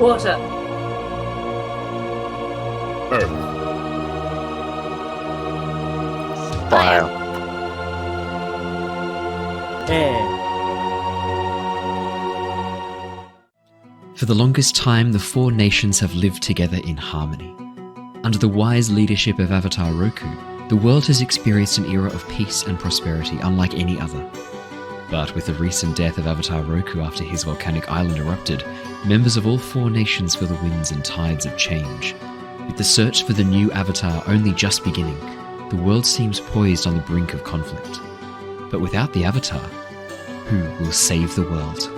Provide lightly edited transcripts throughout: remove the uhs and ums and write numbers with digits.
Water. Earth. Fire. Air. For the longest time, the four nations have lived together in harmony. Under the wise leadership of Avatar Roku, the world has experienced an era of peace and prosperity unlike any other. But with the recent death of Avatar Roku after his volcanic island erupted, members of all four nations feel the winds and tides of change. With the search for the new Avatar only just beginning, the world seems poised on the brink of conflict. But without the Avatar, who will save the world?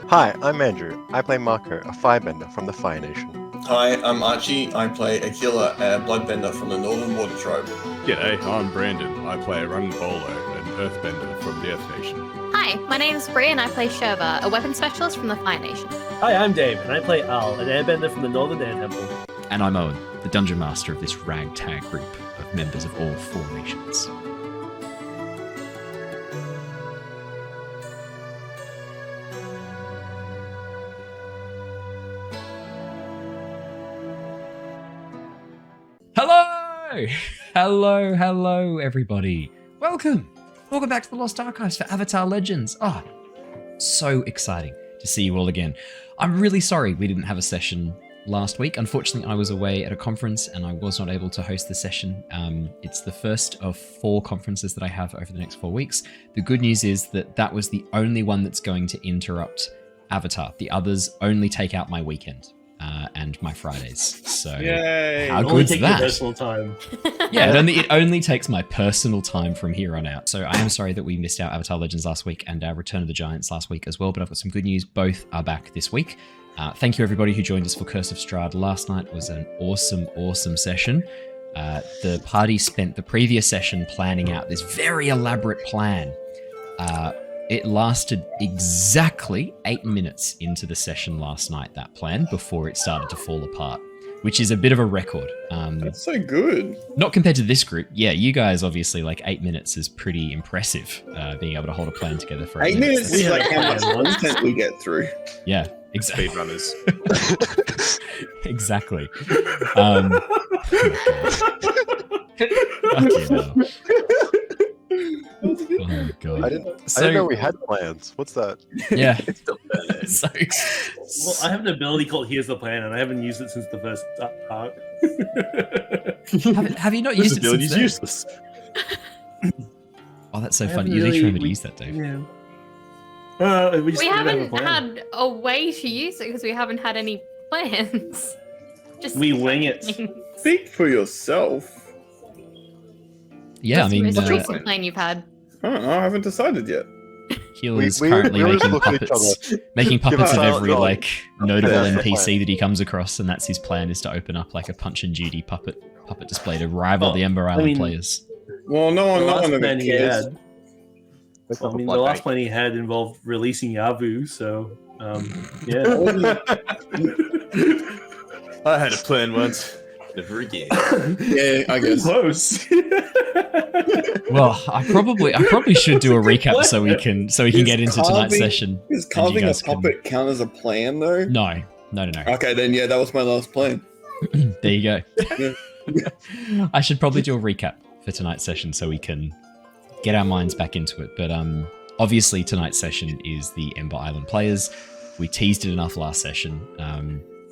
Hi, I'm Andrew. I play Mako, a firebender from the Fire Nation. Hi, I'm Archie. I play Aquila, a bloodbender from the Northern Water Tribe. G'day, I'm Brandon. I play Rung-Bolo, an earthbender from the Earth Nation. Hi, my name's Bree and I play Shurva, a weapon specialist from the Fire Nation. Hi, I'm Dave, and I play Al, an airbender from the Northern Air Temple. And I'm Owen, the dungeon master of this ragtag group of members of all four nations. Hello, everybody. Welcome back to the Lost Archives for Avatar Legends. So exciting to see you all again. I'm really sorry we didn't have a session last week. Unfortunately, I was away at a conference and I was not able to host the session. It's the first of 4 conferences that I have over the next 4 weeks. The good news is that was the only one that's going to interrupt Avatar. The others only take out my weekend. And my Fridays. So Yay! How good's that? Personal time. Yeah, it only takes my personal time from here on out. So I am sorry that we missed out Avatar Legends last week and our Return of the Giants last week as well, but I've got some good news. Both are back this week. Thank you everybody who joined us for Curse of Strahd last night. It was an awesome session. The party spent the previous session planning out this very elaborate plan. It lasted exactly 8 minutes into the session last night, that plan, before it started to fall apart, which is a bit of a record. That's so good. Not compared to this group. Yeah, you guys obviously, 8 minutes is pretty impressive, being able to hold a plan together for 8 minutes. Is like how much content we get through. Yeah, exactly. Speedrunners. Exactly. Oh my God. Fuck you now. Oh my God. I didn't know we had plans. What's that? Yeah. So, Well, I have an ability called Here's the Plan, and I haven't used it since the first arc. have you not used it since then? useless. Oh, that's so I funny. haven't You need to remember to really- use that, Dave. Yeah. We We haven't had a way to use it because we haven't had any plans. Just We wing it. Speak for yourself. Yeah, I mean, What's the most recent plan you've had? I don't know. I haven't decided yet. Healer's we currently always making look at each puppets, other. making Give puppets us of our every nod. notable Okay, that's the NPC plan. that he comes across, and that's his plan, is to open up a Punch and Judy puppet display to rival the Ember Island players. Well, no The one last ever plan he cares. had. The last plan he had involved releasing Yavu, so yeah. I had a plan once. Never again. Yeah, I guess. Close. Well, I probably should do a recap so we can Is get into tonight's carving- session. Is and you carving a guys can- puppet count as a plan, though? No. Okay, then yeah, that was my last plan. There you go. I should probably do a recap for tonight's session so we can get our minds back into it. But obviously tonight's session is the Ember Island players. We teased it enough last session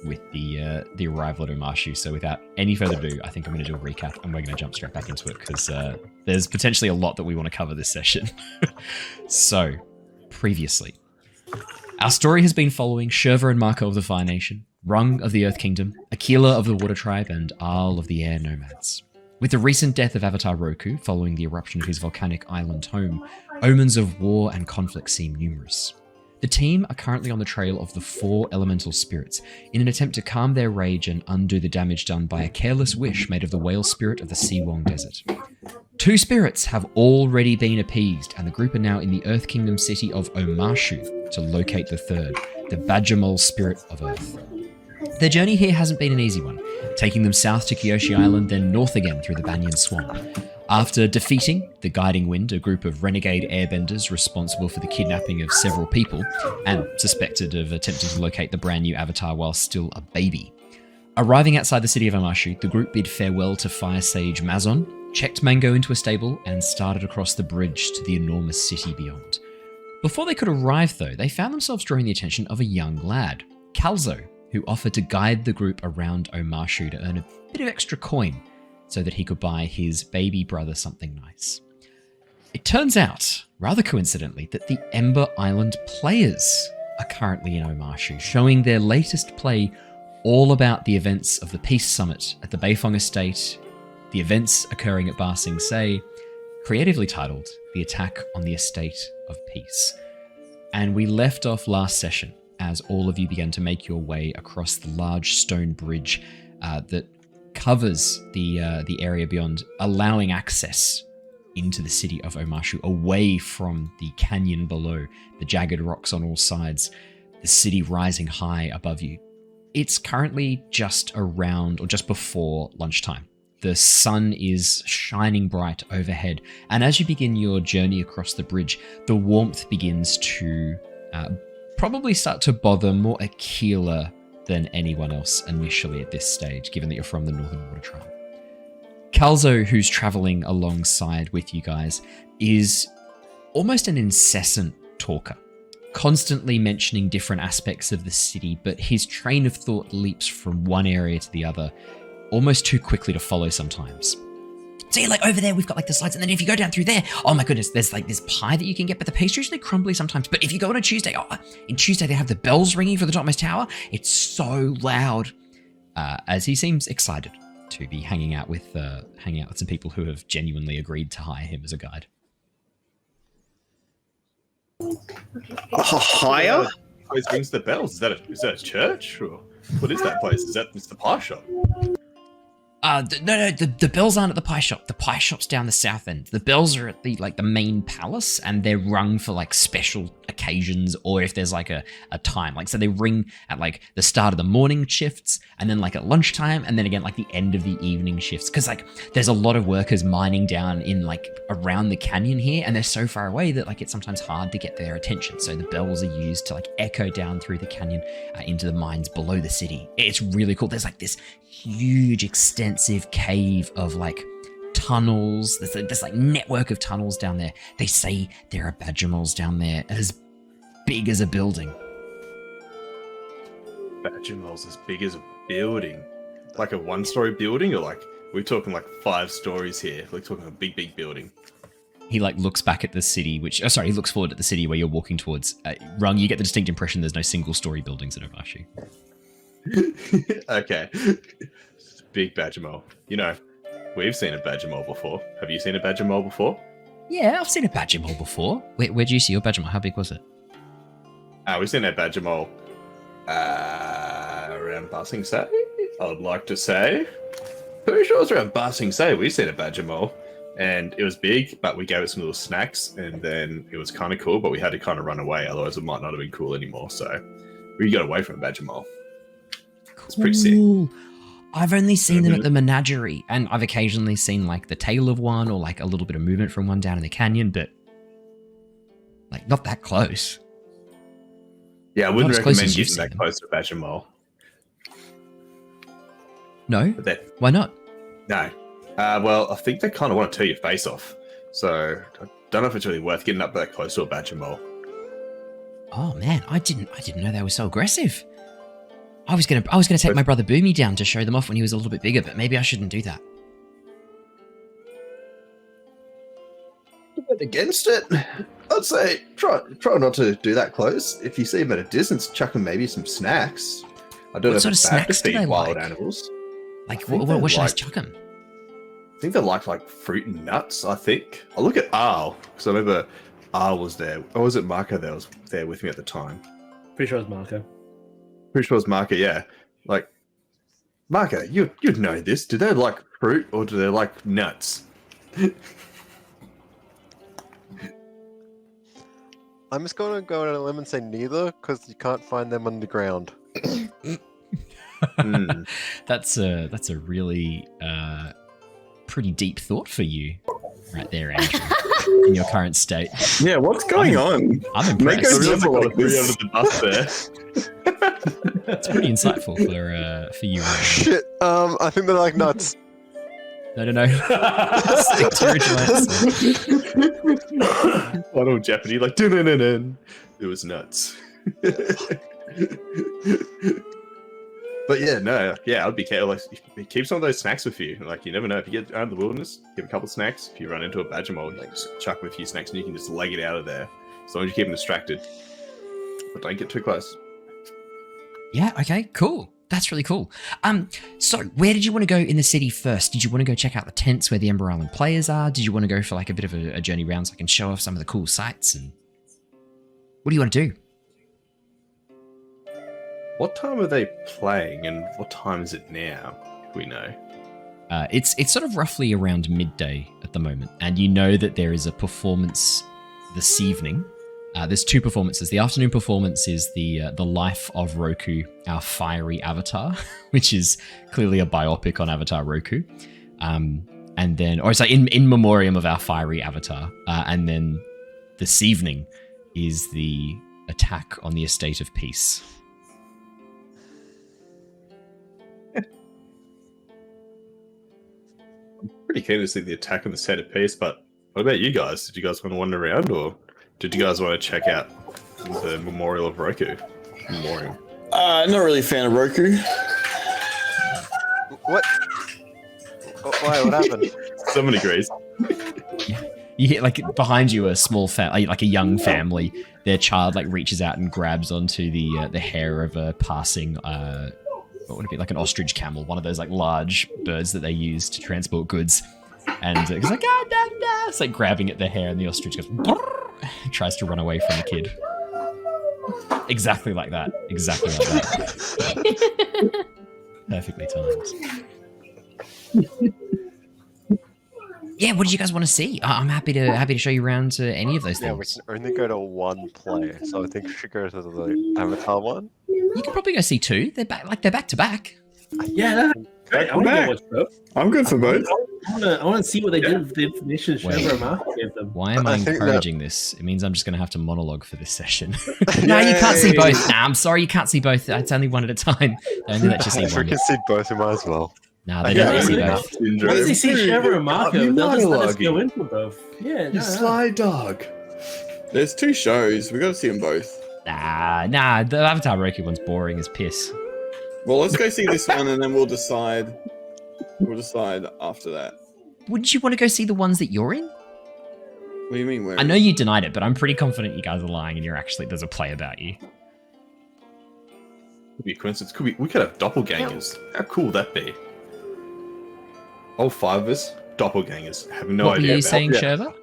with the arrival at Omashu. So without any further ado, I think I'm going to do a recap and we're going to jump straight back into it because there's potentially a lot that we want to cover this session. So, previously, our story has been following Shurva and Mako of the Fire Nation, Rung of the Earth Kingdom, Aquila of the Water Tribe, and Aal of the Air Nomads. With the recent death of Avatar Roku following the eruption of his volcanic island home, omens of war and conflict seem numerous. The team are currently on the trail of the 4 elemental spirits in an attempt to calm their rage and undo the damage done by a careless wish made of the whale spirit of the Siwong Desert. 2 spirits have already been appeased, and the group are now in the Earth Kingdom city of Omashu to locate the 3rd, the Badgermole spirit of Earth. Their journey here hasn't been an easy one, taking them south to Kyoshi Island, then north again through the Banyan Swamp. After defeating the Guiding Wind, a group of renegade airbenders responsible for the kidnapping of several people and suspected of attempting to locate the brand new Avatar while still a baby. Arriving outside the city of Omashu, the group bid farewell to Fire Sage Mazon, checked Mango into a stable, and started across the bridge to the enormous city beyond. Before they could arrive, though, they found themselves drawing the attention of a young lad, Calzo, who offered to guide the group around Omashu to earn a bit of extra coin so that he could buy his baby brother something nice. It turns out, rather coincidentally, that the Ember Island players are currently in Omashu, showing their latest play all about the events of the Peace Summit at the Beifong Estate, the events occurring at Ba Sing Se, creatively titled The Attack on the Estate of Peace. And we left off last session as all of you began to make your way across the large stone bridge that covers the area beyond, allowing access into the city of Omashu, away from the canyon below, the jagged rocks on all sides, the city rising high above you. It's currently just around, or just before lunchtime. The sun is shining bright overhead, and as you begin your journey across the bridge, the warmth begins to probably start to bother more Aquila than anyone else initially at this stage, given that you're from the Northern Water Tribe. Calzo, who's traveling alongside with you guys, is almost an incessant talker, constantly mentioning different aspects of the city, but his train of thought leaps from one area to the other almost too quickly to follow sometimes. See, like over there, we've got like the slides, and then if you go down through there, oh my goodness, there's like this pie that you can get, but the pastry's really crumbly sometimes. But if you go on a Tuesday, in Tuesday they have the bells ringing for the topmost tower. It's so loud. As he seems excited to be hanging out with some people who have genuinely agreed to hire him as a guide. Higher? Always rings the bells. Is that a church? Or what is that place? Is that the pie shop? No, the bells aren't at the pie shop. The pie shop's down the south end. The bells are at the main palace, and they're rung for like special occasions, or if there's like a time. Like, so they ring at like the start of the morning shifts, and then like at lunchtime, and then again like the end of the evening shifts. Because like there's a lot of workers mining down in like around the canyon here, and they're so far away that like it's sometimes hard to get their attention. So the bells are used to like echo down through the canyon into the mines below the city. It's really cool. There's like this huge extensive cave of like tunnels. There's this like network of tunnels down there. They say there are badgermoles down there as big as a building. Badgermoles as big as a building? Like a one-story building, or like we're talking like 5 stories here? We're talking a big building. He like looks back at the city, he looks forward at the city where you're walking towards. Rung, you get the distinct impression there's no single-story buildings in Omashu. Okay. Big badgermole. You know, we've seen a badgermole before. Have you seen a badgermole before? Yeah, I've seen a badgermole before. Where'd you see your badgermole? How big was it? We've seen that badgermole around Ba Sing Se, I would like to say. Pretty sure it was around Ba Sing Se. We've seen a badgermole, and it was big, but we gave it some little snacks, and then it was kind of cool, but we had to kind of run away, otherwise it might not have been cool anymore, so we got away from a badgermole. It's pretty sick. I've only seen them at the menagerie, and I've occasionally seen like the tail of one, or like a little bit of movement from one down in the canyon, but like not that close. Yeah, I wouldn't recommend getting that close to a badgermole. No? Why not? No. Well, I think they kind of want to tear your face off, so I don't know if it's really worth getting up that close to a badgermole. Oh man, I didn't know they were so aggressive. I was gonna take my brother Boomy down to show them off when he was a little bit bigger, but maybe I shouldn't do that. Against it, I'd say try not to do that close. If you see them at a distance, chuck them maybe some snacks. I don't know if it's bad to feed wild animals. Like what should I chuck them? I think they like fruit and nuts. I think I'll look at Arl, because I remember Arl was there. Or was it Mako that was there with me at the time? Pretty sure it was Mako. Pretty sure it was Mako, yeah. Like, Mako, you'd know this. Do they like fruit or do they like nuts? I'm just going to go out on a limb and say neither, because you can't find them underground. That's a really pretty deep thought for you. right there, Andrew, in your current state. Yeah, what's going on? I'm Make impressed. us never got like three this. under the bus there. It's pretty insightful for you. Shit. I think they're like nuts. No. Stick to original answer. Final Jeopardy, like, dun-dun-dun-dun. It was nuts. But yeah, no, yeah, I'd be careful. Like, keep some of those snacks with you. Like, you never know. If you get out of the wilderness, give a couple of snacks. If you run into a badger mole, like, just chuck them a few snacks and you can just leg it out of there. As long as you keep them distracted. But don't get too close. Yeah, okay, cool. That's really cool. So where did you want to go in the city first? Did you want to go check out the tents where the Ember Island players are? Did you want to go for like a bit of a journey around so I can show off some of the cool sights? And what do you want to do? What time are they playing and what time is it now? We know. It's sort of roughly around midday at the moment, and you know that there is a performance this evening. There's two performances. The afternoon performance is the life of Roku, our fiery avatar, which is clearly a biopic on Avatar Roku. And then, or sorry, in memoriam of our fiery avatar. And then this evening is the attack on the Estate of Peace. Pretty keen to see the attack on the Estate of Peace, but what about you guys? Did you guys want to wander around or did you guys want to check out the Memorial of Roku? Memorial. Not really a fan of Roku. What? Why? What happened? Someone agrees. You hear like behind you a small like a young family. Their child like reaches out and grabs onto the hair of a passing what would it be, like an ostrich camel, one of those like large birds that they use to transport goods. And it's like it's like grabbing at the hair, and the ostrich goes tries to run away from the kid. Exactly like that. Exactly like that. Perfectly timed. Yeah, what do you guys want to see? I'm happy to show you around to any of those Yeah, we things. can only go to one player, so I think we should go to the Avatar one. You can probably go see two. They're back to back. Yeah, great. I want to watch both. I'm good for both. I want to see what they did with the information Shurva and Mako gave them. Why am I I think encouraging this? It means I'm just going to have to monologue for this session. No, you can't see both. Nah, I'm sorry, you can't see both. It's only one at a time. They only let you see If we one. can see both, we might as well. Nah, they don't let you see both. Why does he see Shurva and Mako? You They'll just let us monologuing. go in for both. Yeah, You no. sly dog. There's two shows. We got to see them both. Nah, the Avatar Roku one's boring as piss. Well, let's go see this one, and then we'll decide. We'll decide after that. Wouldn't you want to go see the ones that you're in? What do you mean? Where? I know you denied it, but I'm pretty confident you guys are lying and there's a play about you. Could be a coincidence. We could have doppelgangers. How cool would that be? All five of us, doppelgangers. Have no What were idea. you about saying, it. Shurva?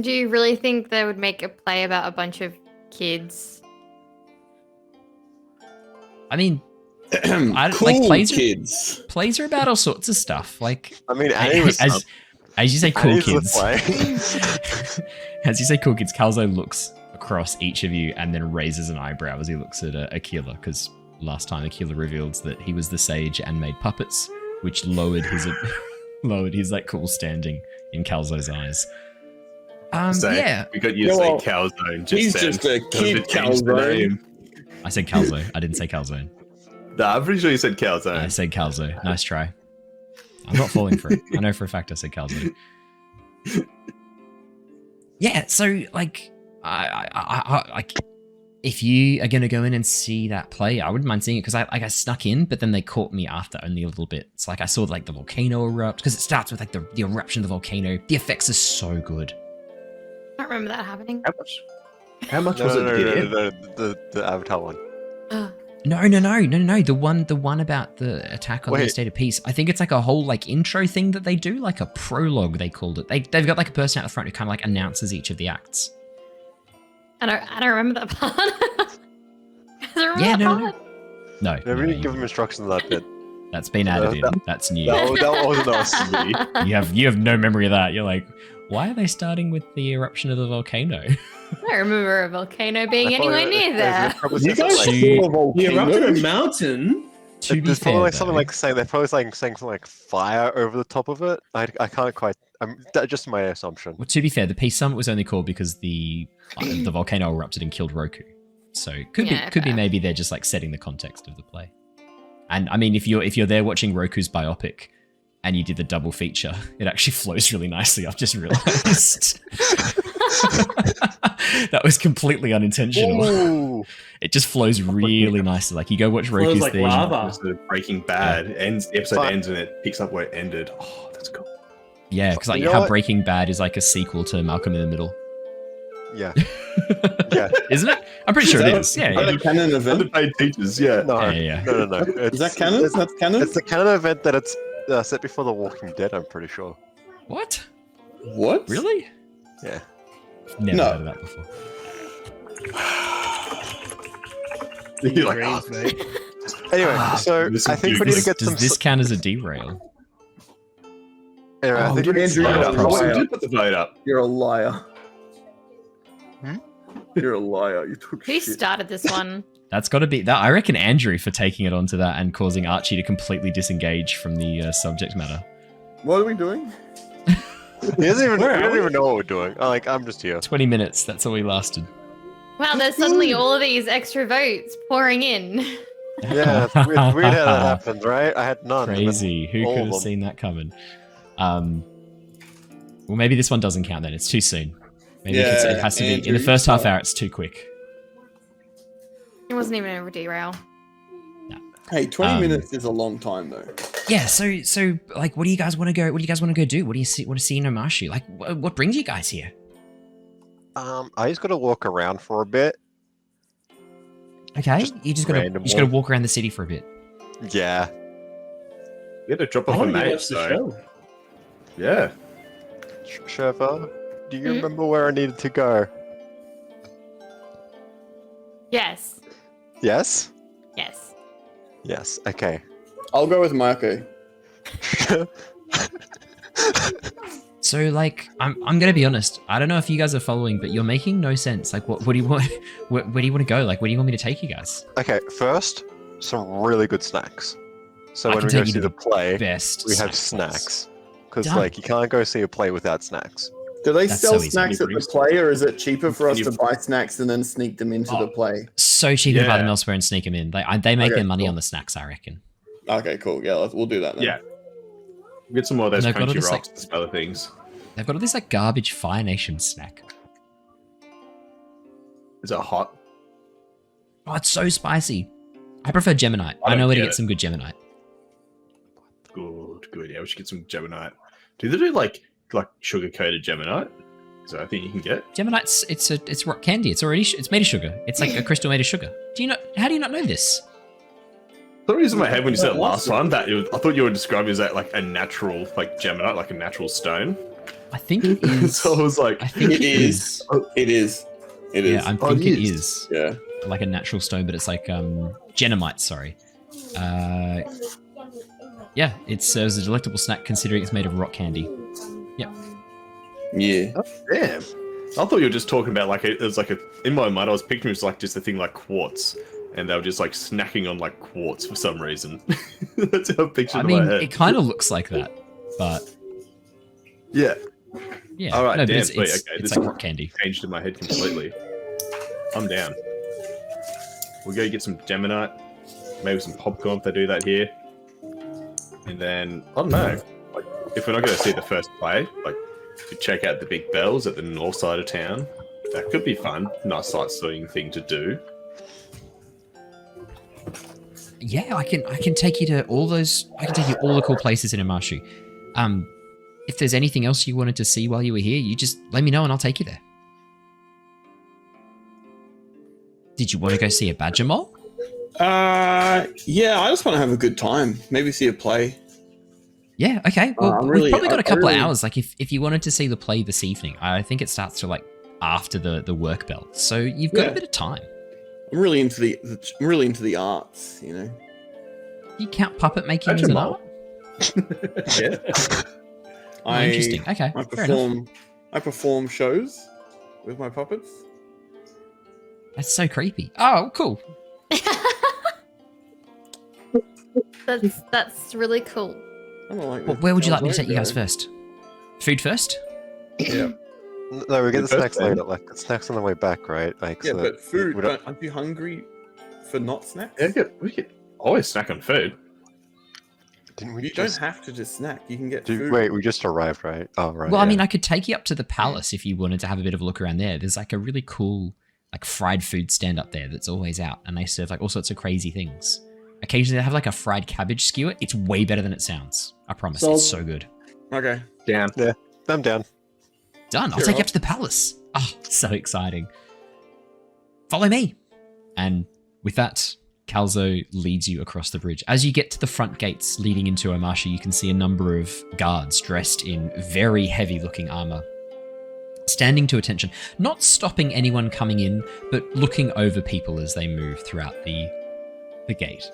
Do you really think they would make a play about a bunch of kids? I mean, cool like kids. plays are about all sorts of stuff. Like, I mean, Annie was as you say, cool Annie's the kids. play. As you say, cool kids, Calzo looks across each of you and then raises an eyebrow as he looks at Aquila, because last time Aquila revealed that he was the sage and made puppets, which lowered his like cool standing in Calzo's eyes. So, Yeah, we got you Yeah, to well, say Calzone. he's then. just a That was kid change the Calzone. name. I said Calzo. I didn't say Calzone. Nah, I'm pretty sure you said I Calzone. said Calzo. Nice try. I'm not falling for it. I know for a fact I said Calzo. Yeah, so like, I like, if you are gonna go in and see that play, I wouldn't mind seeing it because I snuck in, but then they caught me after only a little bit. It's like I saw like the volcano erupt because it starts with like the eruption of the volcano. The effects are so good. I don't remember that happening. How much No, was no, it to get in? no, the Avatar one. No. The one about the attack on the Wait. Estate of Peace. I think it's like a whole like intro thing that they do, like a prologue. They called it. They've got like a person out the front who kind of like announces each of the acts. I don't remember that part. I remember Yeah, that no. part. No, Never no, really you- give him instructions on that bit. that's been added in. That's new. That wasn't us. You have no memory of that. You're like, why are they starting with the eruption of the volcano? I don't remember a volcano being I thought anywhere it- near it- there. it probably You said guys something She- saw a He erupted volcano. a mountain. To be There's fair, probably like something though- like saying they're probably saying something like fire over the top of it. I can't quite. That's just my assumption. Well, to be fair, the Peace Summit was only called because the volcano erupted and killed Roku. So could be fair. maybe they're just like setting the context of the play. And I mean, if you're there watching Roku's biopic and you did the double feature, it actually flows really nicely. I've just realized. That was completely unintentional. Ooh. It just flows really nicely. Like you go watch Flows Roku's like thing. lava. Sort of Breaking Bad ends. The episode Fine. ends and it picks up where it ended. Oh, that's cool. Yeah, because like You know how what? Breaking Bad is like a sequel to Malcolm in the Middle. Yeah. Yeah. Isn't it? I'm pretty sure it is. Yeah, Are yeah. they canon event? Underpaid teachers, yeah. No. Yeah. No. Is that canon? That's canon? It's the canon event that it's set before The Walking Dead. I'm pretty sure. What? What? Really? Yeah. Never No. heard of that before. You're like, Dreams, mate. Anyway, so this I is think we good. need to get Does some. this count as a derail? Anyway, I Oh, think we need Andrew, to vote you're up. a Oh, we liar. did put the vote up. You're a liar. Hmm? You're a liar. You took Who shit. started this one? That's got to be that. I reckon Andrew for taking it onto that and causing Archie to completely disengage from the subject matter. What are we doing? He doesn't even, Where we are don't we? even know what we're doing. I'm just here. 20 minutes. That's all we lasted. Wow, there's suddenly all of these extra votes pouring in. Yeah, it's weird how that happens, right? I had none. and then Crazy. Who all could of have them. seen that coming? Well, maybe this one doesn't count then. It's too soon. Maybe Yeah, it has to be in the Andrew, first half sorry. hour. It's too quick. It wasn't even a derail. Hey, 20 Um, minutes is a long time though. Yeah. So like, what do you guys want to go? What do you guys want to go do? What do you want to see in Omashu? Like, what brings you guys here? I just got to walk around for a bit. Okay, Just you just gotta random walk around the city for a bit. Yeah. We had to drop I off a want to mate, watch the so show. yeah. Shurva, do you Hmm? remember where I needed to go? Yes. Yes? Yes. Yes. Okay. I'll go with Mako. So like, I'm gonna be honest. I don't know if you guys are following, but you're making no sense. Like, what do you want? Where do you want to go? Like, where do you want me to take you guys? Okay, first, some really good snacks. So I when can we go take you see to the play, Best. we have snack place. snacks. Because, Done. like, you can't go see a play without snacks. Do they That's sell so easy. snacks at the Bruce. play, or is it cheaper for us You- to buy snacks and then sneak them into the Oh. play? So cheap to buy them Yeah. elsewhere and sneak them in. They make Okay, their money cool. on the snacks, I reckon. Okay, cool. Yeah, we'll do that then. Yeah. Get some more of those And they've got all crunchy this, rocks like- and some other things. They've got all this like garbage Fire Nation snack. Is it hot? Oh, it's so spicy. I prefer Geminite. I don't know where to get get it. some good Geminite. Good. Yeah, we should get some Gemini. Do they do like sugar coated Gemini? So I think you can get. Geminite's it's rock candy. It's already it's made of sugar. It's like a crystal made of sugar. How do you not know this? For some reason in my head when you said it last time that I thought you were describing it as like a natural like Gemini, like a natural stone. I think it is. So I was like, I think It is. It is. It is. Yeah, I Oh, think it it is. is Yeah. like a natural stone, but it's like genomite. Sorry. Yeah, it serves a delectable snack considering it's made of rock candy. Yeah. damn. I thought you were just talking about like it was like a. In my mind, I was picturing it was like just a thing like quartz, and they were just like snacking on like quartz for some reason. That's how I pictured I it in mean, my head. it kind of looks like that, but Yeah, yeah. All right, no, but damn, it's, sweet, it's, okay, it's this- like rock candy. changed in my head completely. I'm down. We'll go get some Geminite, maybe some popcorn if they do that here, and then I don't know. Like, if we're not going to see the first play, like, to check out the big bells at the north side of town. That could be fun. Nice sightseeing thing to do. Yeah, I can take you to all those. I can take you all the cool places in Omashu. If there's anything else you wanted to see while you were here, you just let me know and I'll take you there. Did you want to go see a badger mole? Yeah, I just want to have a good time. Maybe see a play. Yeah, okay. Well, I'm we've really- probably got I a couple really- of hours. Like, if you wanted to see the play this evening, I think it starts to like after the work bell. So you've got Yeah. a bit of time. I'm really into the arts, you know. You count puppet making Badger as an mole. art? Yeah. Oh, interesting. Okay, I fair enough. perform shows with my puppets. That's so creepy. Oh, cool. That's really cool. I don't like Well, this. where would you like me to take you guys Go. first? Food first? Yeah. No, we get the Good snacks first later. Like the snacks on the way back, right? Like Yeah, so but food. we don't- Aren't you hungry for not snacks? Yeah, we could always snack on food. Didn't we You just don't have to just snack. You can get do? food. Wait, we just arrived, right? Oh, right. Well, I yeah. mean, I could take you up to the palace if you wanted to have a bit of a look around there. There's like a really cool, like fried food stand up there that's always out, and they serve like all sorts of crazy things. Occasionally, they have like a fried cabbage skewer. It's way better than it sounds. I promise. So- It's so good. Okay. Down. I'm down. Done. I'll Sure. take you up to the palace. Oh, so exciting. Follow me. And with that, Calzo leads you across the bridge. As you get to the front gates leading into Omashu, you can see a number of guards dressed in very heavy-looking armor, standing to attention, not stopping anyone coming in, but looking over people as they move throughout the gate,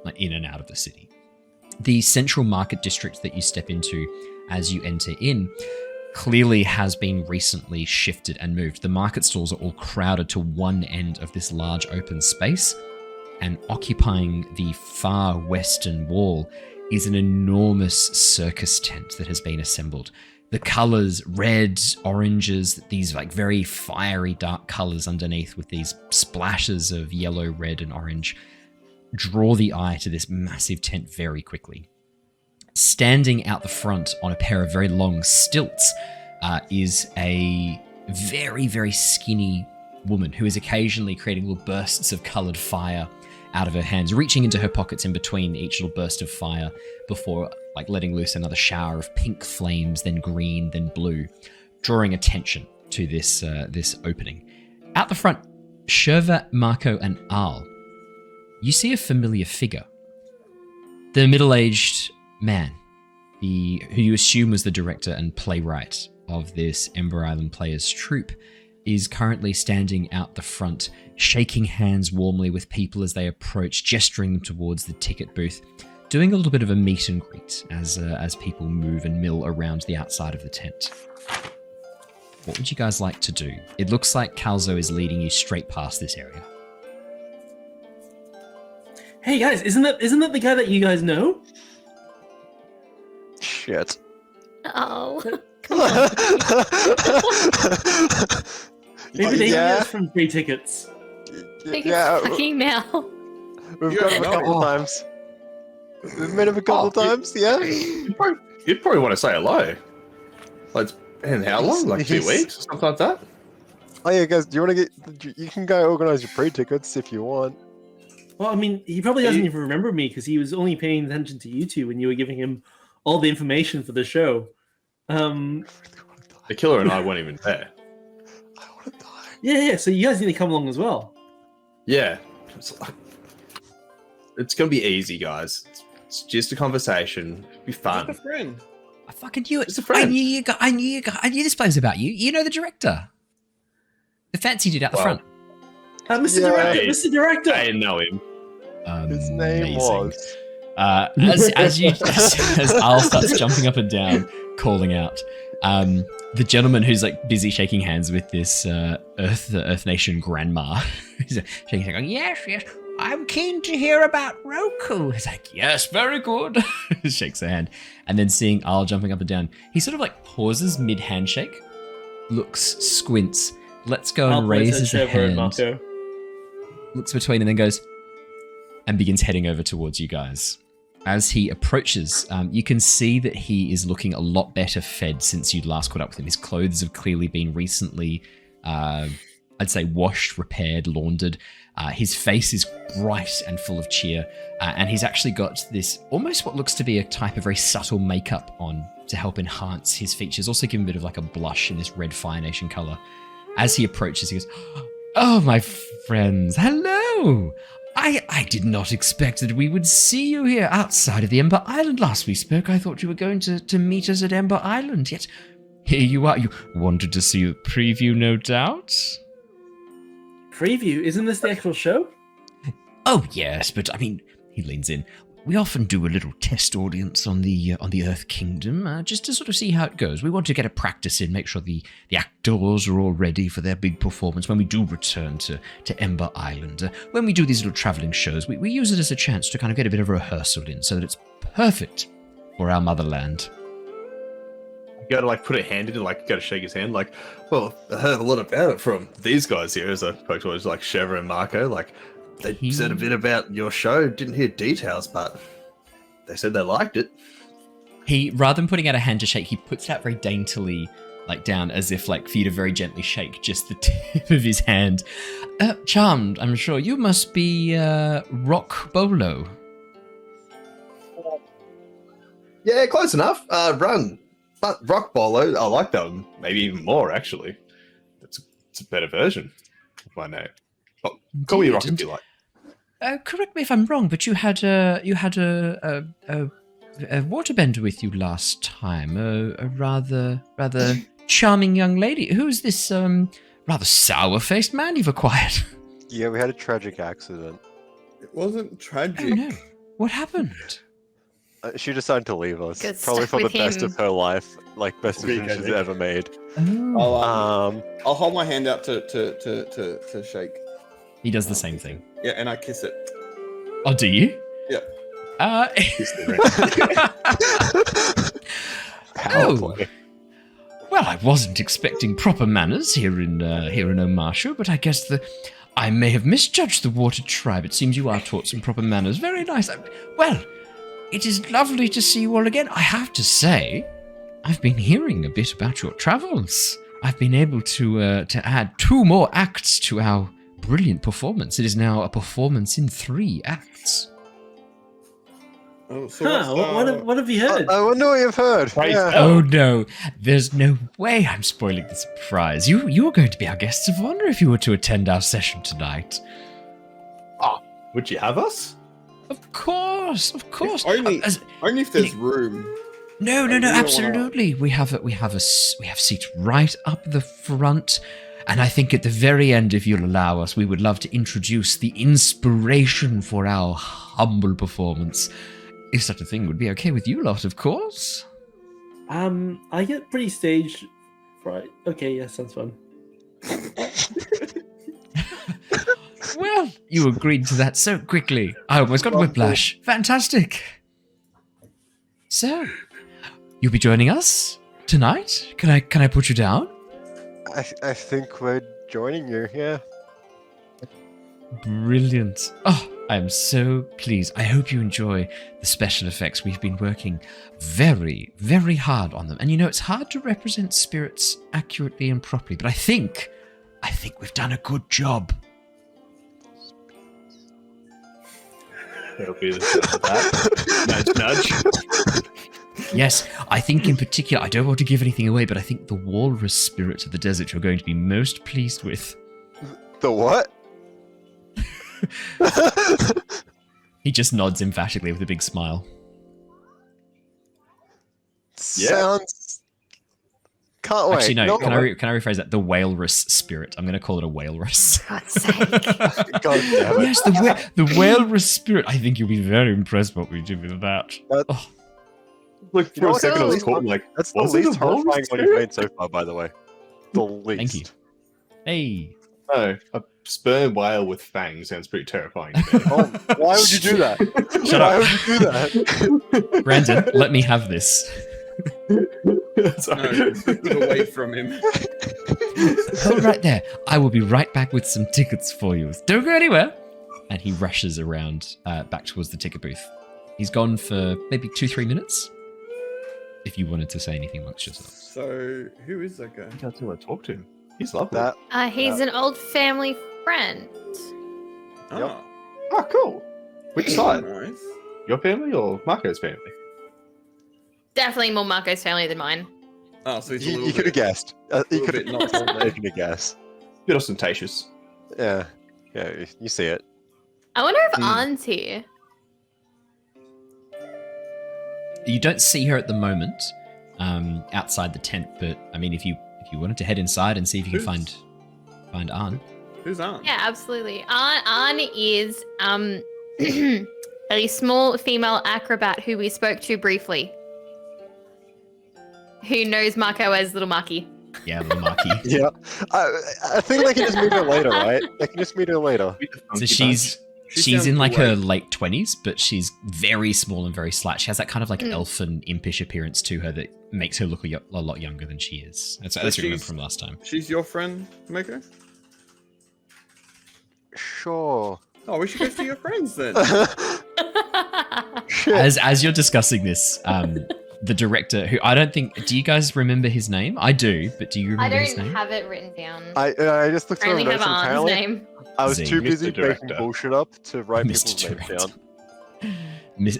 like in and out of the city. The central market district that you step into as you enter in clearly has been recently shifted and moved. The market stalls are all crowded to one end of this large open space, and occupying the far western wall is an enormous circus tent that has been assembled. The colors, red, oranges, these like very fiery dark colors underneath with these splashes of yellow, red, and orange, draw the eye to this massive tent very quickly. Standing out the front on a pair of very long stilts is a very, very skinny woman who is occasionally creating little bursts of colored fire out of her hands, reaching into her pockets in between each little burst of fire before like letting loose another shower of pink flames, then green, then blue, drawing attention to this opening. Out the front, Shurva, Mako, and Al, you see a familiar figure. The middle-aged man, who you assume was the director and playwright of this Ember Island Players troupe, is currently standing out the front, shaking hands warmly with people as they approach, gesturing them towards the ticket booth, doing a little bit of a meet and greet as people move and mill around the outside of the tent. What would you guys like to do? It looks like Calzo is leading you straight past this area. Hey guys, isn't that the guy that you guys know? Shit. Oh, Maybe they Yeah. get us from free tickets. think yeah, it's fucking now. we've You got him a don't couple know. times. We've met him a couple times, yeah. You'd probably want to say hello. Like, it's been how long? Like 2 He's- weeks or something like that? Oh yeah, guys, do you want to get? You can go organize your pre-tickets if you want. Well, I mean, he probably doesn't even remember me because he was only paying attention to you two when you were giving him all the information for the show. The killer and I weren't even there. I want to die. Yeah. So you guys need to come along as well. Yeah. It's going to be easy, guys. It's just a conversation. It'll be Just a fun. friend. I fucking knew it. Just a friend. I knew this place about you. You know the director. The fancy dude out the Well, front. Mr. Yeah. Director, Hey. Mr. Director. I didn't know him. His name Amazing. was. As Al starts jumping up and down, calling out, the gentleman who's like busy shaking hands with this Earth Nation grandma, who's shaking hands, going, yes, I'm keen to hear about Roku. He's like, yes, very good. Shakes her hand, and then seeing Al jumping up and down, he sort of like pauses mid handshake, looks, squints, lets go and raises a hand, Mako. looks between, and then goes and begins heading over towards you guys. As he approaches, you can see that he is looking a lot better fed since you'd last caught up with him. His clothes have clearly been recently, I'd say, washed, repaired, laundered. His face is bright and full of cheer, and he's actually got this almost what looks to be a type of very subtle makeup on to help enhance his features, also give him a bit of like a blush in this red Fire Nation color. As he approaches, he goes, oh, my friends, hello! I did not expect that we would see you here outside of the Ember Island. Last we spoke, I thought you were going to meet us at Ember Island, yet here you are. You wanted to see a preview, no doubt? Preview? Isn't this the actual show? Oh, yes, but I mean, he leans in. we often do a little test audience on the Earth Kingdom, just to sort of see how it goes. We want to get a practice in, make sure the actors are all ready for their big performance when we do return to Ember Island. When we do these little traveling shows, we use it as a chance to kind of get a bit of rehearsal in, so that it's perfect for our motherland. You gotta like put a hand in it, like gotta shake his hand, like, well, I heard a lot about it from these guys here, as I spoke towards like Shurva and Mako, like they said a bit about your show, didn't hear details, but they said they liked it. He, rather than putting out a hand to shake, he puts it out very daintily, like down, as if like for you to very gently shake just the tip of his hand. Charmed, I'm sure. You must be Rung-Bolo. Yeah, close enough. Rung. But Rung-Bolo, I like that one, maybe even more actually. It's a better version of my name. Oh, call me Rock if you like. Correct me if I'm wrong, but you had a waterbender with you last time. A rather charming young lady. Who's this rather sour-faced man you've acquired? Yeah, we had a tragic accident. It wasn't tragic. Oh no! What happened? She decided to leave us. Got Probably stuck for the with best him. of her life, like best decision she's ever made. Oh. I'll hold my hand out to shake. He does the same thing. Yeah, and I kiss it. Oh, do you? Yeah. Oh. Well, I wasn't expecting proper manners here in Omashu, but I guess I may have misjudged the water tribe. It seems you are taught some proper manners. Very nice. Well, it is lovely to see you all again. I have to say, I've been hearing a bit about your travels. I've been able to add 2 more acts to our brilliant performance. It is now a performance in 3 acts. Oh, so What have you heard? I wonder what you've heard. Yeah. Oh no, there's no way I'm spoiling the surprise. You're going to be our guests of honor if you were to attend our session tonight. Would you have us? Of course. Only if there's room. No, really absolutely. We have seats right up the front, and I think at the very end, if you'll allow us, we would love to introduce the inspiration for our humble performance. If such a thing would be okay with you lot, of course. I get pretty stage fright. Okay, yeah, sounds fun. Well, you agreed to that so quickly. I almost got whiplash. Fantastic. So, you'll be joining us tonight? Can I put you down? I think we're joining you, yeah. Brilliant. Oh, I am so pleased. I hope you enjoy the special effects. We've been working very, very hard on them. And you know, it's hard to represent spirits accurately and properly, but I think we've done a good job. It'll be that. Nudge. Yes, I think in particular, I don't want to give anything away, but I think the walrus spirits of the desert you're going to be most pleased with. The what? He just nods emphatically with a big smile. Sounds... Can't wait. Actually, no. Can I rephrase that? The walrus spirit. I'm going to call it a walrus. God's sake. God damn it. Yes, the walrus spirit. I think you'll be very impressed what we did with that. That- Look, You know for a what, second I was that's caught like, That's the was it least a walrus horrifying one you've made so far, by the way. The least. Thank you. Hey. No, a sperm whale with fangs sounds pretty terrifying to me. Oh, why would you do that? Shut Why up. would you do that? Brandon, let me have this. Sorry. No, put it away from him. Hold right there. I will be right back with some tickets for you. Don't go anywhere. And he rushes around back towards the ticket booth. He's gone for maybe 2-3 minutes. If you wanted to say anything amongst yourselves. So, who is that guy? I don't want to talk to him. He's lovely. That He's an old family friend. Oh, Oh, cool. Which side? nice. Your family or Marco's family? Definitely more Marco's family than mine. Oh, so he's a you little could have bit... guessed. You little could bit not have told taken a guess. Bit ostentatious. Yeah, you see it. I wonder if An's here. You don't see her at the moment outside the tent, but I mean, if you wanted to head inside and see if you can find An. Who's Aunt? Yeah, absolutely. An is a small female acrobat who we spoke to briefly, who knows Mako as Little Maki. Yeah, little Marky. Yeah. I think they can just meet her later, right? They can just meet her later. So she's in like her late 20s, but she's very small and very slight. She has that kind of like elfin, impish appearance to her that makes her look a lot younger than she is. That's what I remember from last time. She's your friend, Mako? Sure. Oh, we should go see your friends then. Shit. As you're discussing this, the director, who I don't think, do you guys remember his name? I do, but do you I remember his don't name? have it written down. I just looked I through only notes have and Arn's apparently name. I was Z. too busy Mr. Director. making bullshit up to write Mr. people's names Director.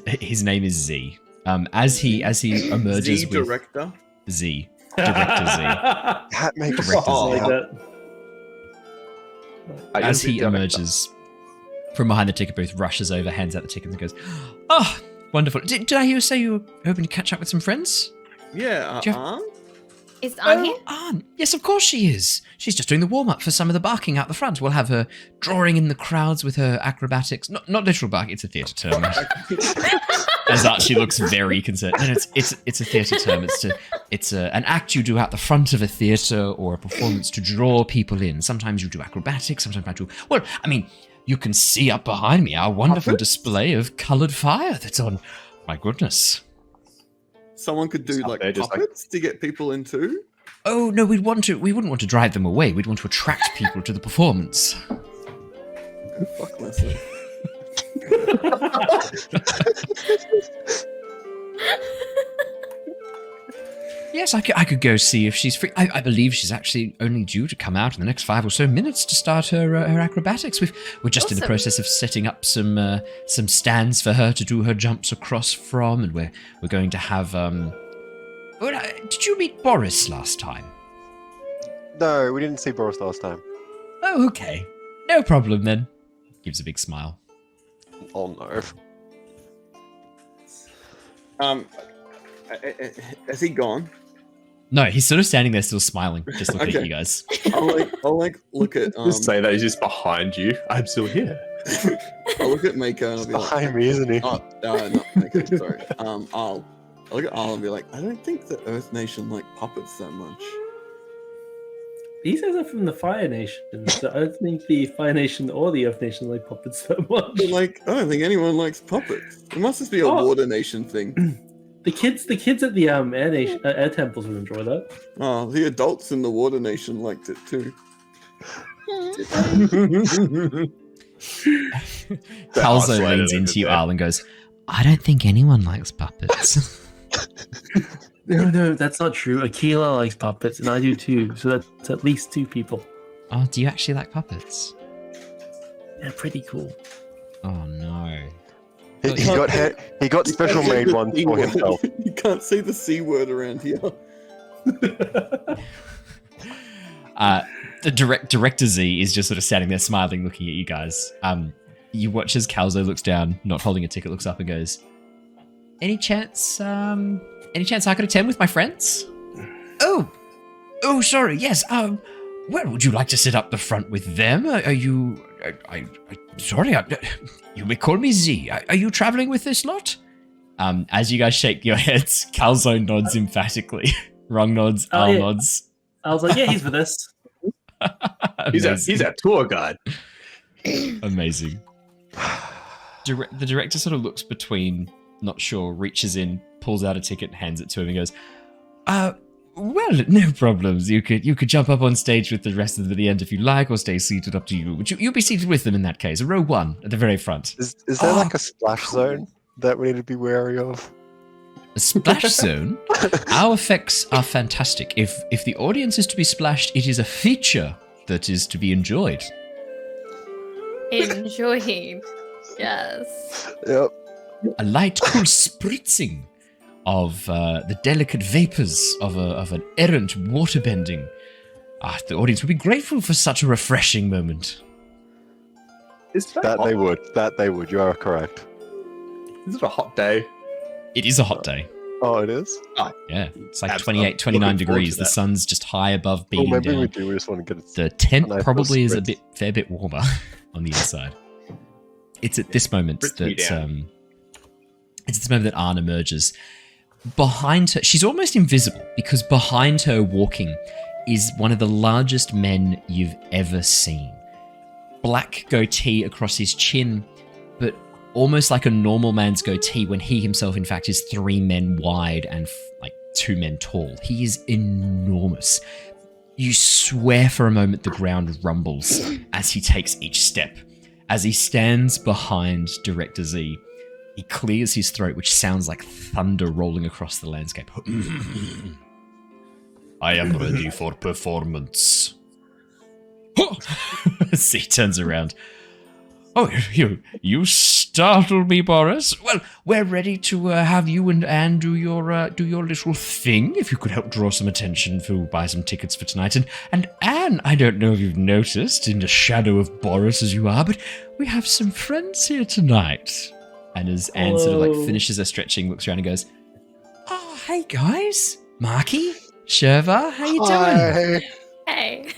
down. His name is Z. As he emerges Z with director. Z, Director Z. That makes Director sense. Z. Like that. As he emerges from behind the ticket booth, rushes over, hands out the ticket, and goes, "Oh, wonderful! Did I hear you say you were hoping to catch up with some friends?" Yeah, Do you- Arn? Is Arn here? Anne. Yes, of course she is. She's just doing the warm-up for some of the barking out the front. We'll have her drawing in the crowds with her acrobatics. Not literal barking, it's a theatre term. As Archie looks very concerned. No, it's a theatre term. It's an act you do out the front of a theatre or a performance to draw people in. Sometimes you do acrobatics, sometimes you do... Well, I mean, you can see up behind me our wonderful display of coloured fire that's on... My goodness. Someone could do Up like there, just like- puppets to get people in too. Oh, no, we wouldn't want to drive them away. We'd want to attract people to the performance. Go fuck myself. Yes, I could go see if she's free. I believe she's actually only due to come out in the next 5 or so minutes to start her acrobatics. We're just in the Awesome. process of setting up some stands for her to do her jumps across from, and we're going to have. Did you meet Boris last time? No, we didn't see Boris last time. Oh, okay, no problem then. Gives a big smile. Oh no. Has he gone? No, he's sort of standing there still smiling, just looking at Okay. you guys. I'll look at Just say that he's just behind you. I'm still here. I'll look at Mako and I'll be like, Behind me, isn't he? oh, not Mako, sorry. I'll look at Arl and be like, I don't think the Earth Nation like puppets that much. These guys are from the Fire Nation, so I don't think the Fire Nation or the Earth Nation like puppets that much. But like, I don't think anyone likes puppets. It must just be a Oh. Water Nation thing. The kids at the air temples would enjoy that. Oh, the adults in the Water Nation liked it too. Calzo isolated leans over into you, there. Al, and goes, "I don't think anyone likes puppets." No, that's not true. Aquila likes puppets, and I do too. So that's at least 2 people. Oh, do you actually like puppets? Yeah, pretty cool. Oh no. He got special made ones for himself. You can't say the C word around here. The director Z is just sort of standing there smiling, looking at you guys. You watch as Calzo looks down, not holding a ticket, looks up and goes, Any chance I could attend with my friends? Oh, sorry, yes. Where would you like to sit up the front with them? Are you... Sorry, you may call me Z. Are you traveling with this lot? As you guys shake your heads, Calzo nods emphatically. Rung nods, Oh, Al yeah. nods. I was like, yeah, he's for this. He's Amazing. a tour guide. Amazing. The director sort of looks between, not sure, reaches in, pulls out a ticket, hands it to him, and goes, well, no problems. You could jump up on stage with the rest of the end if you like, or stay seated, up to you. Would you'll be seated with them in that case, row 1 at the very front. Is there like a splash zone that we need to be wary of? A splash zone? Our effects are fantastic. If the audience is to be splashed, it is a feature that is to be enjoyed. Enjoying. Yes. Yep. A light, cool spritzing of the delicate vapors of an errant waterbending. The audience would be grateful for such a refreshing moment. Is That they would. You are correct. Is it a hot day? It is a hot day. Oh, it is? Yeah, it's like Absolutely. 28, 29 Looking forward degrees. to The that. sun's just high above Well, beating maybe we down. do. We just want to get it. The tent nice probably is little a fair bit warmer on the inside. It's at this moment Spritz me that down. It's this moment that Aang emerges. Behind her, she's almost invisible because behind her walking is one of the largest men you've ever seen. Black goatee across his chin, but almost like a normal man's goatee when he himself, in fact, is 3 men wide and like 2 men tall. He is enormous. You swear for a moment the ground rumbles as he takes each step. As he stands behind Director Z, he clears his throat, which sounds like thunder rolling across the landscape. I am ready for performance. As he turns around. Oh, you startled me, Boris. Well, we're ready to have you and Anne do your little thing. If you could help draw some attention, we'll buy some tickets for tonight. And Anne, I don't know if you've noticed, in the shadow of Boris as you are, but we have some friends here tonight. And as Anne sort of like finishes her stretching, looks around and goes, "Oh, hey guys, Marky, Shurva, how you doing? Hey.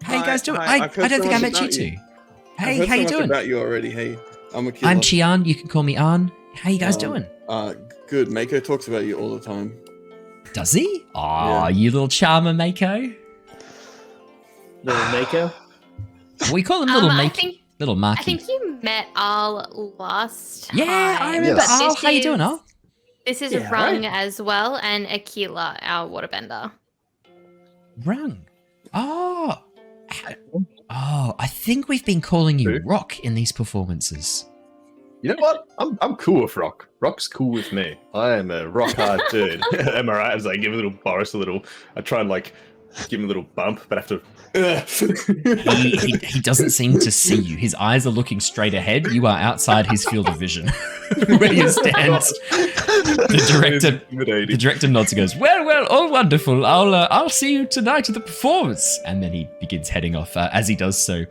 How you guys doing? Hi. I don't think I met you two. Hey, how you doing? About you already. Hey, I'm Aquila. I'm Chian. You can call me An. How you guys doing? Good. Mako talks about you all the time. Does he? Oh, Yeah. you little charmer, Mako. Little Mako. We call him little I Mako. think Little I Marky. think you met Al last time. Yeah, I remember. Yes. Al, This how you doing, is- Al? This is Yeah, Rung right. as well, and Aquila, our waterbender. Rung. Oh. Oh, I think we've been calling you Who? Rock in these performances. You know what? I'm cool with Rock. Rock's cool with me. I am a rock hard dude. Am I right? As I give Boris I try and like give him a little bump, but I have to. He doesn't seem to see you. His eyes are looking straight ahead. You are outside his field of vision. Where he stands. The director nods and goes, well, oh, wonderful. I'll see you tonight at the performance. And then he begins heading off. As he does so,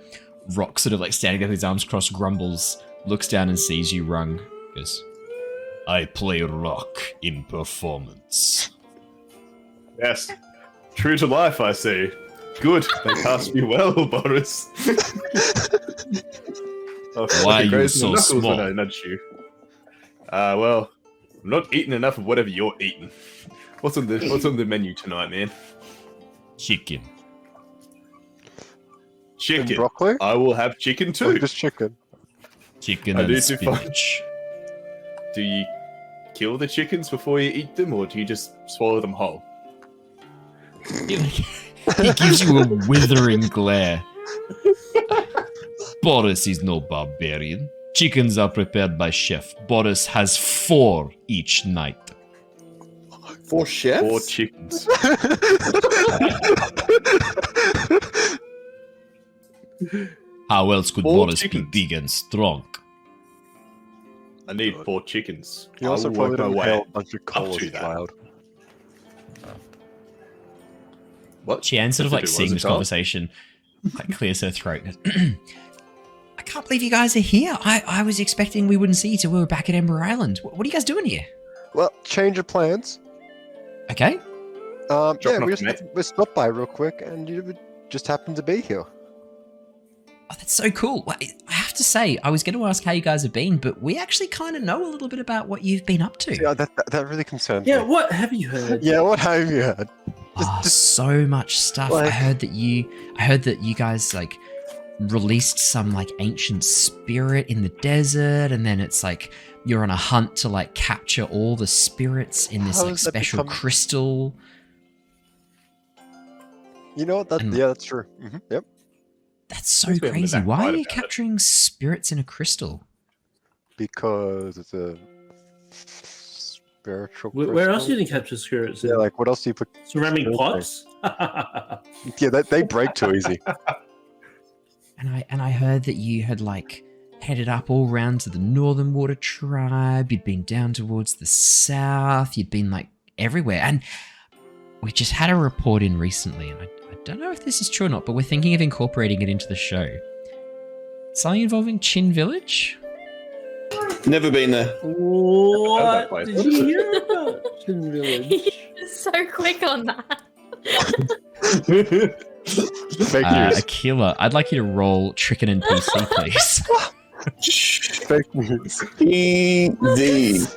Rock sort of like standing there with his arms crossed, grumbles, looks down and sees you, Rung, goes, I play Rock in performance. Yes, true to life, I say. Good, they cast you well, Boris. Why are you grazing so the knuckles small? when I nudge you. Well, I'm not eating enough of whatever you're eating. What's on the menu tonight, man? Chicken. Chicken. Broccoli? I will have chicken Or too. just chicken? Chicken I and do too, spinach. Do you kill the chickens before you eat them, or do you just swallow them whole? He gives you a withering glare. Boris is no barbarian. Chickens are prepared by chef. Boris has 4 each night. 4 chefs? 4 chickens. How else could 4 Boris chickens. be big and strong? I need 4 chickens. You I also will probably work my don't way kill a bunch of up coal to as a that. child. What? Chian sort of What like to do, seeing was it, this Charles? conversation, like clears her throat. I can't believe you guys are here. I was expecting we wouldn't see you till we were back at Ember Island. What are you guys doing here? Well, change of plans. Okay. Yeah, Dropping we off the just stopped by real quick, and you just happened to be here. Oh, that's so cool. Well, I have to say, I was going to ask how you guys have been, but we actually kind of know a little bit about what you've been up to. Yeah, that really concerns Yeah, me. what have you heard? Yeah, what have you heard? So much stuff. I like- heard that you guys like released some like ancient spirit in the desert, and then it's like you're on a hunt to like capture all the spirits in this How like has that special become- crystal. You know what? And- Yeah, that's true. Yep. That's so Must be having a crazy. back Why bite are you about it. capturing spirits in a crystal? Because it's a spiritual. Where else crystal. do you capture spirits? Yeah, like what else do you put? Ceramic spirits pots? Yeah, they break too easy. And I heard that you had like headed up all round to the Northern Water Tribe. You'd been down towards the south. You'd been like everywhere. And we just had a report in recently, and I don't know if this is true or not, but we're thinking of incorporating it into the show. Something involving Chin Village? Never been there. What? place. Did you hear about Chin Village? He's so quick on that. Fake news. Aquila, I'd like you to roll Trickin' and PC, please. fake news. Easy.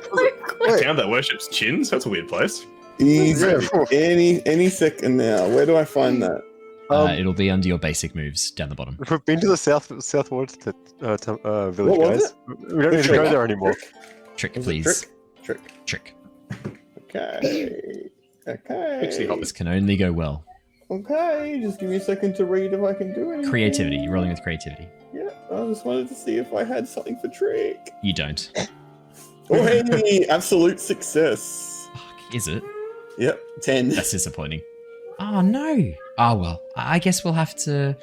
A town that worships chins? That's a weird place. Easy. Any second now. Where do I find that? It'll be under your basic moves down the bottom. We've been to the southward village, What was guys. We don't need to go there anymore. Trick, Was it please. Trick. Trick. Okay. Okay. This can only go well. Okay. Just give me a second to read if I can do anything. Creativity. You're rolling with creativity. Yeah. I just wanted to see if I had something for Trick. You don't. Oh, hey, absolute success. Fuck, is it? Yep. 10. That's disappointing. Oh no. Oh well. I guess we'll have to.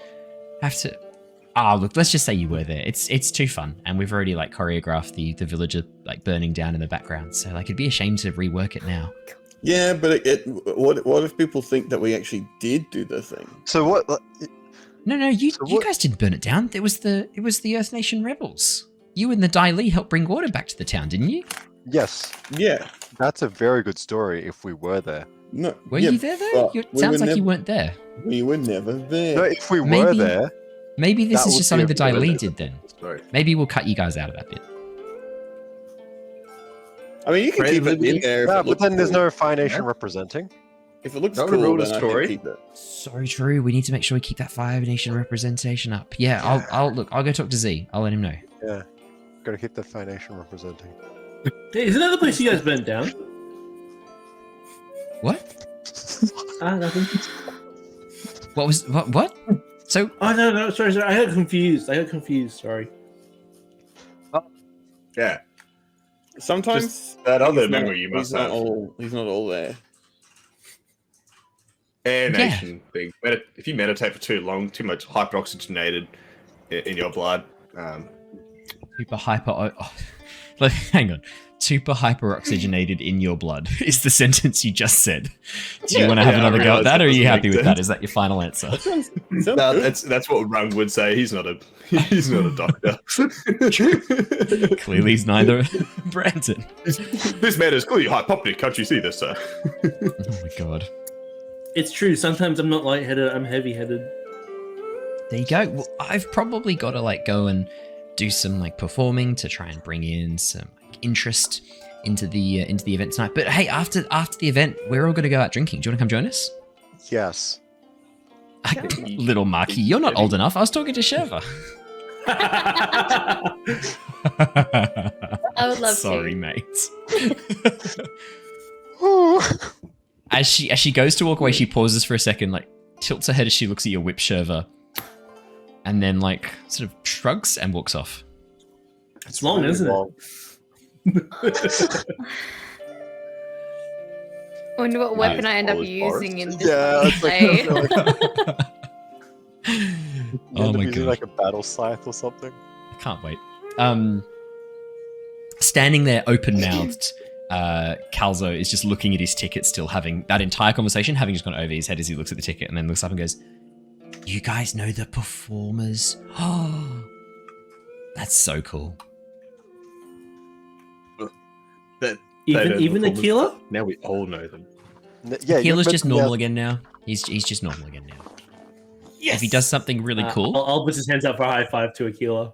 Ah, look. Let's just say you were there. It's too fun, and we've already like choreographed the villager like burning down in the background. So like it'd be a shame to rework it now. Yeah, but what if people think that we actually did do the thing? So what? No. You guys didn't burn it down. It was the Earth Nation rebels. You and the Dai Li helped bring water back to the town, didn't you? Yes. Yeah. That's a very good story if we were there. No. Were yeah, you there though? but It sounds were like you nev- weren't there. We were never there. No, if we were Maybe- there, Maybe this That is would just be something a the Dai good Li idea. did then. Sorry. Maybe we'll cut you guys out of that bit. I mean, you can keep it in there. If no, it but looks then there's cool. no Fire Nation representing. If it looks That would cool, ruin the then I story. can keep it. So true. We need to make sure we keep that Fire Nation representation up. Yeah, I'll look. I'll go talk to Z. I'll let him know. Yeah, gotta keep the Fire Nation representing. Hey, isn't that the place you guys burnt down? What? Nothing. What? So Oh no, sorry. I got confused. Sorry. Yeah. Sometimes that other he's not- memory you must he's not have. He's not all there. Air Yeah. Nation thing. If you meditate for too long, too much hyperoxygenated in your blood. super hyper. Like, hang on. Super hyperoxygenated in your blood is the sentence you just said. Do you want to have another go at that, or are you happy with that? Is that your final answer? Sounds No, good. that's what Rung would say. He's not a doctor. Clearly, he's neither. Brandon. This man is clearly hypoptic. Can't you see this, sir? Oh my god. It's true. Sometimes I'm not lightheaded. I'm heavy-headed. There you go. Well, I've probably got to like go and do some like performing to try and bring in some like, interest into the event tonight. But hey, after the event, we're all going to go out drinking. Do you want to come join us? Yes. Little Marky, you're not old enough. I was talking to Shurva. I would love Sorry, to. mate. As she goes to walk away, she pauses for a second, like tilts her head as she looks at your whip, Shurva, and then like sort of shrugs and walks off. It's long, isn't it? I wonder what weapon I end up Polish using in this Yeah, it's like- play. Oh my Using god. like a battle scythe or something. I can't wait. Standing there open-mouthed, Calzo is just looking at his ticket, still having that entire conversation, having just gone over his head as he looks at the ticket, and then looks up and goes, "You guys know the performers? Oh, that's so cool." Even Aquila? Now we all know them. Yeah, Healer's but- just normal again now. He's just normal again now. Yes. If he does something really cool, I'll put his hands up for a high five to Aquila.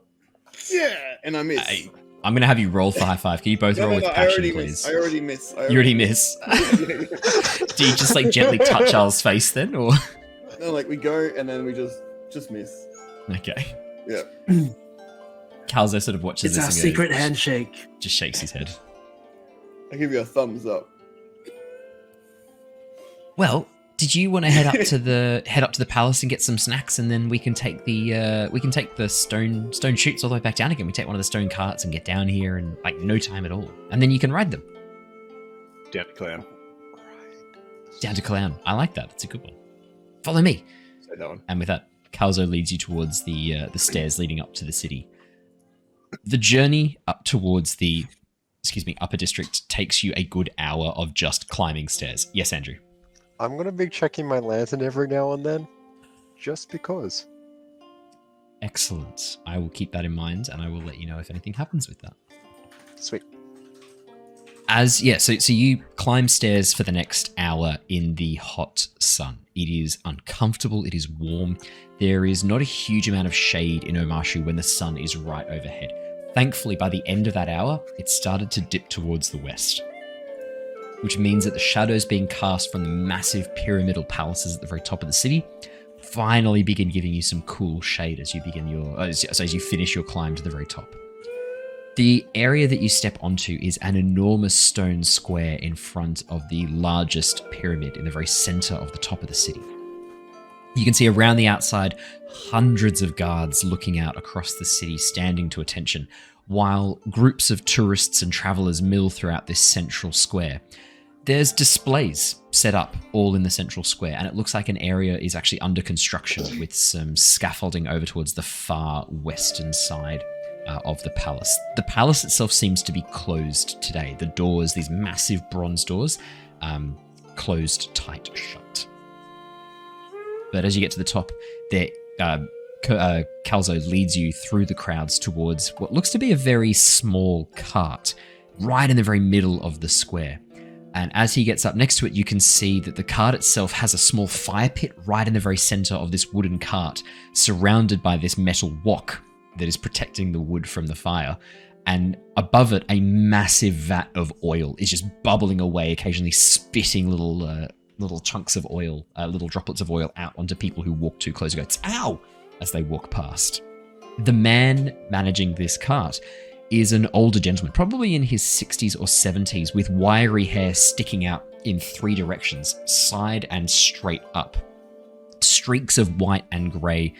Yeah, and I miss. I'm gonna have you roll for high five. Can you both roll with I passion, already please? miss. I already miss. You already miss. Do you just like gently touch Al's face then, or? No, like we go and then we just miss. Okay. Yeah. Calzo sort of watches It's this our and goes, secret handshake. just shakes his head. I give you a thumbs up. Well, did you want to head up to the palace and get some snacks, and then we can take the stone chutes all the way back down again. We take one of the stone carts and get down here in like no time at all, and then you can ride them Down to clown. down to Clown. I like that. That's a good one. Follow me. Say that one. And with that, Calzo leads you towards the stairs leading up to the city. The journey up towards the upper district takes you a good hour of just climbing stairs. Yes, Andrew. I'm gonna be checking my lantern every now and then, just because. Excellent. I will keep that in mind, and I will let you know if anything happens with that. Sweet. So you climb stairs for the next hour in the hot sun. It is uncomfortable, it is warm. There is not a huge amount of shade in Omashu when the sun is right overhead. Thankfully, by the end of that hour, it started to dip towards the west, which means that the shadows being cast from the massive pyramidal palaces at the very top of the city finally begin giving you some cool shade as you begin as you finish your climb to the very top. The area that you step onto is an enormous stone square in front of the largest pyramid in the very center of the top of the city. You can see around the outside hundreds of guards looking out across the city, standing to attention, while groups of tourists and travelers mill throughout this central square. There's displays set up all in the central square, and it looks like an area is actually under construction with some scaffolding over towards the far western side of the palace. The palace itself seems to be closed today. The doors, these massive bronze doors, closed tight shut. But as you get to the top, Calzo leads you through the crowds towards what looks to be a very small cart, right in the very middle of the square. And as he gets up next to it, you can see that the cart itself has a small fire pit right in the very center of this wooden cart, surrounded by this metal wok that is protecting the wood from the fire. And above it, a massive vat of oil is just bubbling away, occasionally spitting little chunks of oil, little droplets of oil out onto people who walk too close and go, "Ow!" as they walk past. The man managing this cart is an older gentleman, probably in his 60s or 70s, with wiry hair sticking out in 3 directions, side and straight up. Streaks of white and grey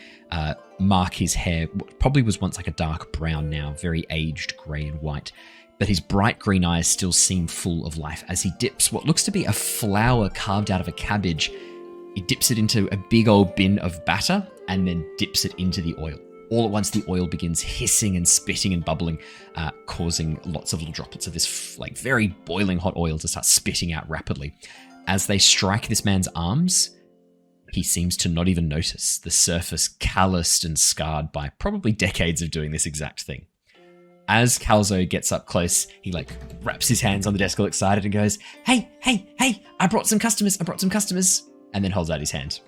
mark his hair. What probably was once like a dark brown, now very aged grey and white. But his bright green eyes still seem full of life as he dips what looks to be a flower carved out of a cabbage. He dips it into a big old bin of batter and then dips it into the oil. All at once, the oil begins hissing and spitting and bubbling, causing lots of little droplets of this like very boiling hot oil to start spitting out rapidly. As they strike this man's arms, he seems to not even notice, the surface calloused and scarred by probably decades of doing this exact thing. As Calzo gets up close, he like wraps his hands on the desk all excited and goes, hey, I brought some customers, and then holds out his hand.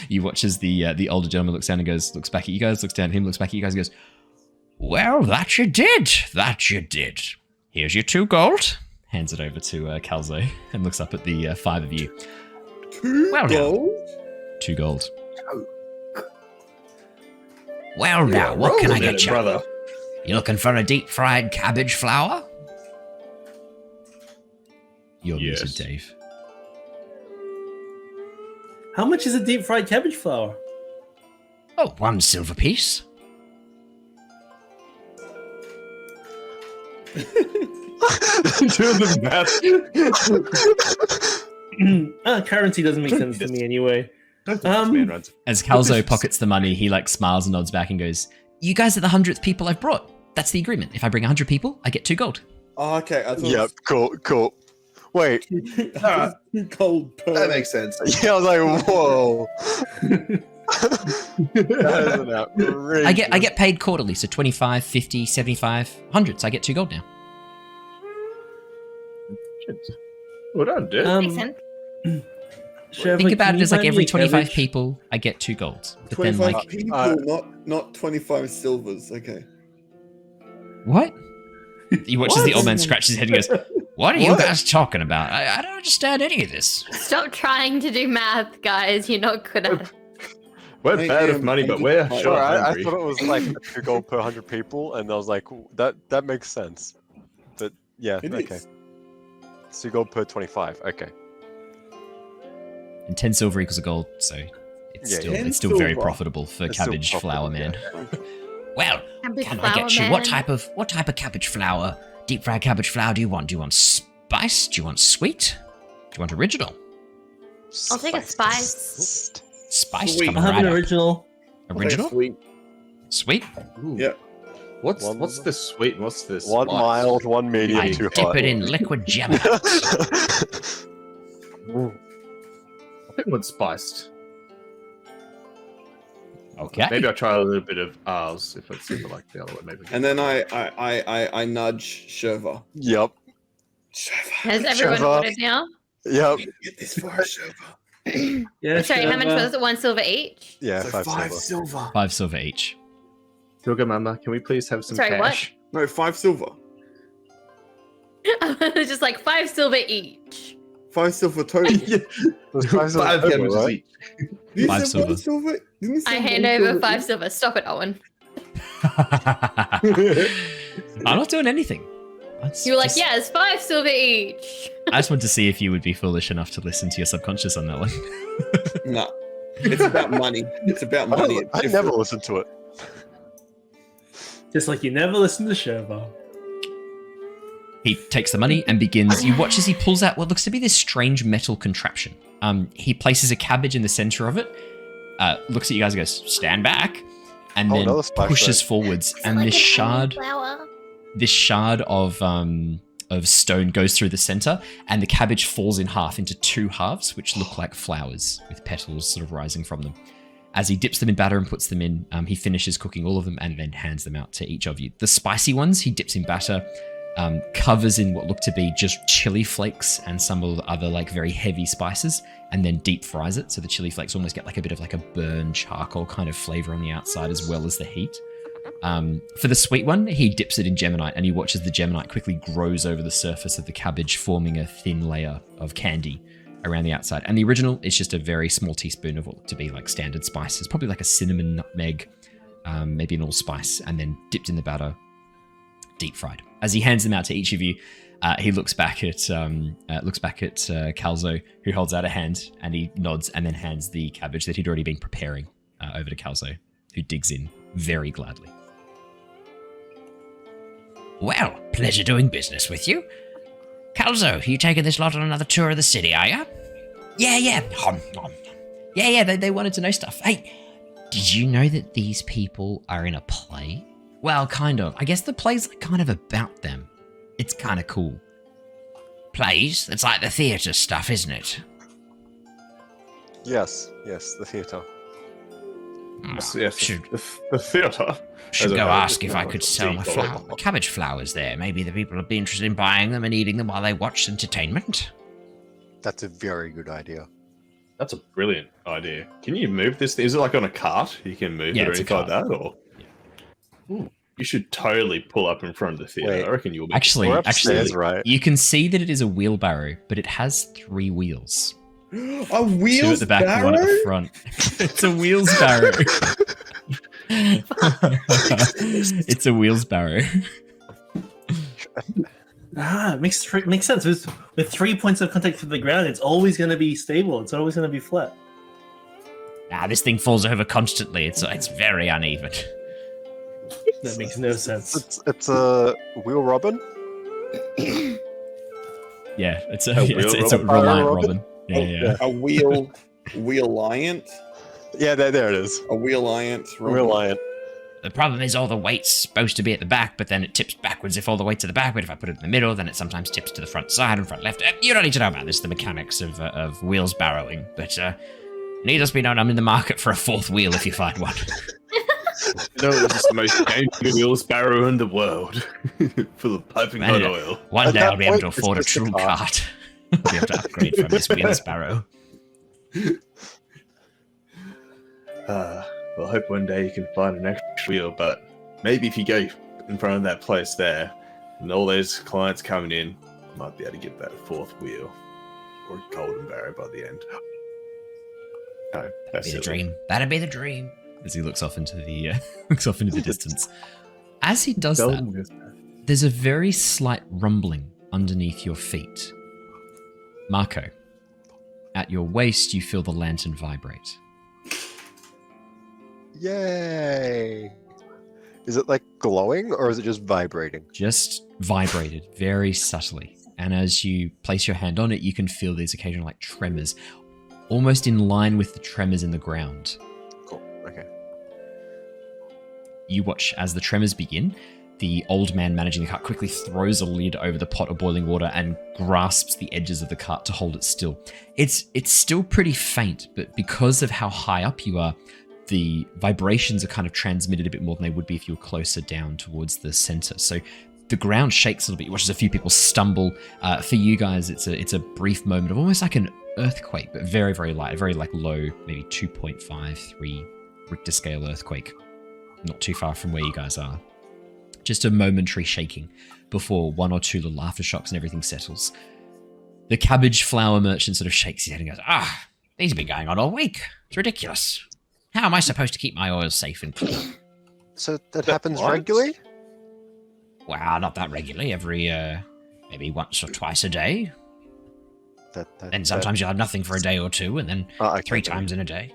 You watch as the older gentleman looks down and goes, looks back at you guys, looks down at him, looks back at you guys and goes, well, that you did. Here's your 2 gold. Hands it over to Calzo and looks up at the 5 of you. 2 gold? 2 gold. Well now, what can I get you? Brother. You looking for a deep-fried cabbage flower? You're muted, Dave. How much is a deep fried cabbage flower? Oh, 1 silver piece. Doing the math. Currency doesn't make sense to me anyway. As Calzo pockets the money, he like smiles and nods back and goes, you guys are the 100th people I've brought. That's the agreement. If I bring 100 people, I get 2 gold. Oh, okay. I thought Yep, cool. Wait, gold per. That makes sense. yeah, I was like, whoa. That is an outrageous. I get paid quarterly, so 25, 50, 75, 100. So I get 2 gold now. Well done, dude. Makes sense. Shurva, Think about can it you as like find me every a 25 cabbage? people, I get 2 golds. But 25 then like, people, not 25 silvers. Okay. what? You watch as the old man scratches his head and goes, what are you guys talking about? I don't understand any of this. Stop trying to do math, guys. You're not good at it. We're Thank bad you. of money, but we're Sure, sure I hungry. thought it was like 2 gold per 100 people, and I was like, that makes sense. But yeah, It okay. is. 2 gold per 25, okay. And 10 silver equals a gold, so it's Yeah, still yeah. it's still very 10 profitable for It's still cabbage flower profitable, man. yeah. Well, Cabbage can I flower get you man. what type of cabbage flower, deep fried cabbage flower do you want? Do you want spice? Do you want sweet? Do you want original? I'll take a spice. Spice Sweet. coming I'll have right an up. original. Original? Sweet. Sweet? Ooh. Yeah. What's this sweet? and What's this? 1 spice? mild, 1 medium, I 2 dip hot. it in liquid gem. I think one's spiced. Okay. Maybe I'll try a little bit of ours if it's super like the other one. Maybe. And then I nudge Shurva. Yep. Shurva. Has everyone Shurva. ordered now? Yep. Get this for us, Shurva. Yeah, Sorry, how much Shurva. was it? 1 silver each? Yeah, So 5 5 silver. silver. 5 silver each. Sugar Mama, can we please have some Sorry, what? cash? No, 5 silver. It's just like 5 silver each. 5 silver total. Five cabbages right? each. You 5 said 1 silver. silver? Didn't you I say hand 1 over silver 5 each? silver. Stop it, Owen. I'm not doing anything. You were like, yes, 5 silver each. I just want to see if you would be foolish enough to listen to your subconscious on that one. No. It's about money. It's about money. It's I never different. listened to it. Just like you never listen to Shurva. He takes the money and begins. You watch as he pulls out what looks to be this strange metal contraption. He places a cabbage in the center of it, looks at you guys and goes, "Stand back," and Oh, then another splash pushes zone. forwards. And this shard of stone goes through the center, and the cabbage falls in half into 2 halves, which look like flowers with petals sort of rising from them. As he dips them in batter and puts them in, he finishes cooking all of them and then hands them out to each of you. The spicy ones he dips in batter, covers in what look to be just chili flakes and some of the other like very heavy spices, and then deep fries it. So the chili flakes almost get like a bit of like a burnt charcoal kind of flavor on the outside as well as the heat. For the sweet one, he dips it in Geminite, and he watches the Geminite quickly grows over the surface of the cabbage, forming a thin layer of candy around the outside. And the original is just a very small teaspoon of what look to be like standard spices, probably like a cinnamon, nutmeg, maybe an allspice, and then dipped in the batter, deep fried. As he hands them out to each of you, he looks back at Calzo, who holds out a hand, and he nods and then hands the cabbage that he'd already been preparing over to Calzo, who digs in very gladly. Well, pleasure doing business with you. Calzo, you taking this lot on another tour of the city, are ya? Yeah. Yeah, they wanted to know stuff. Hey, did you know that these people are in a play? Well, kind of. I guess the play's like kind of about them. It's kind of cool. Plays? It's like the theatre stuff, isn't it? Yes, the theatre. Yes, Should the theatre. go ask if I could sell my cabbage flowers there. Maybe the people would be interested in buying them and eating them while they watch entertainment. That's a very good idea. That's a brilliant idea. Can you move this? Is it like on a cart? You can move Yeah, it or it's a anything like cart. that? Or Ooh, you should totally pull up in front of the theatre. Wait. I reckon you'll be. Actually, We're upstairs, right? you can see that it is a wheelbarrow, but it has 3 wheels. A 2 wheels at the back, 1 at the front. It's a wheels barrow. It's a wheels barrow. It makes sense. With 3 points of contact with the ground, it's always going to be stable. It's always going to be flat. This thing falls over constantly. It's very uneven. That makes no sense. It's a wheel robin. Yeah, it's a wheel reliant robin? robin. Yeah. A wheel-liant. Yeah, there it is. A wheel-liant. Reliant. The problem is all the weight's supposed to be at the back, but then it tips backwards if all the weight's at the back. But if I put it in the middle, then it sometimes tips to the front side and front left. You don't need to know about this, the mechanics of wheels barrowing. But needless be known, I'm in the market for a 4th wheel if you find one. No, this is the most dangerous wheels barrow in the world, full of piping hot Man, oil. One At day that I'll be able point, to it's afford a just a true car. cart. I'll be able to upgrade from this wheels barrow. Well, I hope one day you can find an extra wheel, but maybe if you go in front of that place there, and all those clients coming in, you might be able to get that 4th wheel, or golden barrow by the end. No, that's Be the silly. dream. That'd be the dream. As he looks off into the distance. As he does Golden that, wheels. there's a very slight rumbling underneath your feet. Mako, at your waist, you feel the lantern vibrate. Yay! Is it like glowing or is it just vibrating? Just vibrated very subtly. And as you place your hand on it, you can feel these occasional like tremors, almost in line with the tremors in the ground. Cool. Okay. You watch as the tremors begin. The old man managing the cart quickly throws a lid over the pot of boiling water and grasps the edges of the cart to hold it still. It's still pretty faint, but because of how high up you are, the vibrations are kind of transmitted a bit more than they would be if you were closer down towards the center. So the ground shakes a little bit. You watch as a few people stumble. For you guys, it's a brief moment of almost like an earthquake, but very, very light, very like low, maybe 2.5, 3 Richter scale earthquake. not too far from where you guys are. Just a momentary shaking before one or two little aftershocks and everything settles. The cabbage flour merchant sort of shakes his head and goes, these have been going on all week. It's ridiculous. How am I supposed to keep my oil safe and clean? So that happens regularly? Well, not that regularly. Every, maybe once or twice a day. And sometimes you'll have nothing for a day or two, and then 3 times in a day.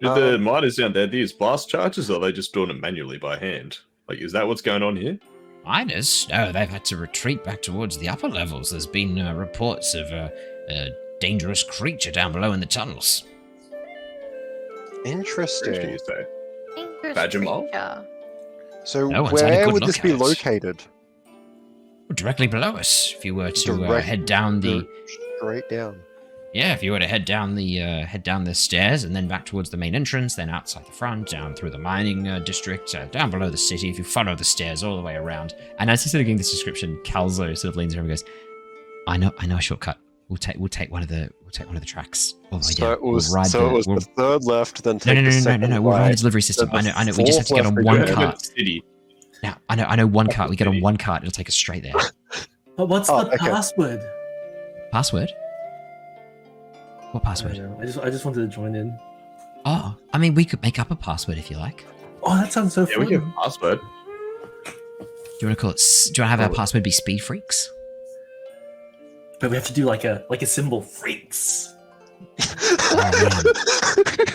Do the miners down there use blast charges, or are they just doing it manually by hand? Like, is that what's going on here? Miners? No, they've had to retreat back towards the upper levels. There's been reports of a dangerous creature down below in the tunnels. Interesting. You say? Dangerous Badger mole? creature. So No one's had a where good would look this be at it. located? Directly below us. If you were to head down the... Straight down. Yeah, if you were to head down the stairs and then back towards the main entrance, then outside the front, down through the mining district, down below the city, if you follow the stairs all the way around. And as he's sort of giving this description, Calzo sort of leans over and goes, I know a shortcut. We'll take one of the tracks all the way down. So it was, We'll the third left, then take the No. second We'll ride a right. delivery system. then I know. the We just have to get on fourth one left cart. City. Now, I know one cart. We get on one cart. It'll take us straight there. But what's Oh, the okay. password? Password? What I password? don't know. I just wanted to join in. Oh, I mean, we could make up a password if you like. Oh, that sounds so Yeah, fun. we give a password. Do you want to call it? Do you want to have our password be Speed Freaks? But we have to do like a symbol freaks. Oh,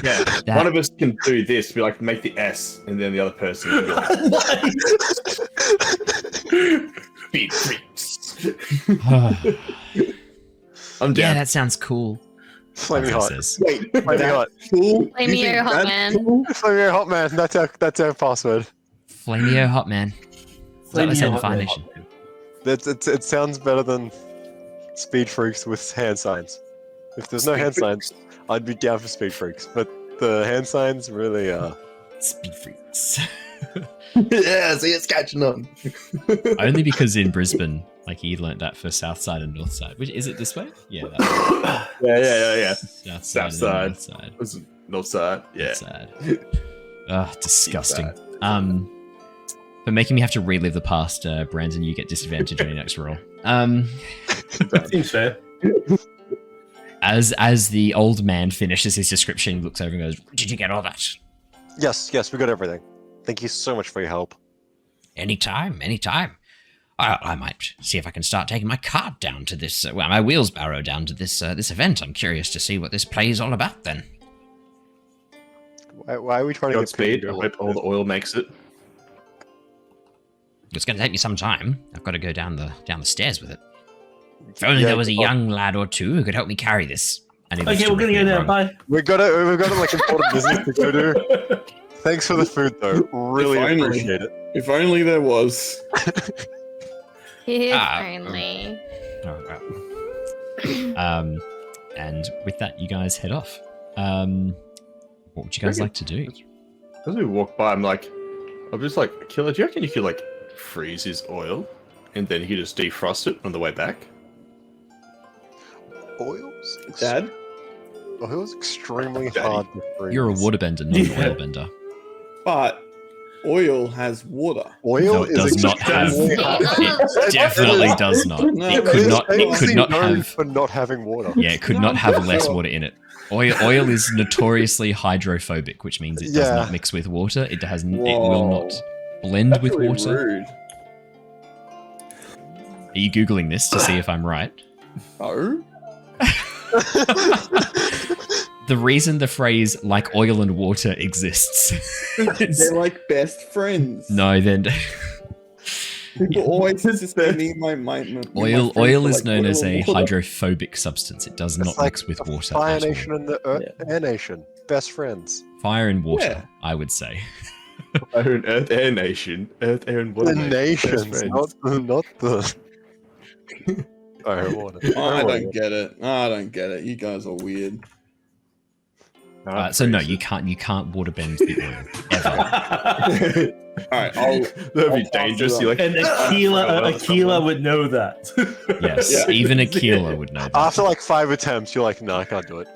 Yeah, That- one of us can do this, be like, make the S, and then the other person can be like, speed freaks. man. I'm Yeah, down. that sounds cool. Flaming That's what hot. it says. Wait, Flaming hot. cool? Flamio Hot Man. Flaming hot man. That's our password. Flamio Hot Man. Is that what I said in Flamio Hot Fire Man. Nation? It sounds better than Speed Freaks with hand signs. If there's no Speed hand Freaks. signs, I'd be down for Speed Freaks. But the hand signs really are. Speed Freaks. Yeah, see, it's catching on. Only because in Brisbane, like he learnt that for South Side and North Side. Which is it this way? Yeah, that Yeah. South Side. South and side. North Side. Was it North side? Yeah. North Side. Ugh, disgusting. Bad. For making me have to relive the past, Brandon, you get disadvantage on your next roll. Seems fair. As the old man finishes his description, he looks over and goes, "Did you get all that?" Yes, we got everything. Thank you so much for your help. Anytime. I might see if I can start taking my cart down to this, my wheelsbarrow down to this event. I'm curious to see what this play is all about then. Why are we trying to get Godspeed. I paid? hope all the oil makes it. It's going to take me some time. I've got to go down the stairs with it. If only Yeah, there was a oh. young lad or two who could help me carry this. And he looks Okay, we're gonna directly go at now. Rung. Bye. We've got like important business to go do. Thanks for the food though. Really If only. appreciate it. If only there was. If Ah, only. Oh, wow. And with that, you guys head off. What would you guys like to do? As we walk by, I'm just like, Killer, do you reckon you could like freeze his oil and then he could just defrost it on the way back? Oil's Dad? Oil's extremely Daddy. hard to freeze. You're a waterbender, not an Yeah. oilbender. But oil has water. Oil No, it does not have. extremely hard. It definitely does not. No, It it could is not. It could Famously not known have. for not having water. Yeah, it could not have less water in it. Oil is notoriously hydrophobic, which means it does Yeah. not mix with water. It will Whoa. not blend That's with really water. rude. Are you googling this to see if I'm right? Oh? The reason the phrase "like oil and water" exists. They're like best friends. No, then People always just me my oil friends are is like known oil as a and water. hydrophobic substance. It does It's not like mix with the water. Fire at all. Nation and the Air Nation. Best friends. Fire and water, Yeah. I would say. Fire and Earth, Air Nation. Earth, Air, and Water. The Nation. Best nations, friends. not the. Fire water. I don't get it. I don't get it. You guys are weird. So no, you can't waterbend the oil ever. Alright, That'd be I'll pass dangerous. it You're like, And Aquila would know that. Yes, Yeah. even Aquila would know that. After like 5 attempts, you're like, no, I can't do it.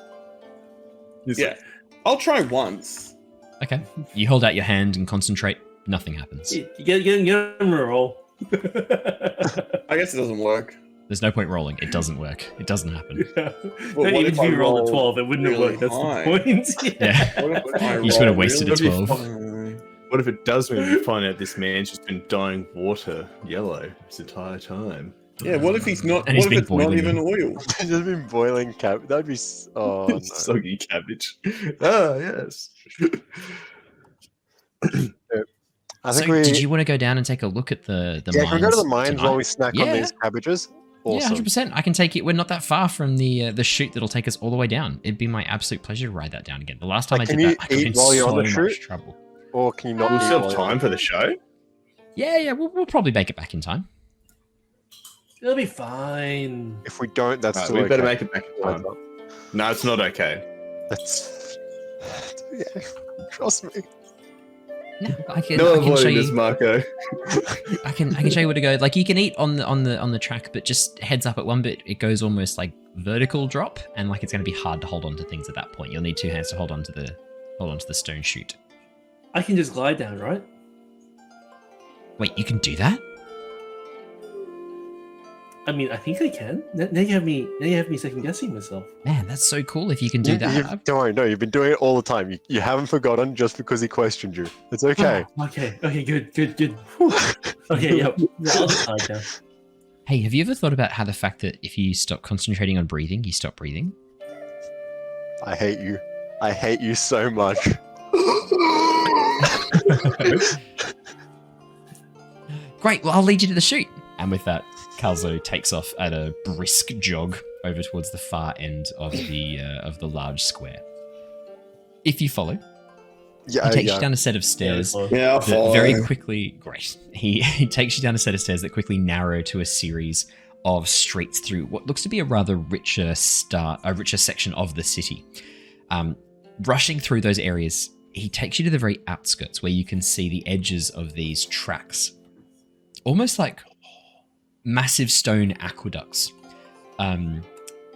he's yeah. like, I'll try once. Okay. You hold out your hand and concentrate. Nothing happens. You get on a roll. I guess it doesn't work. There's no point rolling. It doesn't work. It doesn't happen. Yeah. Well, Not what even if if I you rolled a roll 12, it wouldn't have really worked. That's high? the point. Yeah. What if I You just would have roll wasted a really 12. high? What if it does mean we find out this man's just been dyeing water yellow this entire time? Yeah, what if he's not? And he's What been if it's not boiling even them. oil? Just been boiling cap. That'd be. Oh no. Soggy cabbage. Ah, yes. I So think we. did you want to go down and take a look at the Yeah, mines can we go to the mines tonight? while we snack on Yeah. these cabbages? Yeah, Awesome. 100%. I can take it. We're not that far from the chute that'll take us all the way down. It'd be my absolute pleasure to ride that down again. The last time Like, I can did you that, I got eat in while you're so on the much chute? trouble. Or can you not? We'll eat still while have you're on time for the show. Yeah, we'll probably make it back in time. It'll be fine. If we don't, that's Right, still we better okay. make it back in time. No, it's not okay. That's. Yeah, trust me. No, I can, No I can show avoiding this, you. Mako. I can show you where to go. Like you can eat on the track, but just heads up at one bit, it goes almost like vertical drop, and like it's going to be hard to hold on to things at that point. You'll need two hands to hold on to the stone chute. I can just glide down, right? Wait, you can do that? I mean, I think I can. Now you have me second guessing myself. Man, that's so cool if you can do that. Don't worry, no, you've been doing it all the time. You haven't forgotten just because he questioned you. It's okay. Oh, okay, good. Whew. Okay, yep. Yeah, I'll just glide down. Hey, have you ever thought about how the fact that if you stop concentrating on breathing, you stop breathing? I hate you. I hate you so much. Great, well, I'll lead you to the chute. And with that, Calzo takes off at a brisk jog over towards the far end of the large square. If you follow, Yeah, he takes you down a set of stairs Yeah, I'll that follow. very quickly. Great. He takes you down a set of stairs that quickly narrow to a series of streets through what looks to be a rather richer section of the city. Rushing through those areas, he takes you to the very outskirts where you can see the edges of these tracks, almost like massive stone aqueducts,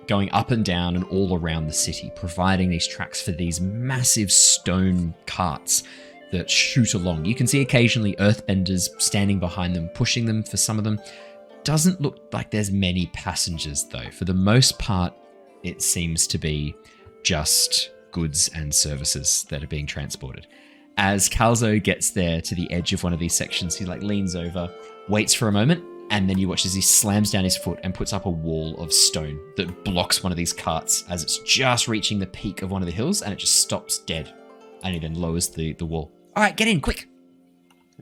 going up and down and all around the city, providing these tracks for these massive stone carts that shoot along. You can see occasionally earthbenders standing behind them, pushing them. For some of them, doesn't look like there's many passengers though. For the most part, it seems to be just goods and services that are being transported. As Calzo gets there to the edge of one of these sections, he leans over, waits for a moment, and then you watch as he slams down his foot and puts up a wall of stone that blocks one of these carts as it's just reaching the peak of one of the hills, and it just stops dead. And he then lowers the wall. All right, get in, quick.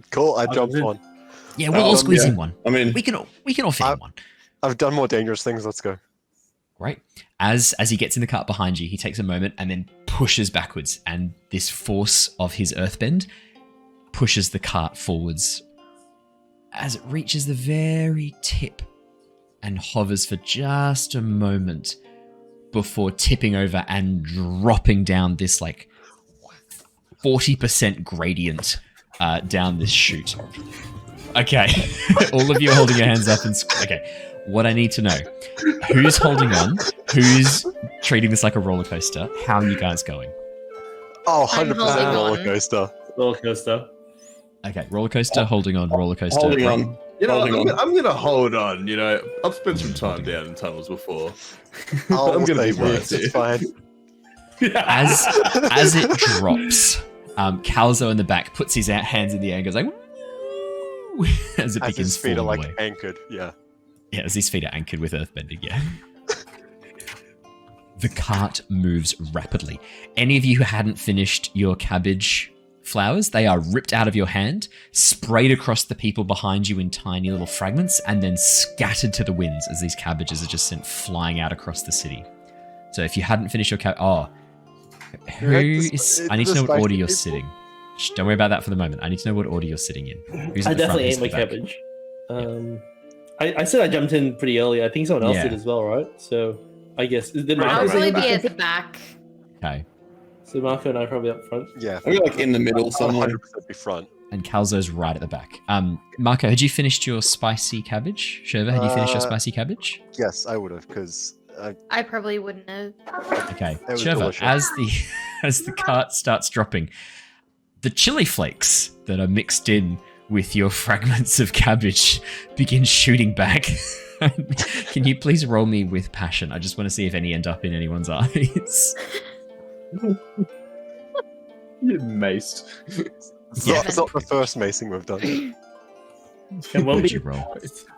Cool, I jumped on. Yeah, we'll all squeeze yeah. in one. I mean, We can all fit in one. I've done more dangerous things, let's go. Right. As he gets in the cart behind you, he takes a moment and then pushes backwards, and this force of his earthbend pushes the cart forwards as it reaches the very tip and hovers for just a moment before tipping over and dropping down this 40% gradient down this chute. Okay. All of you are holding your hands up and okay. What I need to know, who's holding on? Who's treating this like a roller coaster? How are you guys going? Oh, I'm 100% holding roller on. coaster. Roller coaster. Okay, roller coaster, holding on, roller coaster. holding right? on. You know, Holding I'm gonna hold on. You know, I've spent some time down in tunnels before. Oh, I'm gonna be save me, right here. it's fine. As it drops, Calzo in the back puts his hands in the air and goes like, "Woo!" as it As begins his feet are falling like away. anchored, yeah. Yeah, as his feet are anchored with earthbending, yeah. The cart moves rapidly. Any of you who hadn't finished your cabbage flowers, they are ripped out of your hand, sprayed across the people behind you in tiny little fragments, and then scattered to the winds as these cabbages are just sent flying out across the city. So if you hadn't finished your who is... I need to know what order you're sitting. Shh, don't worry about that for the moment. I need to know what order you're sitting in. Who's I at the front, definitely who's ate my at the back? cabbage. I said I jumped in pretty early. I think someone else Yeah. did as well, right? So I guess did I'll Marco probably say be back? at the back. Okay. So Marco and I are probably up front. Yeah. I'm in the middle I'll somewhere. 100% be front. And Calzo's right at the back. Marco, had you finished your spicy cabbage? Shurva, had you finished your spicy cabbage? Yes, I would have, because I probably wouldn't have. Okay. That was Shurva, delicious. as the cart starts dropping, the chili flakes that are mixed in with your fragments of cabbage begin shooting back. Can you please roll me with passion? I just want to see if any end up in anyone's eyes. You maced. It's not the first macing we've done. And What did you roll?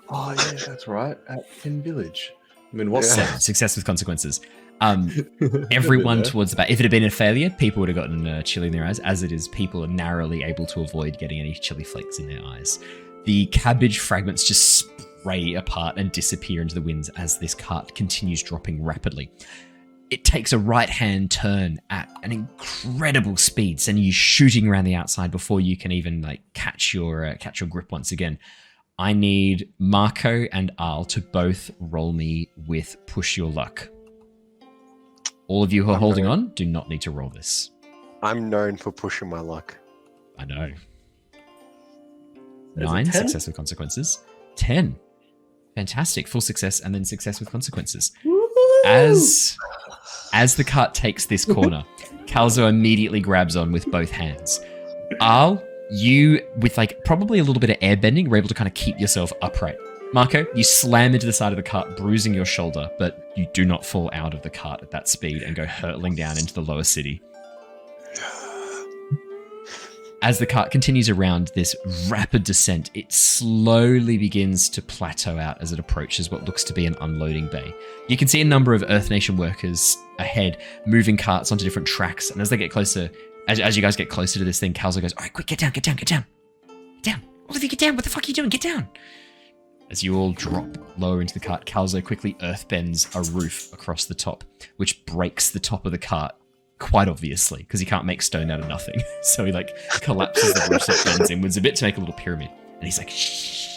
Oh yeah, that's right. At Pin Village. I mean, what's Seven. Success with consequences. Everyone towards the back. If it had been a failure, people would have gotten chili in their eyes. As it is, people are narrowly able to avoid getting any chili flakes in their eyes. The cabbage fragments just spray apart and disappear into the winds as this cart continues dropping rapidly. It takes a right-hand turn at an incredible speed, sending you shooting around the outside before you can even like catch your grip once again. I need Mako and Al to both roll me with push your luck. All of you who are holding on do not need to roll this. I'm known for pushing my luck. I know. Is it 9, 10? success with consequences. 10. Fantastic. Full success and then success with consequences. As the cart takes this corner, Calzo immediately grabs on with both hands. Al, you, with like probably a little bit of airbending, were able to kind of keep yourself upright. Mako, you slam into the side of the cart, bruising your shoulder, but you do not fall out of the cart at that speed and go hurtling down into the lower city. As the cart continues around this rapid descent, it slowly begins to plateau out as it approaches what looks to be an unloading bay. You can see a number of Earth Nation workers ahead moving carts onto different tracks, and as they get closer, as you guys get closer to this thing, Calzo goes, "All right, quick, get down. Get down. All of you get down. What the fuck are you doing? Get down." As you all drop lower into the cart, Calzo quickly earthbends a roof across the top, which breaks the top of the cart, quite obviously, because he can't make stone out of nothing. So he like collapses the roof, so it bends inwards a bit to make a little pyramid. And he's like, shh.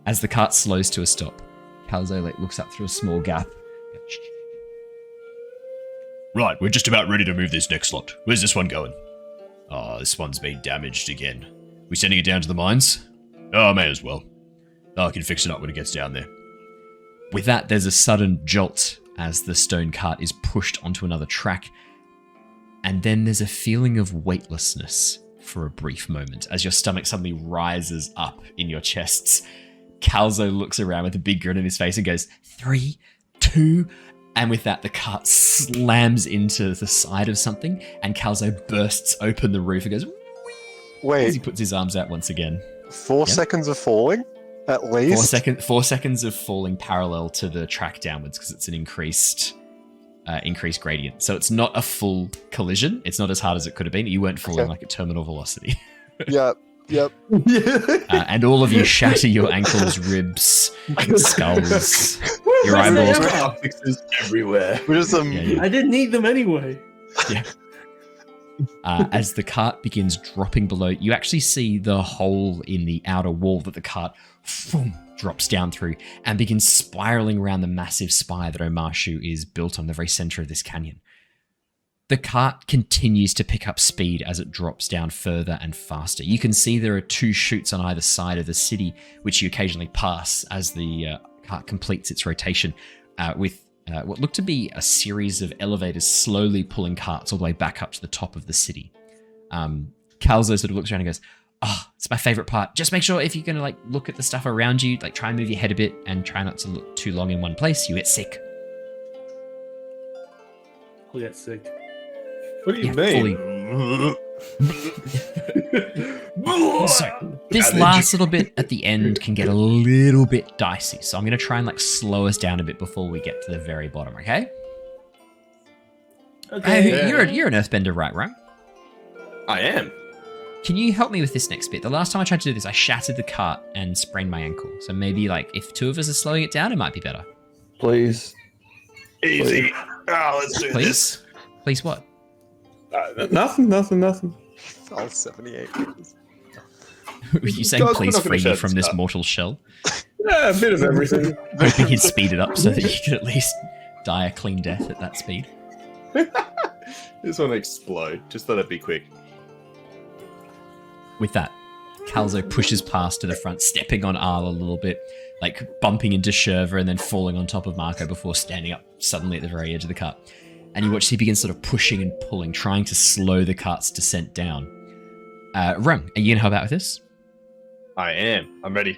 As the cart slows to a stop, Calzo like looks up through a small gap. Right, we're just about ready to move this next lot. Where's this one going? Oh, this one's been damaged again. We sending it down to the mines? Oh, may as well. I can fix it up when it gets down there. With that, there's a sudden jolt as the stone cart is pushed onto another track. And then there's a feeling of weightlessness for a brief moment as your stomach suddenly rises up in your chests. Calzo looks around with a big grin on his face and goes, 3, 2... And with that, the cart slams into the side of something, and Calzo bursts open the roof and goes, Wait. As he puts his arms out once again. 4 seconds of falling? At least? 4 seconds of falling parallel to the track downwards, because it's an increased gradient. So it's not a full collision. It's not as hard as it could have been. You weren't falling like at terminal velocity. Yep. And all of you shatter your ankles, ribs, skulls, your eyeballs. Fixes everywhere. I didn't need them anyway. Yeah. As the cart begins dropping below, you actually see the hole in the outer wall that the cart drops down through and begins spiraling around the massive spire that Omashu is built on the very center of this canyon. The cart continues to pick up speed as it drops down further and faster. You can see there are 2 chutes on either side of the city, which you occasionally pass as the cart completes its rotation, with what looked to be a series of elevators slowly pulling carts all the way back up to the top of the city. Calzo sort of looks around and goes, "Oh, it's my favorite part. Just make sure if you're going to like look at the stuff around you, like try and move your head a bit and try not to look too long in one place. You get sick." I'll get sick. What do you mean? So, this last little bit at the end can get a little bit dicey, so I'm going to try and like slow us down a bit before we get to the very bottom, okay? Okay. You're an earthbender, right? I am. Can you help me with this next bit? The last time I tried to do this, I shattered the cart and sprained my ankle. So maybe like if 2 of us are slowing it down, it might be better. Please. Easy. Oh, let's do Please? this. Please what? Nothing. Fell 78 meters. Were you saying Guys, we're please not gonna free me shut from this this up. mortal shell? Yeah, a bit of everything. Hoping he'd speed it up so that you could at least die a clean death at that speed. This one explode. Just let it be quick. With that, Calzo pushes past to the front, stepping on Arl a little bit, like bumping into Shurva and then falling on top of Mako before standing up suddenly at the very edge of the cart. and you watch he begins sort of pushing and pulling, trying to slow the cart's descent down. Rung, are you going to help out with this? I am. I'm ready.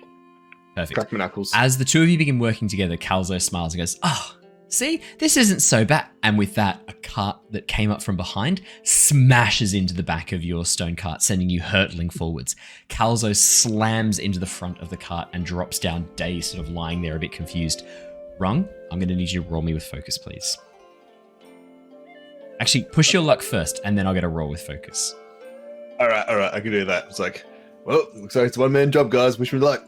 Perfect. Crack my knuckles. As the two of you begin working together, Calzo smiles and goes, "Oh, see, this isn't so bad." And with that, a cart that came up from behind smashes into the back of your stone cart, sending you hurtling forwards. Calzo slams into the front of the cart and drops down, dazed, sort of lying there a bit confused. Rung, I'm going to need you to roll me with focus, please. Actually, push your luck first, and then I'll get a roll with focus. All right, I can do that. It's like, well, looks like it's a one-man job, guys. Wish me luck.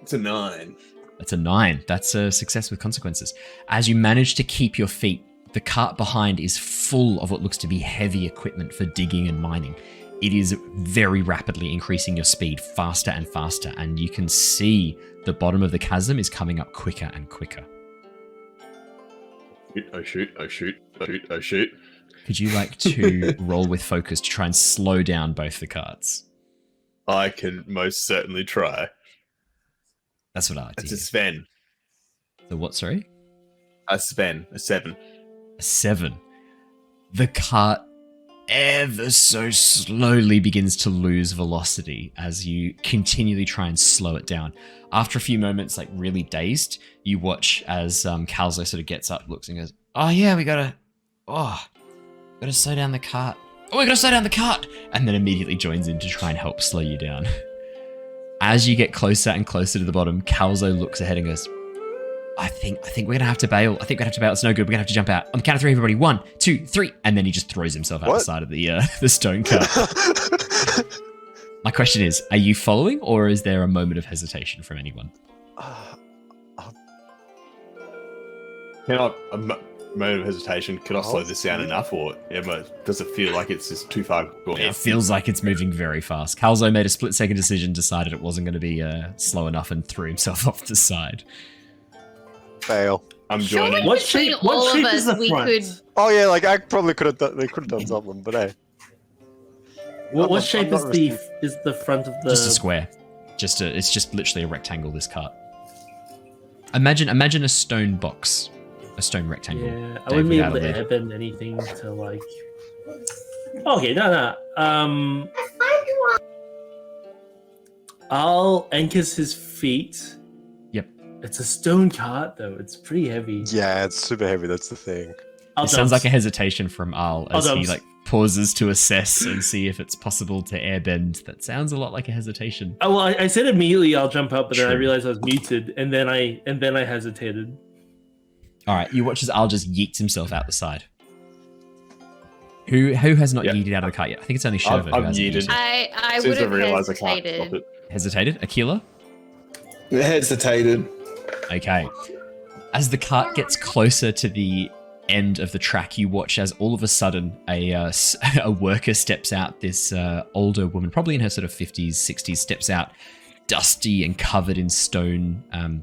It's a 9. That's a 9. That's a success with consequences. As you manage to keep your feet, the cart behind is full of what looks to be heavy equipment for digging and mining. It is very rapidly increasing your speed faster and faster, and you can see the bottom of the chasm is coming up quicker and quicker. Oh shoot, oh shoot, oh shoot, oh shoot. Could you like to roll with focus to try and slow down both the carts? I can most certainly try. That's what I like to It's a hear. Sven. The what, sorry? A Sven. A 7. A 7. The cart ever so slowly begins to lose velocity as you continually try and slow it down. After a few moments, like really dazed, you watch as Calzo sort of gets up, looks and goes, "Oh yeah, we gotta slow down the cart. Oh, we gotta slow down the cart!" And then immediately joins in to try and help slow you down. As you get closer and closer to the bottom, Calzo looks ahead and goes, I think we're gonna have to bail. I think we're gonna have to bail. It's no good. We're gonna have to jump out. On the count of 3, everybody. 1, 2, 3. And then he just throws himself out the side of the stone cart. My question is, are you following, or is there a moment of hesitation from anyone? Cannot a moment of hesitation. Can I slow this down enough, or does it feel like it's just too far gone? It feels like it's moving very fast. Calzo made a split-second decision, decided it wasn't going to be slow enough, and threw himself off the side. Fail. I'm Surely joining. What between shape- what all shape of is us, the we front? could. Oh yeah, like I probably could have done. They could have done something, but hey. What shape is the front of the? Just a square. It's just literally a rectangle. This cart. Imagine a stone box, a stone rectangle. Yeah, I Dave, wouldn't be able without to a lid. airbend anything to like. Okay, no. I'll anchors his feet. Yep. It's a stone cart though. It's pretty heavy. Yeah, it's super heavy. That's the thing. It sounds like a hesitation from Al as he dumps. like pauses to assess and see if it's possible to airbend. That sounds a lot like a hesitation. Oh, well, I said immediately I'll jump up, but then I True. realized I was muted, and then I hesitated. All right, you watch as Al just yeets himself out the side. Who has not Yep. yeeted out of the cart yet? I think it's only Shurva I've who hasn't yeeted. I As soon would as I have realise I can't stop hesitated. it. Hesitated? Aquila? Hesitated. Okay. As the cart gets closer to the end of the track, you watch as all of a sudden a worker steps out. This older woman, probably in her sort of 50s, 60s, steps out, dusty and covered in stone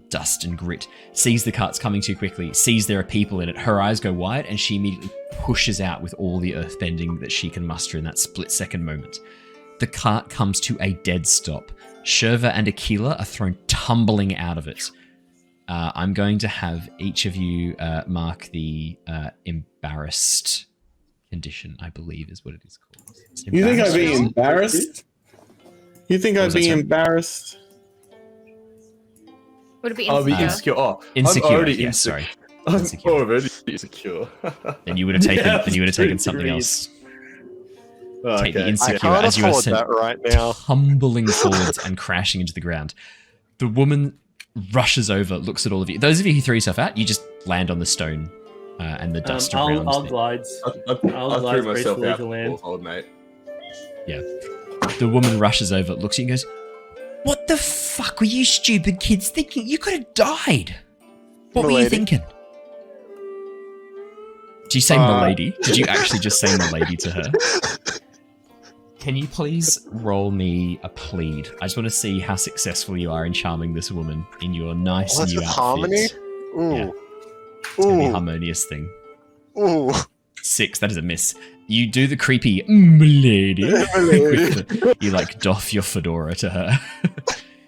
dust and grit, sees the carts coming too quickly, sees there are people in it. Her eyes go wide and she immediately pushes out with all the earth bending that she can muster in that split-second moment. The cart comes to a dead stop. Shurva and Aquila are thrown tumbling out of it. I'm going to have each of you mark the embarrassed condition, I believe is what it is called. It's You think I'd be embarrassed. embarrassed? You think I'd was that, be sorry? embarrassed? Would it be I'll be insecure? insecure. Oh, Insecure, I'm already yes, sorry. I'm Insecure. already insecure. Then you would have taken. Yeah, then you would have taken pretty something great. else. Oh, Take the okay. I insecure can't as you are afford sent that right now. tumbling forwards and crashing into the ground. The woman rushes over, looks at all of you. Those of you who threw yourself out, you just land on the stone and the dust around. I'll the- glides. I I'll threw glide myself gracefully out to land. before, old mate. Yeah. The woman rushes over, looks at you and goes, "What the fuck were you stupid kids thinking? You could have died. What were you Milady. thinking?" Did you say milady? Did you actually just say milady to her? Can you please roll me a plead? I just want to see how successful you are in charming this woman in your nice What's new with outfit. harmony? Ooh. Yeah. It's gonna be a Ooh. harmonious thing. Ooh. 6, that is a miss. You do the creepy milady. Milady. With the- you like doff your fedora to her.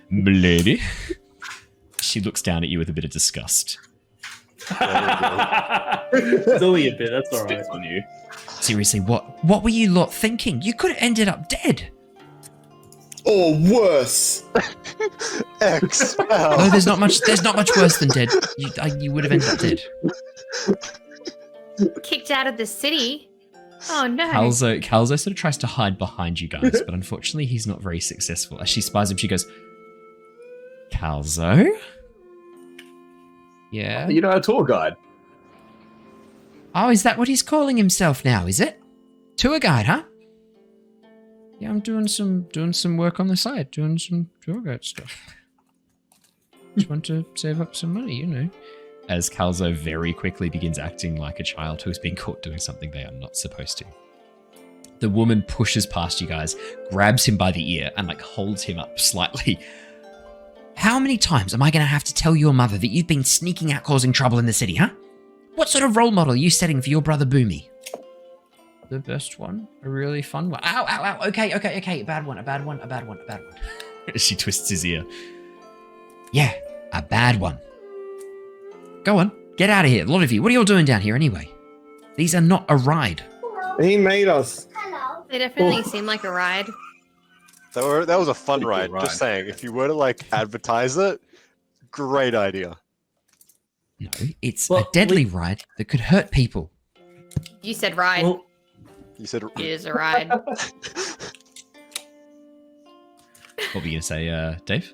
Milady. She looks down at you with a bit of disgust. It's only a bit. That's all right. Spits on you. Seriously, what were you lot thinking? You could have ended up dead. Or worse. Expel. No, there's not much worse than dead. You would have ended up dead. Kicked out of the city. Oh no. Calzo sort of tries to hide behind you guys, but unfortunately he's not very successful. As she spies him, she goes, Calzo? Yeah? You know, a tour guide. Oh, is that what he's calling himself now, is it? Tour guide, huh? Yeah, I'm doing some work on the side, doing some tour guide stuff. Just want to save up some money, you know. As Calzo very quickly begins acting like a child who's been caught doing something they are not supposed to. The woman pushes past you guys, grabs him by the ear, and like holds him up slightly. How many times am I going to have to tell your mother that you've been sneaking out causing trouble in the city, huh? What sort of role model are you setting for your brother Boomy? The best one, a really fun one. Ow, ow, ow, okay, a bad one. She twists his ear. Yeah, a bad one. Go on, get out of here, a lot of you. What are you all doing down here anyway? These are not a ride. He made us. They definitely seem like a ride. That was a fun ride. ride. Just saying, if you were to like advertise it, great idea. No, it's a deadly ride that could hurt people. You said ride. Well, You said It is a ride. What were you going to say, Dave?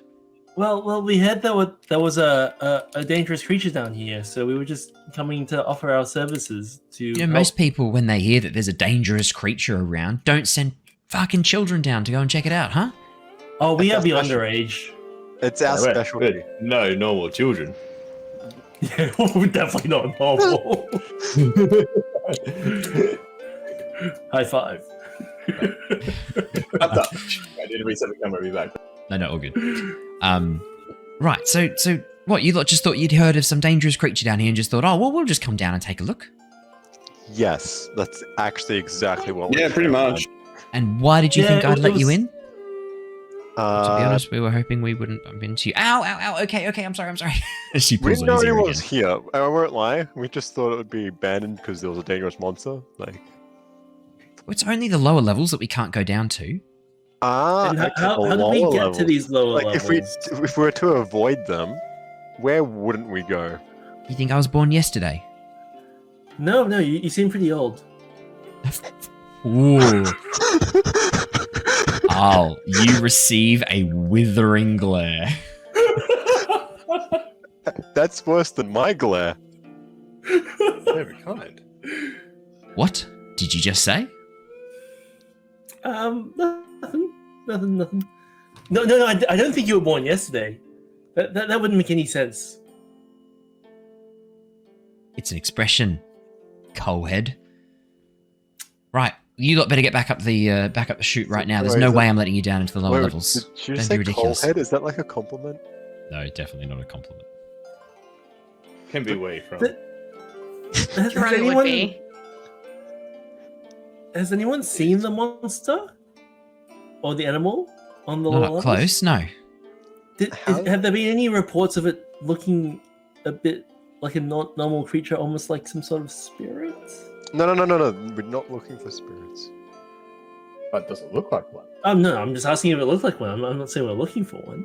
well, we heard there was a dangerous creature down here, so we were just coming to offer our services to. You know, most people, when they hear that there's a dangerous creature around, don't send fucking children down to go and check it out, huh? Oh, we are That's beyond special. underage. it's our Yeah, specialty. good. No normal children. Yeah, we're definitely not normal. High five. I did reset the camera. Be back. No, all good. Right, so what, you lot just thought you'd heard of some dangerous creature down here and just thought, oh, well, we'll just come down and take a look? Yes, that's actually exactly what we Yeah, pretty much. And why did you think I'd let you in? To To be honest, we were hoping we wouldn't bump into you. Ow, ow, ow, okay, I'm sorry. She we pulls didn't on know his ear anyone was again. here. I won't lie. We just thought it would be abandoned because there was a dangerous monster. Like, It's only the lower levels that we can't go down to. And okay, how the did we lower get to levels. these lower Like, levels? if we were to avoid them, where wouldn't we go? You think I was born yesterday? No, you seem pretty old. Ooh. Al, you receive a withering glare. That's worse than my glare. Very kind. What did you just say? Nothing. No, I don't think you were born yesterday. That wouldn't make any sense. It's an expression, coalhead. Right, you lot better get back up the chute right now. There's Wait, no is way that- I'm letting you down into the lower Wait, levels. Did you Don't say be ridiculous. coalhead? Is that like a compliment? No, definitely not a compliment. Can be way from. Toronto would be. Has anyone seen the monster or the animal on the Not lower up levels? close, no. Have there been any reports of it looking a bit like a normal creature, almost like some sort of spirit? No. We're not looking for spirits. But does it look like one? No, I'm just asking if it looked like one. I'm not saying we're looking for one.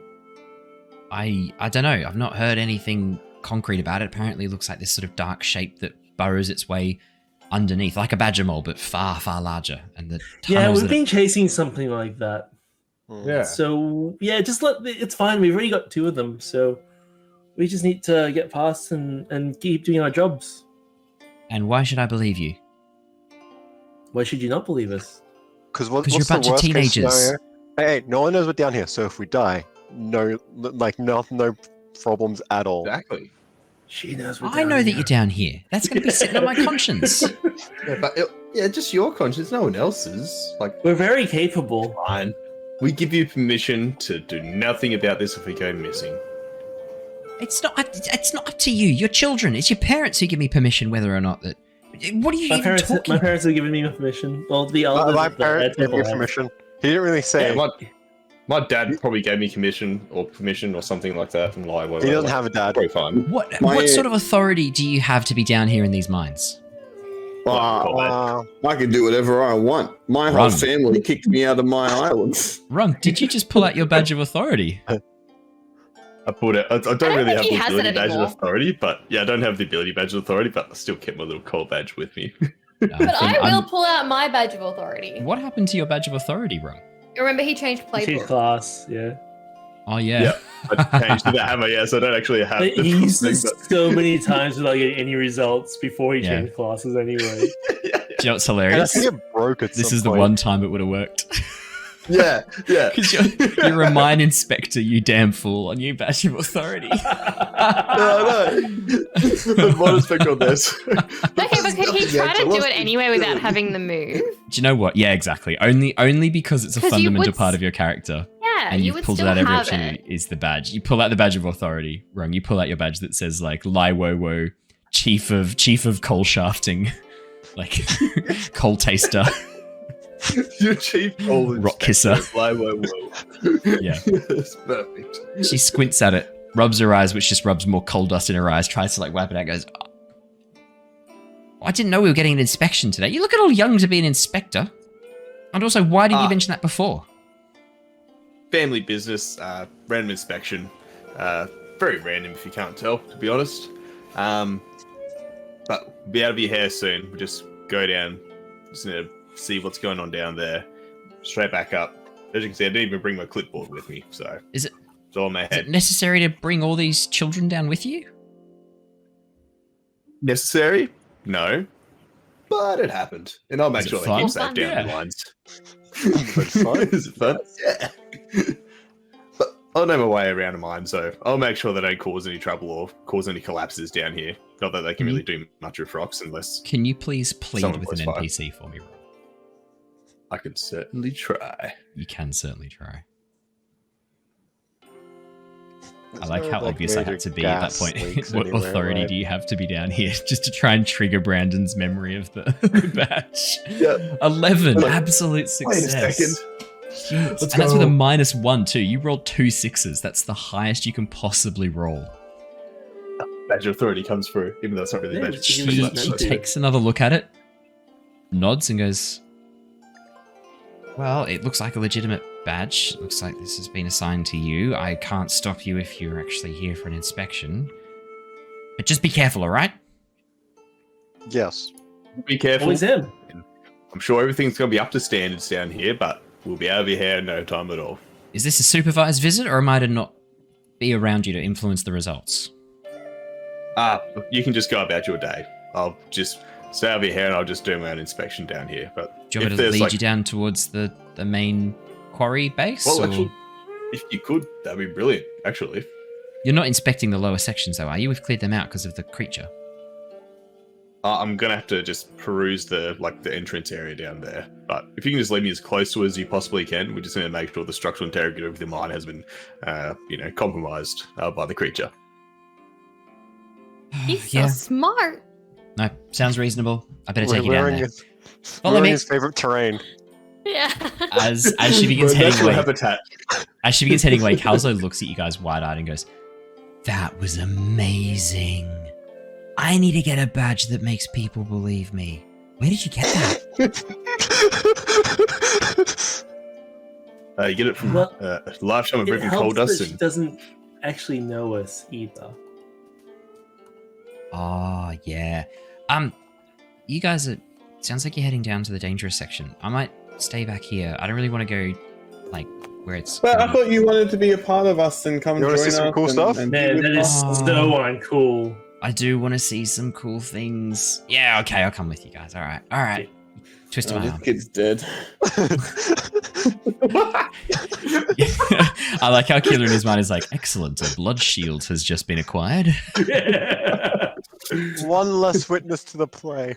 I don't know. I've not heard anything concrete about it. Apparently it looks like this sort of dark shape that burrows its way underneath, like a badger mole, but far, far larger. And the Yeah, tunnels we've that been chasing something like that. Yeah. So yeah, just it's fine. We've already got 2 of them, so we just need to get past and keep doing our jobs. And why should I believe you? Why should you not believe us? Because you're a bunch of teenagers. Hey, no one knows we're down here, so if we die, no problems at all. Exactly. She knows we're I know that you're down here. That's going to be sitting on my conscience. Yeah, but just your conscience, no one else's. Like, We're very capable. Fine. We give you permission to do nothing about this if we go missing. It's not up to you. You're children. It's your parents who give me permission whether or not that. What are you even talking My about? parents have given me permission. Well, the elders. My of the parents gave me temple have. permission. He didn't really say. Yeah, what? My dad probably gave me permission or something like that from Live. He doesn't have a dad. Probably fine. What sort of authority do you have to be down here in these mines? I can do whatever I want. My whole family kicked me out of my islands. Rung, did you just pull out your badge of authority? I pulled it. I don't really have the ability badge of authority, but yeah, I don't have the ability badge of authority, but I still kept my little coal badge with me. But I will pull out my badge of authority. What happened to your badge of authority, Rung? Remember, he changed playbook. Changed class, yeah. Oh yeah. Yeah, I changed to the hammer. Yeah, so I don't actually have. He used it so many times without getting any results before he changed classes. Anyway. Yeah. Do you know what's hilarious? I think it broke at This some is the point. one time it would have worked. Yeah. Because you're a mine inspector, you damn fool, on your badge of authority. No. What respect on this? Okay, but could he try to do it anyway without having the move? Do you know what? Yeah, exactly. Only because it's a 'Cause you fundamental would part of your character. Yeah, And you you've would pulled it still out every have opportunity it. is the badge. You pull out the badge of authority. Wrong. You pull out your badge that says like Lai Wo Wo, chief of coal shafting, like coal taster. Your chief coal rock kisser. Yeah. That's perfect. She squints at it, rubs her eyes, which just rubs more coal dust in her eyes, tries to like wipe it out, goes, oh, I didn't know we were getting an inspection today. You look at all young to be an inspector. And also, why didn't you mention that before? Family business, random inspection. Very random if you can't tell, to be honest. But we'll be out of your hair soon. We'll just go down, just need to see what's going on down there. Straight back up. As you can see, I didn't even bring my clipboard with me, so it's all in my Is head. it necessary to bring all these children down with you? Necessary? No. But it happened. And I'll make Is it sure they fun? keep safe down Yeah. the lines. Is it fun? Yeah. But I'll know my way around a mine, so I'll make sure they don't cause any trouble or cause any collapses down here. Not that they can really do much with rocks unless Can you please plead Someone with an close by. NPC for me, Rob? I could certainly try. You can certainly try. I There's like no, how like, obvious I major had to be at that gas point. leaks What anywhere, authority right? do you have to be down here just to try and trigger Brandon's memory of the, the badge? Yeah. 11, absolute Wait a success. second. Shit. Let's And that's with a go. -1 too. You rolled 2 6s. That's the highest you can possibly roll. Badge of authority comes through, even though it's not really Yeah, badge. it's She, really she meant to. takes another look at it, nods, and goes, well, it looks like a legitimate badge. It looks like this has been assigned to you. I can't stop you if you're actually here for an inspection. But just be careful, alright? Yes. Be careful. Always him. I'm sure everything's going to be up to standards down here, but we'll be out of your hair in no time at all. Is this a supervised visit, or am I to not be around you to influence the results? You can just go about your day. I'll just stay over here and I'll just do my own inspection down here. But Do you want me to lead you down towards the main quarry base? Well, or- actually, if you could, that'd be brilliant, actually. You're not inspecting the lower sections, though, are you? We've cleared them out because of the creature. I'm going to have to just peruse the entrance area down there. But if you can just leave me as close to as you possibly can, we just need to make sure the structural integrity of the mine has been, compromised by the creature. He's Yeah. so smart. No, sounds reasonable. I better We're take you down wearing there. his, Follow wearing me. his favorite terrain. Yeah. As she begins Well, heading natural away, habitat. as she begins heading away, Calzo looks at you guys wide-eyed and goes, "That was amazing. I need to get a badge that makes people believe me. Where did you get that?" You get it from Well, a lifetime of It ripping coal helps dust. that she And doesn't actually know us either. Oh, yeah. You guys are... Sounds like you're heading down to the dangerous section. I might stay back here. I don't really want to go, like, where it's... But I gonna thought you wanted to be a part of us and come You join wanna see us. some cool and- stuff? and Man, be that with is us. Oh. so uncool. I do want to see some cool things. Yeah, okay, I'll come with you guys. All right. Twist Oh, my this arm. kid's dead. I like how Killer in his mind is like, excellent, a blood shield has just been acquired. One less witness to the play.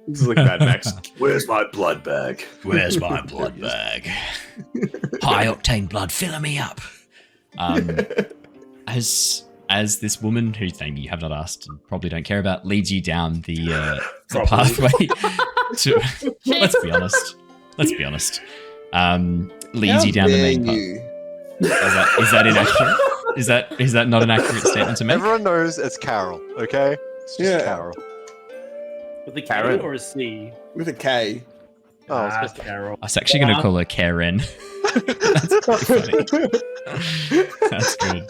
this is like Mad Max. Where's my blood bag? Where's my blood bag? High octane blood, filling me up. As this woman, whose name you have not asked and probably don't care about, leads you down the pathway to... Let's be honest. leads you down the main path. You. Is that inaccurate? Is that not an accurate statement to make? Everyone knows it's Carol, okay? It's just Yeah. Carol. With a K Karen. or a C? With a K. Oh, I was Ah, supposed to- Carol. I was actually going to call her Karen. That's pretty funny. That's good.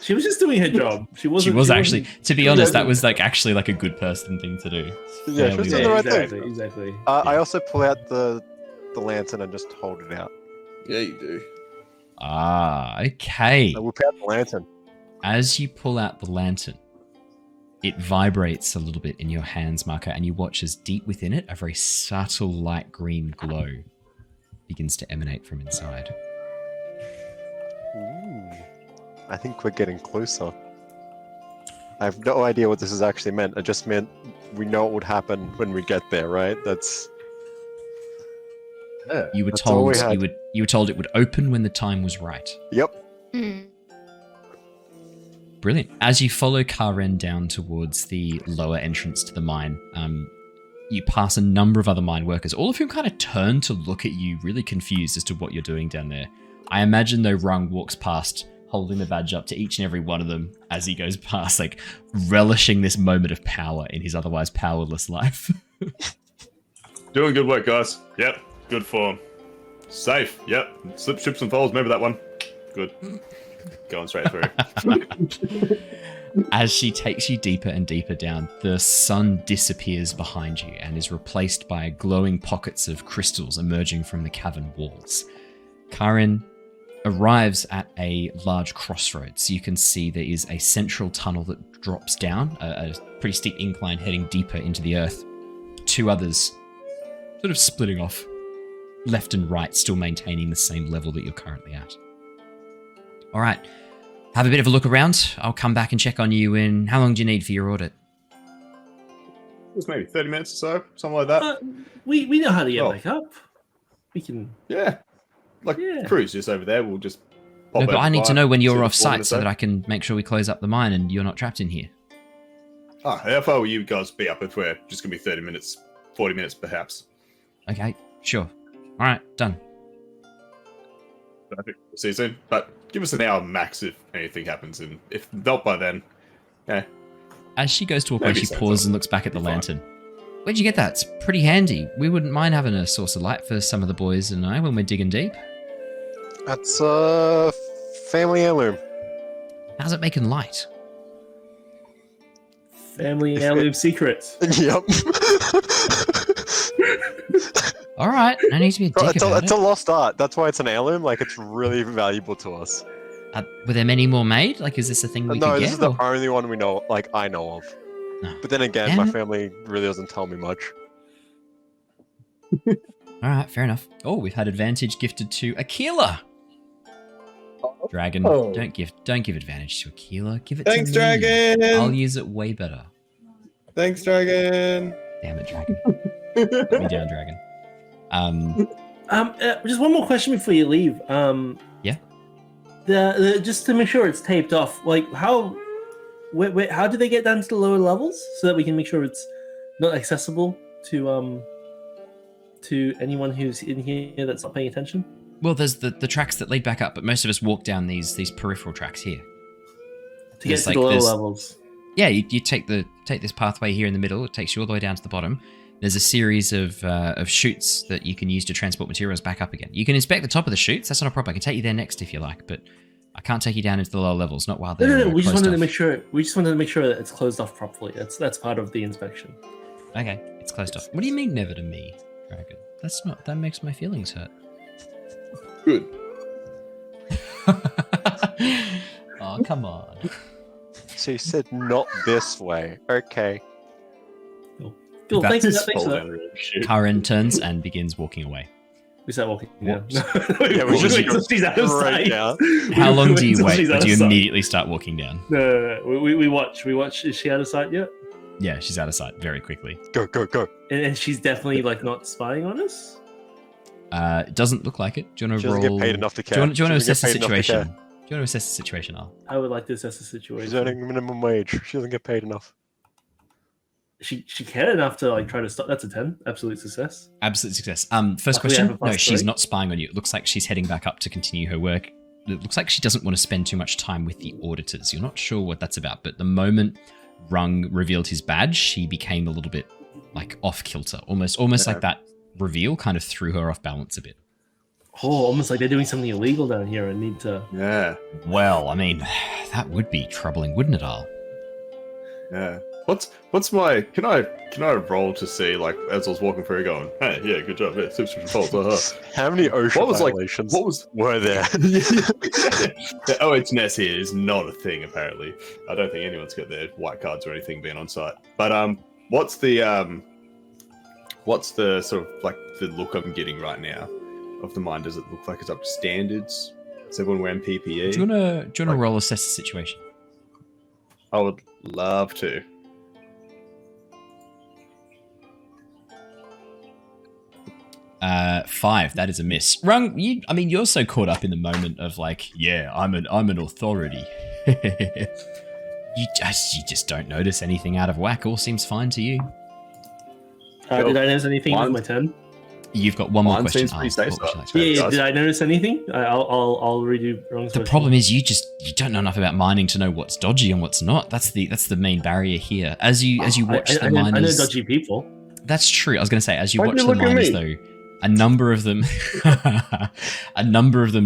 She was just doing her job. She wasn't. She was actually, to be honest, that wasn't- was like actually like a good person thing to do. Yeah, she was doing the right exactly, thing. exactly. I also pull out the lantern and just hold it out. Yeah, you do. Ah, okay. I whip out the lantern. As you pull out the lantern, it vibrates a little bit in your hands, Mako, and you watch as deep within it, a very subtle light green glow begins to emanate from inside. Ooh. I think we're getting closer. I have no idea what this has actually meant. It just meant we know what would happen when we get there, right? That's You were That's all told we had. you were told it would open when the time was right. yep. Hmm. Brilliant. As you follow Karen down towards the lower entrance to the mine, you pass a number of other mine workers, all of whom kind of turn to look at you, really confused as to what you're doing down there. I imagine though Rung walks past, holding the badge up to each and every one of them as he goes past, like relishing this moment of power in his otherwise powerless life. Doing good work, guys. Yep, good form. Safe. Yep. Slip, ships and falls. Remember that one. Good. Going straight through. As she takes you deeper and deeper down, the sun disappears behind you and is replaced by glowing pockets of crystals emerging from the cavern walls. Karen arrives at a large crossroads. You can see there is a central tunnel that drops down, a pretty steep incline heading deeper into the earth. Two others sort of splitting off, left and right, still maintaining the same level that you're currently at. All right, have a bit of a look around. I'll come back and check on you in... How long do you need for your audit? It was maybe 30 minutes or so, something like that. We know how to get Oh. back up. We can. Yeah. Like, Yeah. Crew's just over there. We'll just pop No, but over I need to by, know when see you're the off foreman site or so that I can make sure we close up the mine and you're not trapped in here. Ah, how far will you guys be up if we're just going to be 30 minutes, 40 minutes perhaps? Okay, sure. All right, done. Perfect. See you soon. But give us an hour max if anything happens, and if not by then, yeah. As she goes to walk away, Maybe she so, pauses so and looks back at the be fine. lantern. Where'd you get that? It's pretty handy. We wouldn't mind having a source of light for some of the boys and I when we're digging deep. That's a family heirloom. How's it making light? Family heirloom secrets. Yep. All right, no need to be a dick it's about a it. lost art. That's why it's an heirloom. Like, it's really valuable to us. Were there many more made? Like, is this a thing we No, could this get? is the or- only one we know, like, I know of. No. But then again, Damn my it. family really doesn't tell me much. All right, fair enough. Oh, we've had advantage gifted to Aquila. Dragon, Oh. don't give advantage to Aquila. Give it Thanks, to me. Dragon! I'll use it way better. Thanks, Dragon. Damn it, Dragon. Let me down, Dragon. Just one more question before you leave. Yeah? The just to make sure it's taped off. Like how do they get down to the lower levels so that we can make sure it's not accessible to anyone who's in here that's not paying attention? Well, there's the tracks that lead back up, but most of us walk down these peripheral tracks here. To get There's to like- the lower there's- levels. Yeah, you take this pathway here in the middle. It takes you all the way down to the bottom. There's a series of chutes that you can use to transport materials back up again. You can inspect the top of the chutes. That's not a problem. I can take you there next if you like, but I can't take you down into the lower levels. Not while they're No. We just closed wanted to off. make sure. We just wanted to make sure that it's closed off properly. That's part of the inspection. Okay, it's closed off. What do you mean never to me, Dragon? That makes my feelings hurt. Good. Oh, come on. So you said not this way. Okay. Cool. Thanks for That's that. Thanks for fall that. down real shit. Karen turns and begins walking away. We start walking. Yeah. Whoops. Yeah, we just wait go till she's out of straight sight. down. How long do you till wait? she's Or out do of you sight. immediately start walking down? No. We watch. We watch. Is she out of sight yet? Yeah, she's out of sight very quickly. Go, go, go. And she's definitely like not spying on us. It doesn't look like it. Do you want She to doesn't roll? get paid enough to Do you care. want to She doesn't assess the get paid enough to situation? care. Do you want to assess the situation, Al? I would like to assess the situation. She's earning minimum wage. She doesn't get paid enough. she cared enough to like try to stop. That's a 10, absolute success. Absolute success. First Luckily, I have question. a plus No, she's 3. not spying on you. It looks like she's heading back up to continue her work. It looks like she doesn't want to spend too much time with the auditors. You're not sure what that's about, but the moment Rung revealed his badge, she became a little bit like off kilter. Almost like that reveal kind of threw her off balance a bit. Oh, almost like they're doing something illegal down here and need to. Yeah. Well, I mean, that would be troubling, wouldn't it, Al? Yeah. What's my? Can I roll to see, like, as I was walking through, going, hey, yeah, good job, yeah, super fault. How many ocean What was, like, violations were there? The OHS here is not a thing, apparently. I don't think anyone's got their white cards or anything being on site. But what's the sort of like the look I'm getting right now of the mine? Does it look like it's up to standards? Is everyone wearing PPE? Do you wanna roll assess the situation? I would love to. 5. That is a miss. Rung, you're so caught up in the moment of like, yeah, I'm an authority. You just don't notice anything out of whack. All seems fine to you. Did I notice anything with my turn? You've got one more Mine question. seems pretty safe. Yeah, did I notice anything? I'll redo Rung's The problem is you don't know enough about mining to know what's dodgy and what's not. That's the main barrier here. As you watch the miners, I know dodgy people. That's true. I was going to say, as you Why'd watch you the look at miners, me? though, a number of them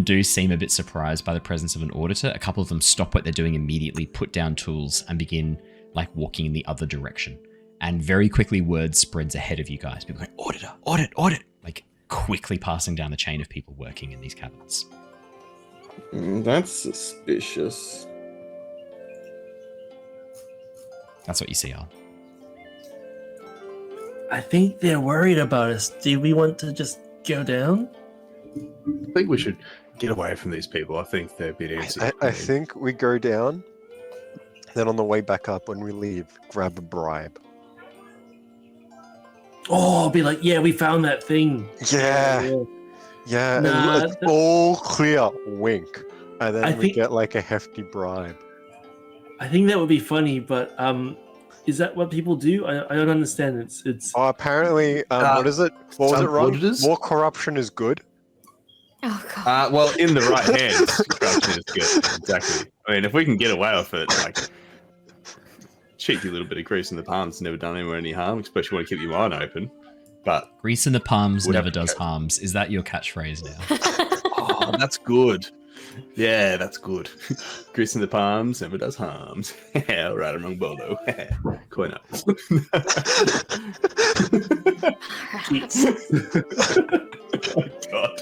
do seem a bit surprised by the presence of an auditor. A couple of them stop what they're doing immediately, put down tools, and begin like walking in the other direction. And very quickly, word spreads ahead of you guys. People go, auditor, audit, like quickly passing down the chain of people working in these cabins. That's suspicious. That's what you see, Al. I think they're worried about us. Do we want to just go down? I think we should get away from these people. I think they're a bit antsy. I think we go down, then on the way back up when we leave, grab a bribe. Oh, I'll be like, yeah, we found that thing. Yeah, and Nah, it's all clear, wink. And then I we think- get like a hefty bribe. I think that would be funny, but is that what people do? I don't understand. It's Oh, apparently, what is it? What was some it, Ron? auditors? More corruption is good. Oh god. Well, in the right hands, corruption is good. Exactly. I mean, if we can get away with it, like, cheeky little bit of grease in the palms never done anyone any harm, especially when you keep your mind open. But Grease in the palms Would never have to does go. harms. Is that your catchphrase now? oh, that's good. Yeah, that's good. Grease in the palms never does harms. All right, I'm Rung-Bolo. Coin up. Oh, God.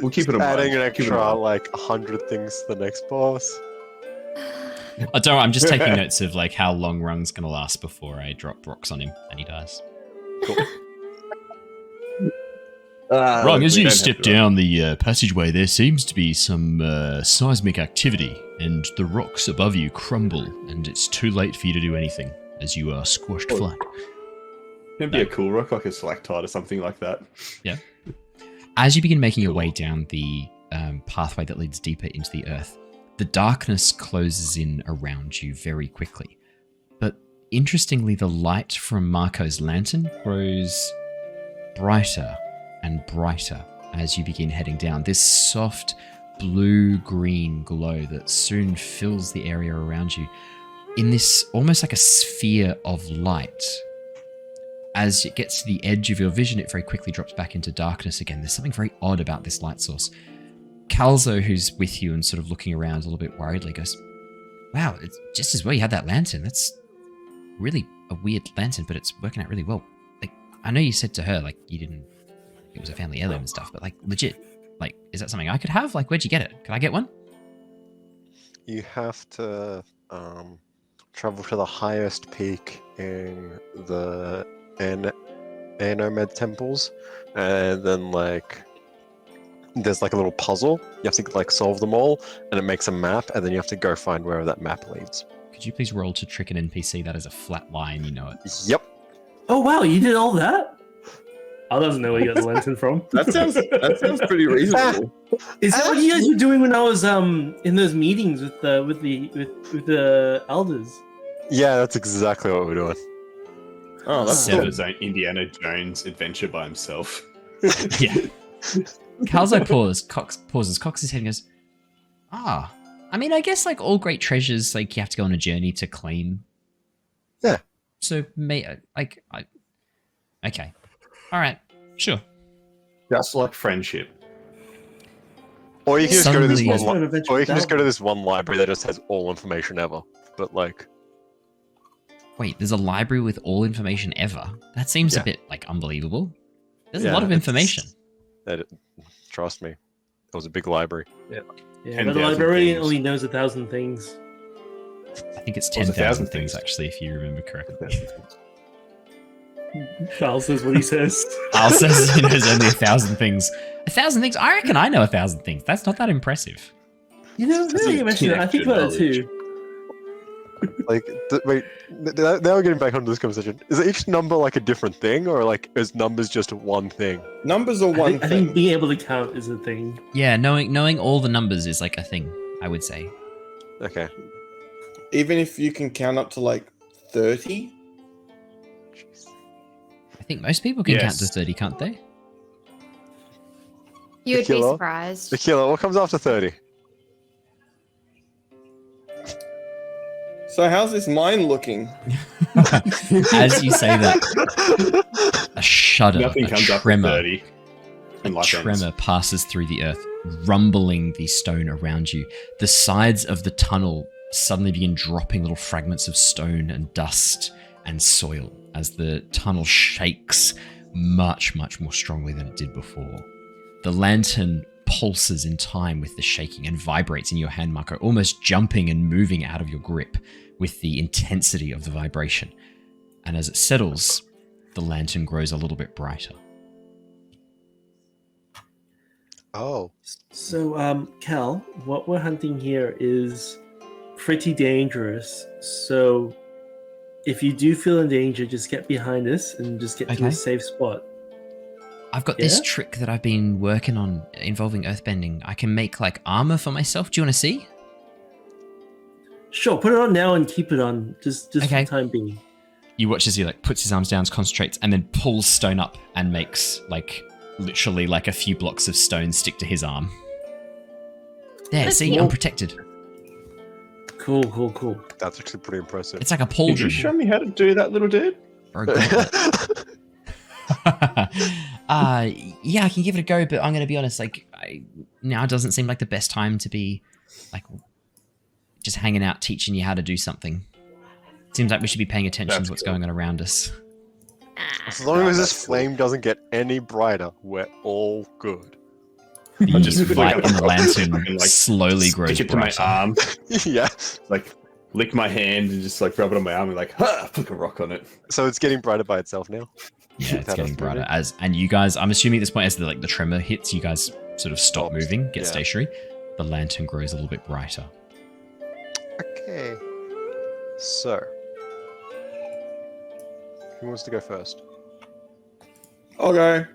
We'll keep it in mind. Adding an Keep it in extra mind. like 100 things to the next boss. I don't. I'm just taking notes of like how long Rung's gonna last before I drop rocks on him and he dies. Rung, as we you don't step have to- down the passageway, there seems to be some seismic activity, and the rocks above you crumble, and it's too late for you to do anything, as you are squashed Oh. flat. It'd be a cool rock, like a stalactite or something like that. As you begin making your way down the pathway that leads deeper into the earth, the darkness closes in around you very quickly. But interestingly, the light from Mako's lantern grows brighter and brighter as you begin heading down. This soft blue-green glow that soon fills the area around you in this almost like a sphere of light. As it gets to the edge of your vision, it very quickly drops back into darkness again. There's something very odd about this light source. Calzo, who's with you and sort of looking around a little bit worriedly, goes, wow, it's just as well you had that lantern. That's really a weird lantern, but it's working out really well. Like, I know you said to her, like, you didn't, it was a family heirloom and stuff, but like, legit, like, is that something I could have? Like, where'd you get it? Can I get one? You have to travel to the highest peak in the Anomed temples, and then like there's like a little puzzle. You have to like solve them all, and it makes a map, and then you have to go find wherever that map leads. Could you please roll to trick an NPC? That is a flat lie and you know it. Yep. Oh wow, you did all that? I doesn't know where you got the lantern from. That sounds pretty reasonable. Is that what you guys were doing when I was in those meetings with the elders? Yeah, that's exactly what we're doing. Oh, that's Have cool. his own Indiana Jones adventure by himself. Yeah. Calzo pauses, cocks his head and goes, I mean, I guess like all great treasures, like you have to go on a journey to claim. Yeah. So, okay. All right, sure. Just like friendship. Or you can just go to this Suddenly- one. It's not an adventure Or you can just go without to this one library that just has all information ever. But like, Wait, there's a library with all information ever? That seems a Yeah. bit like unbelievable. There's a Yeah, lot of it's- information. trust me, it was a big library. Yeah, 10,000 but the librarian things. only knows 1,000 things. I think it's Or was it 10,000 1,000 things, things? actually, if you remember correctly. Kyle says what he says. Al says he knows only 1,000 things. 1,000 things? I reckon I know 1,000 things. That's not that impressive. You know, now you mention it, I think about it too. Like, wait, now we're getting back onto this conversation. Is each number like a different thing, or like is numbers just one thing? Numbers are I one think, I thing. think being able to count is a thing. Yeah, knowing all the numbers is like a thing, I would say. Okay. Even if you can count up to like 30. I think most people can count Yes. to 30, can't they? You would be Aquila? surprised. Aquila, what comes after 30? So how's this mine looking? As you say that, a shudder, Nothing a comes up to tremor, 30. a And life ends. tremor passes through the earth, rumbling the stone around you. The sides of the tunnel suddenly begin dropping little fragments of stone and dust and soil as the tunnel shakes much, much more strongly than it did before. The lantern pulses in time with the shaking and vibrates in your hand, Mako, almost jumping and moving out of your grip with the intensity of the vibration. And as it settles, the lantern grows a little bit brighter. Oh. So, Cal, what we're hunting here is pretty dangerous. So, if you do feel in danger, just get behind us and just get to Okay. a safe spot. I've got this Yeah? trick that I've been working on involving earthbending. I can make like armor for myself. Do you want to see? Sure, put it on now and keep it on, just for Okay. the time being. You watch as he like puts his arms down, concentrates, and then pulls stone up and makes like literally like a few blocks of stone stick to his arm. There, That's see, cool. I'm protected. Cool, cool, cool. That's actually pretty impressive. It's like a Did you pauldron. show me how to do that, little dude? Or a gauntlet. Yeah, I can give it a go, but I'm gonna be honest. Like, now doesn't seem like the best time to be like just hanging out, teaching you how to do something. Seems like we should be paying attention That's to what's cool. going on around us. As long as this that's flame doesn't get any brighter, we're all good. The just feel like light I'm in the lantern and, like, slowly Stick grows it to my brighter. arm, Yeah. like lick my hand and just like rub it on my arm and like, ha! Put a rock on it. So it's getting brighter by itself now. Yeah, it's Without getting us brighter. moving. And you guys, I'm assuming at this point, as the tremor hits, you guys sort of stop Stops, moving, get yeah. stationary. The lantern grows a little bit brighter. Okay. So. Who wants to go first? Okay.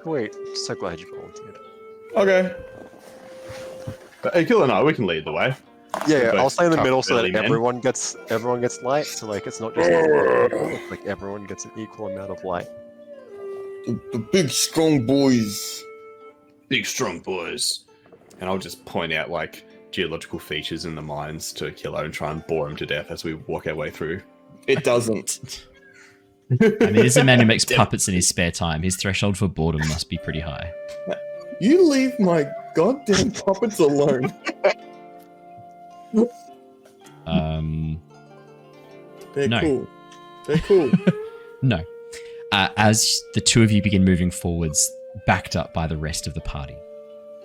Sweet. So glad you volunteered. Okay. But Aquila and I, we can lead the way. Yeah, We're I'll both stay in the tough, middle so that burly men. everyone gets light. So like it's not just like everyone gets an equal amount of light. The big strong boys. Big, strong boys. And I'll just point out like geological features in the mines to Aquila and try and bore him to death as we walk our way through. It doesn't. I mean, this is a man who makes puppets in his spare time. His threshold for boredom must be pretty high. You leave my goddamn puppets alone. They're No. cool. They're cool. No. As the two of you begin moving forwards, backed up by the rest of the party,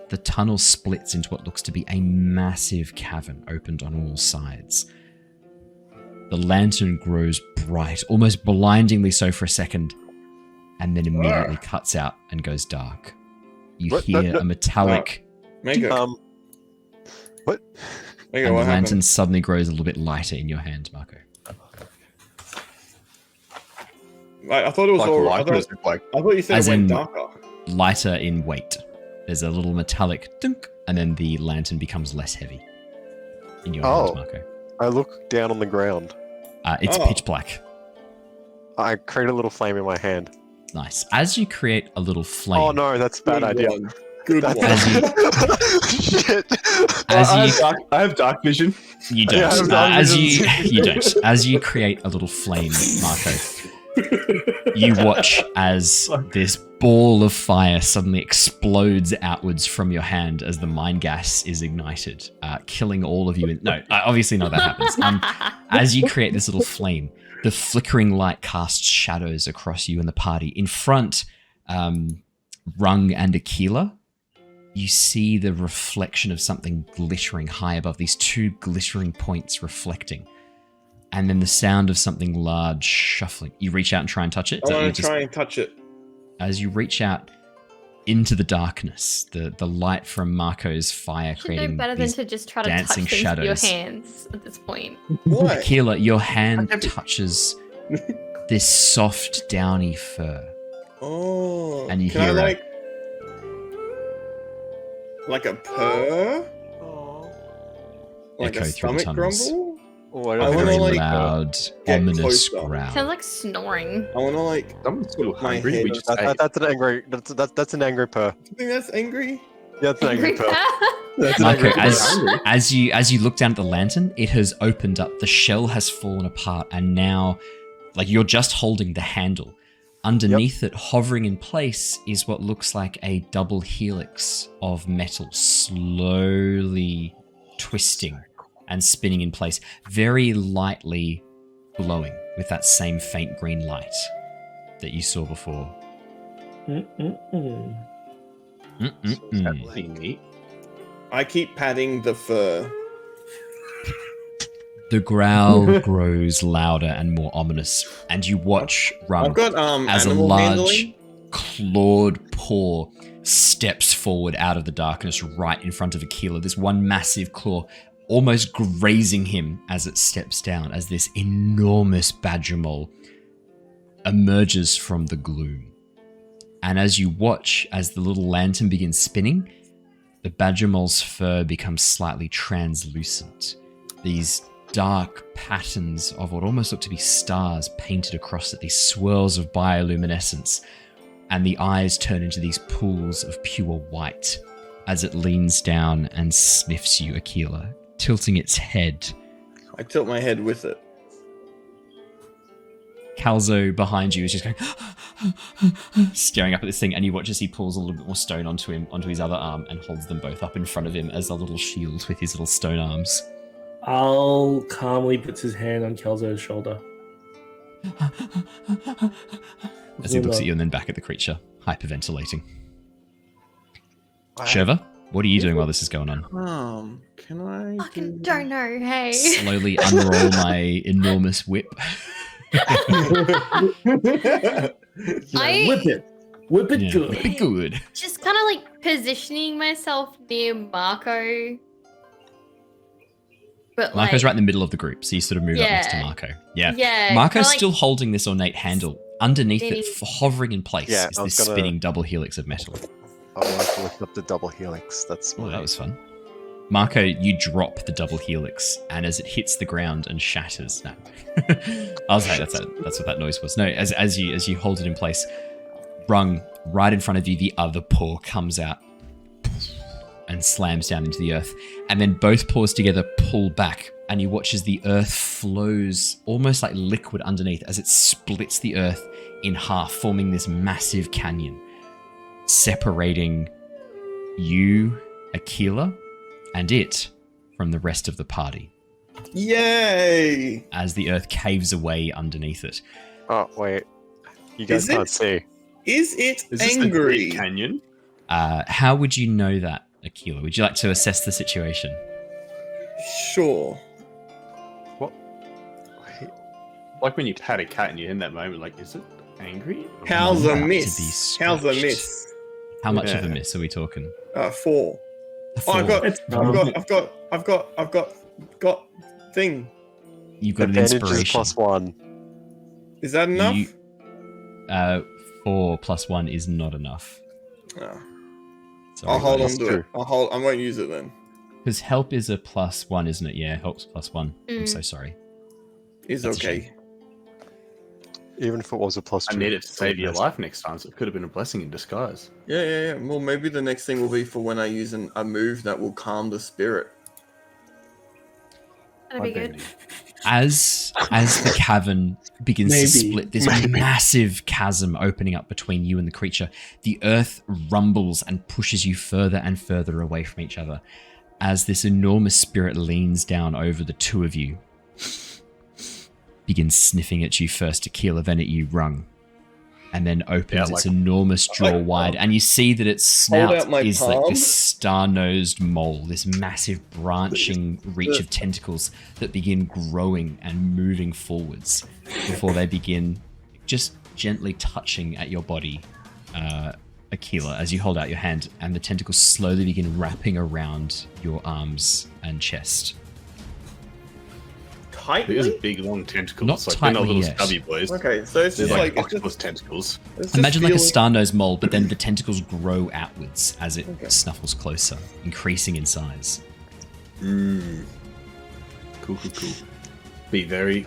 the tunnel splits into what looks to be a massive cavern opened on all sides. The lantern grows bright, almost blindingly so for a second, and then immediately cuts out and goes dark. You What? hear No. a metallic, Mako. What? Mako, and the what lantern happened? suddenly grows a little bit lighter in your hand, Mako. I thought it was Like, all. light is like I thought you said As it went in- darker. Lighter in weight. There's a little metallic dunk, and then the lantern becomes less heavy in your Oh. hand, Mako. I look down on the ground. It's pitch black. I create a little flame in my hand. Nice. As you create a little flame. Oh no, that's a bad idea. Good one. Shit. I have dark vision. You don't. Yeah, I have dark you don't. As you create a little flame, Mako, you watch as this ball of fire suddenly explodes outwards from your hand as the mind gas is ignited, killing all of you. No, obviously not that happens. As you create this little flame, the flickering light casts shadows across you and the party. In front, Rung and Aquila, you see the reflection of something glittering high above, these two glittering points reflecting. And then the sound of something large shuffling. You reach out and try and touch it. I want to try and touch it. As you reach out into the darkness, the light from Mako's fire You creating know better than these to just try to touch dancing things shadows. with your hands at this point. What? Aquila, your hand touches this soft, downy fur. Oh. And you can hear I like a purr? Like Echo a through the stomach tunnels. grumble? Oh, I I don't wanna, Very like, loud, get ominous closer. growl. Sounds like snoring. I want to like. Someone's a little My hungry. head We is- just ate. that's an angry. That's an angry purr. You think that's angry? Yeah, that's an angry purr. That's an Mako, angry purr. as you look down at the lantern, it has opened up. The shell has fallen apart, and now, like, you're just holding the handle. Underneath it, hovering in place, is what looks like a double helix of metal, slowly twisting and spinning in place, very lightly glowing with that same faint green light that you saw before. Mm-mm-mm. Pretty neat. I keep patting the fur. The growl grows louder and more ominous, and you watch Rung I've got as a animal large handling. clawed paw steps forward out of the darkness right in front of Aquila. This one massive claw almost grazing him as it steps down, as this enormous badger mole emerges from the gloom. And as you watch as the little lantern begins spinning, the badger mole's fur becomes slightly translucent. These dark patterns of what almost look to be stars painted across it, these swirls of bioluminescence, and the eyes turn into these pools of pure white as it leans down and sniffs you, Aquila, tilting its head. I tilt my head with it. Calzo behind you is just going staring up at this thing, and you watch as he pulls a little bit more stone onto his other arm and holds them both up in front of him as a little shield with his little stone arms. Al calmly puts his hand on Kelzo's shoulder. As he looks at you and then back at the creature, hyperventilating. Shurva, what are you doing while this is going on? Can I? Fucking don't know, hey. Slowly unroll my enormous whip. Whip it. Whip it Yeah, good. whip it good. Just kind of like positioning myself near Mako. But Marco's like, right in the middle of the group, so you sort of move up next to Yeah. Mako. Yeah. Yeah, Marco's kinda like still holding this ornate handle. Underneath it, spinning. hovering in place, Yeah, is I was this gonna- spinning double helix of metal. I would like to lift up the double helix. That's Oh, my... that was fun. Marco, you drop the double helix, and as it hits the ground and shatters, no, I was like, that's what that noise was. No, as you hold it in place, Rung, right in front of you, the other paw comes out and slams down into the earth, and then both paws together pull back, and you watch as the earth flows almost like liquid underneath as it splits the earth in half, forming this massive canyon, separating you, Aquila, and it from the rest of the party Yay! as the earth caves away underneath it. Oh, wait. You guys Is it- can't see. Is it Is this angry? the Great Canyon? How would you know that, Aquila? Would you like to assess the situation? Sure. Wait. Like when you pat a cat and you're in that moment, like, is it angry? How's a About to miss? be How's a scratched. miss? How much of a Yeah. miss are we talking? 4. A Oh, I've four. got thing. You've got an Advantage is inspiration. +1. Is that enough? 4 + 1 is not enough. Oh. Sorry, I'll hold on guys. to it. I won't use it then. Because help is a +1, isn't it? Yeah, help's +1. I'm so sorry. It's That's a okay. shame. Even if it was a +2. I needed to save your life next time, so it could have been a blessing in disguise. Yeah. Well, maybe the next thing will be for when I use a move that will calm the spirit. That'd be good. As the cavern begins to split, this massive chasm opening up between you and the creature, the earth rumbles and pushes you further and further away from each other. As this enormous spirit leans down over the two of you, begins sniffing at you first, Aquila, then at you, Rung, and then opens its enormous jaw wide, and you see that its snout is like this star-nosed mole, this massive branching reach of tentacles that begin growing and moving forwards before they begin just gently touching at your body, Aquila, as you hold out your hand, and the tentacles slowly begin wrapping around your arms and chest. Tightly? These are big, long tentacles. Not like tightly they're not little yet. stubby boys. Okay, so it's They're just like like octopus tentacles. Imagine like a star-nosed mole, but then the tentacles grow outwards as it snuffles closer, increasing in size. Cool. Be very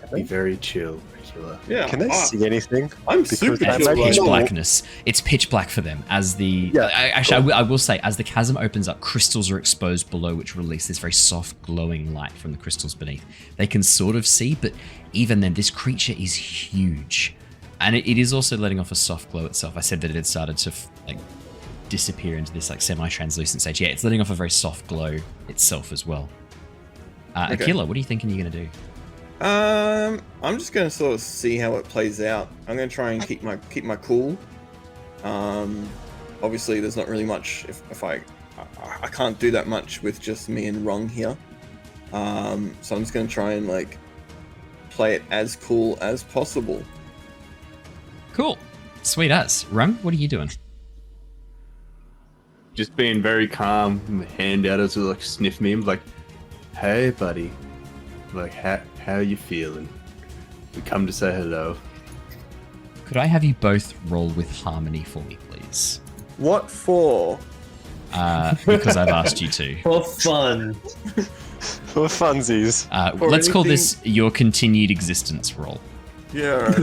chill, Aquila. Yeah. Can they see anything? I'm Because super that It's might be pitch cool. blackness. It's pitch black for them as the. I will say, as the chasm opens up, crystals are exposed below, which release this very soft, glowing light from the crystals beneath. They can sort of see, but even then, this creature is huge, and it is also letting off a soft glow itself. I said that it had started to disappear into this semi-translucent stage. Yeah, it's letting off a very soft glow itself as well. Aquila, what are you thinking you're gonna do? I'm just gonna sort of see how it plays out. I'm gonna try and keep my cool. Obviously, there's not really much. If I can't do that much with just me and Rung here. So I'm just gonna try and play it as cool as possible. Cool, sweet as. Rung, what are you doing? Just being very calm, my hand out as to sniff me. I'm like, hey, buddy. How you feeling? We come to say hello. Could I have you both roll with harmony for me, please? What for? Because I've asked you to. For fun. For funsies. Let's call this your continued existence roll. Yeah, alright.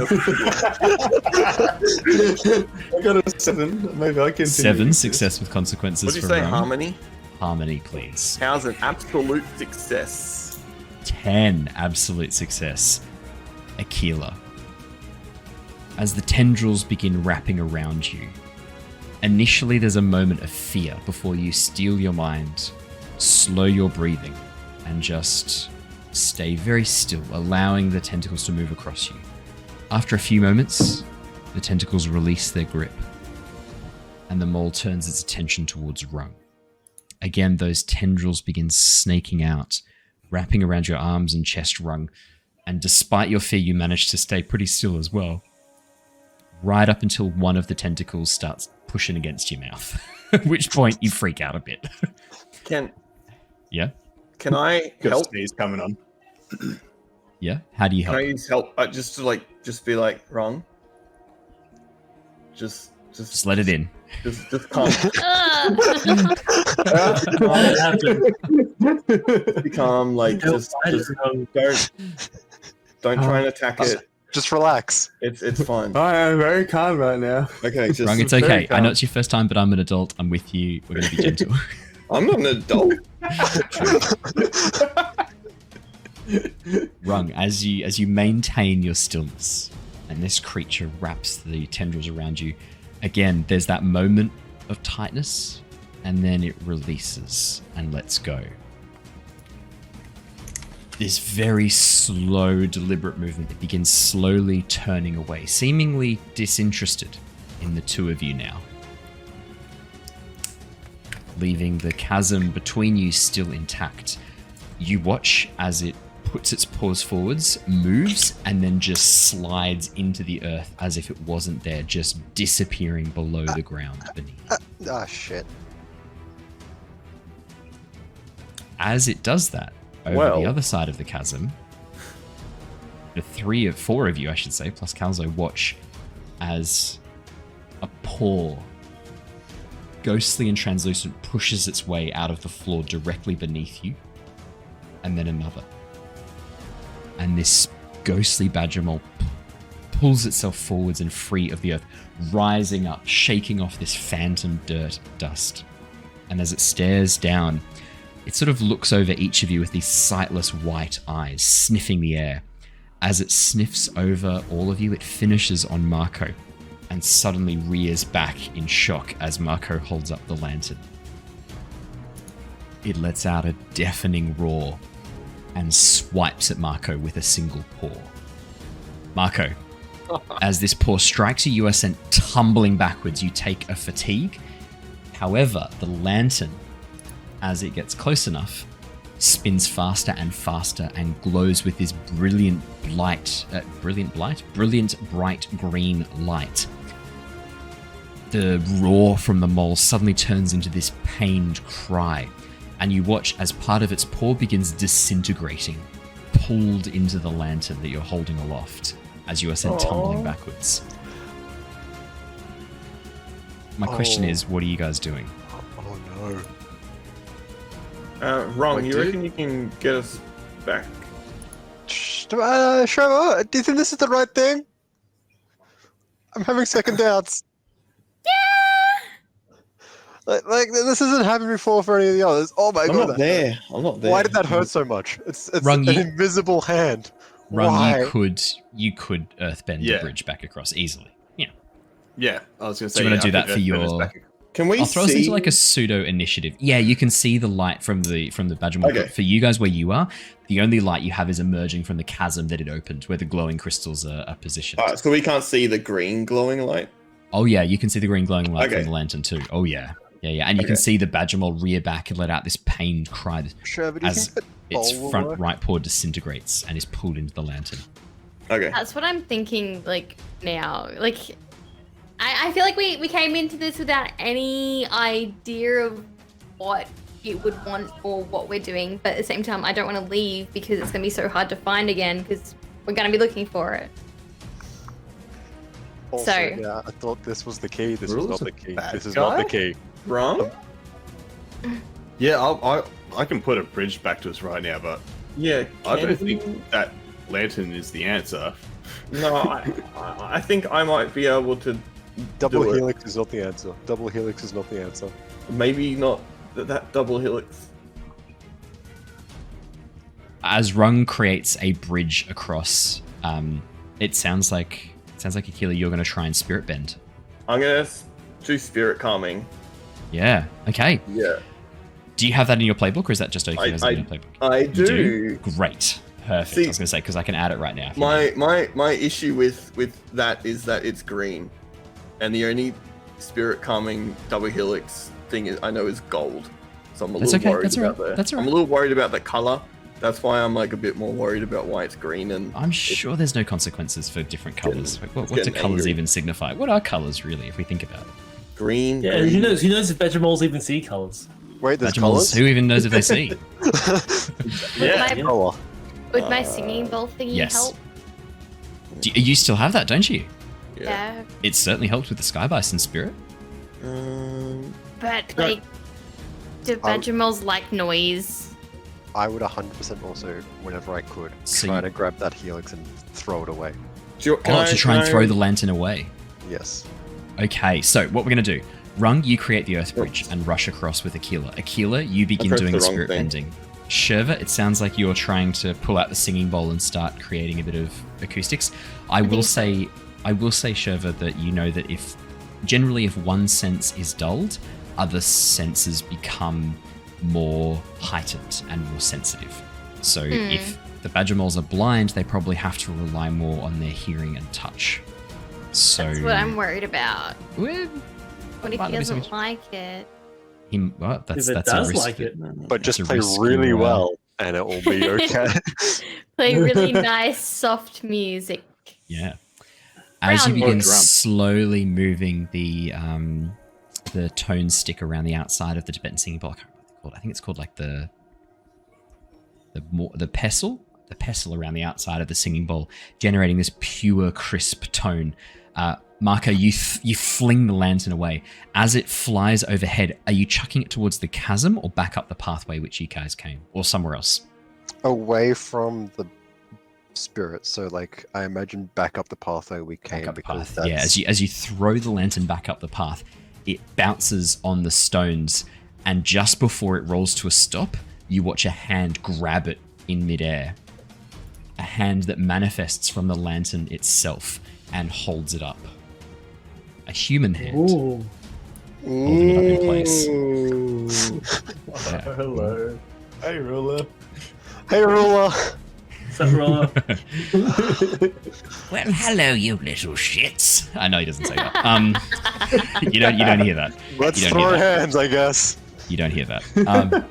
I got a 7. Maybe I can. 7 success with consequences. What did you for say? Rung. Harmony? Harmony, please. How's an absolute success? 10 absolute success. Aquila. As the tendrils begin wrapping around you, initially there's a moment of fear before you steel your mind, slow your breathing, and just stay very still, allowing the tentacles to move across you. After a few moments, the tentacles release their grip, and the mole turns its attention towards Rung. Again, those tendrils begin snaking out, wrapping around your arms and chest, Rung, and despite your fear, you manage to stay pretty still as well, right up until one of the tentacles starts pushing against your mouth, at which point you freak out a bit. Can I Got a help? sneeze coming on. Yeah? How do you Can help? I use help? Just to just be Rung. Just let it in. Just calm. Be calm, just don't try and attack it. Just relax. It's fine. I am very calm right now. Okay, just Rung, it's okay. I know it's your first time, but I'm an adult. I'm with you. We're going to be gentle. I'm not an adult. Rung, as you maintain your stillness, and this creature wraps the tendrils around you, again, there's that moment of tightness, and then it releases and lets go. This very slow, deliberate movement, it begins slowly turning away, seemingly disinterested in the two of you now, leaving the chasm between you still intact. You watch as it puts its paws forwards, moves, and then just slides into the earth as if it wasn't there, just disappearing below the ground beneath. Shit. As it does that, over the other side of the chasm, the 4 of you, I should say, plus Calzo, watch as a paw ghostly and translucent, pushes its way out of the floor directly beneath you, and then another. And this ghostly badger mole pulls itself forwards and free of the earth, rising up, shaking off this phantom dirt dust. And as it stares down, it sort of looks over each of you with these sightless white eyes, sniffing the air. As it sniffs over all of you, it finishes on Mako and suddenly rears back in shock as Mako holds up the lantern. It lets out a deafening roar and swipes at Mako with a single paw. Mako, as this paw strikes you, you are sent tumbling backwards. You take a fatigue. However, the lantern, as it gets close enough, spins faster and faster and glows with this brilliant bright green light. The roar from the mole suddenly turns into this pained cry, and you watch as part of its paw begins disintegrating, pulled into the lantern that you're holding aloft as you are sent tumbling backwards. My question is, what are you guys doing? Oh no. Wrong. Wait, You dude. reckon you can get us back? Shurva, do you think this is the right thing? I'm having second doubts. Like this hasn't happened before for any of the others. Oh my I'm god. not there. I'm not there. Why did that hurt so much? It's Rung, an you- invisible hand. Run, Why? you could earthbend Yeah. the bridge back across easily. Yeah. Yeah, I was going to Do say. you wanna yeah, do I that think for Earthbend is your- back- Can we I'll throw us see? into like a pseudo initiative. Yeah, you can see the light from the badger mole. Okay. But for you guys where you are, the only light you have is emerging from the chasm that it opened, where the glowing crystals are positioned. Alright, so we can't see the green glowing light. Oh yeah, you can see the green glowing light Okay. from the lantern too. Oh yeah. Yeah, and you can Okay. see the badger mole rear back and let out this pained cry Shurva, do you as think that its bowl will front work? right paw disintegrates and is pulled into the lantern. Okay. That's what I'm thinking, like, now. Like, I feel like we came into this without any idea of what it would want or what we're doing, but at the same time, I don't want to leave because it's going to be so hard to find again because we're going to be looking for it. Also, So- yeah, I thought this was the key. This was Rules not the of key. bad This is guy? not the key. Wrong? Yeah, I can put a bridge back to us right now, but Yeah. I don't can we- think that lantern is the answer. No, I think I might be able to. Double do it. helix is not the answer. Double helix is not the answer. Maybe not that double helix. As Rung creates a bridge across, it sounds like Aquila, you're going to try and spirit bend. I'm gonna do spirit calming. Yeah. Okay. Yeah, Do you have that in your playbook, or is that just Aquila's in your playbook? I You do. Great. Perfect. See, I was going to say because I can add it right now. if you need. My issue with that is that it's green, and the only spirit calming double helix thing is I know is gold, so I'm a That's little okay, worried that's about alright, that. that's I'm a alright. little worried about the color. That's why I'm like a bit more worried about why it's green and I'm sure there's no consequences for different colors. What do getting colors angry. even signify? What are colors really, if we think about it? green. Yeah, green. who knows? Who knows if badger moles even see colors? Wait, there's Badger colors? moles, who even knows if they see? Yeah. Yeah. Color. Would my singing bowl thingy Yes. help? You still have that, don't you? Yeah. It certainly helped with the Sky Bison spirit. But, like, do badger moles like noise? I would 100% also, whenever I could, So try you- to grab that helix and throw it away. To try and throw the lantern away. Yes. Okay, so what we're going to do. Rung, you create the Earth Bridge and rush across with Aquila. Aquila, you begin pressed doing the the wrong spirit thing. bending. Shurva, it sounds like you're trying to pull out the singing bowl and start creating a bit of acoustics. I will say, Shurva, that you know that if one sense is dulled, other senses become more heightened and more sensitive. So if the badger moles are blind, they probably have to rely more on their hearing and touch. So That's what I'm worried about. Well, What if might he not be doesn't so like it? that's If it a does risk. like it, But just a play risk really you, well, and it will be okay. Play really nice, soft music. Yeah. As you Round begin or drum. slowly moving the tone stick around the outside of the Tibetan singing bowl, I can't remember what it's called. I think it's called like the pestle. The pestle around the outside of the singing bowl, generating this pure, crisp tone. Mako, you fling the lantern away. As it flies overhead, are you chucking it towards the chasm or back up the pathway which you guys came? Or somewhere else? Away from the spirit, so like I imagine back up the pathway we came. Back up the because path. that's... Yeah, as you throw the lantern back up the path, it bounces on the stones, and just before it rolls to a stop, you watch a hand grab it in midair. A hand that manifests from the lantern itself and holds it up. A human hand. Ooh. Holding it up in place. Yeah. Hello. Hey, Ruler. Hey, Ruler! What's up, Roller? Well, hello, you little shits. I know he doesn't say that. You don't hear that. Let's You don't throw hear that. hands, I guess. You don't hear that.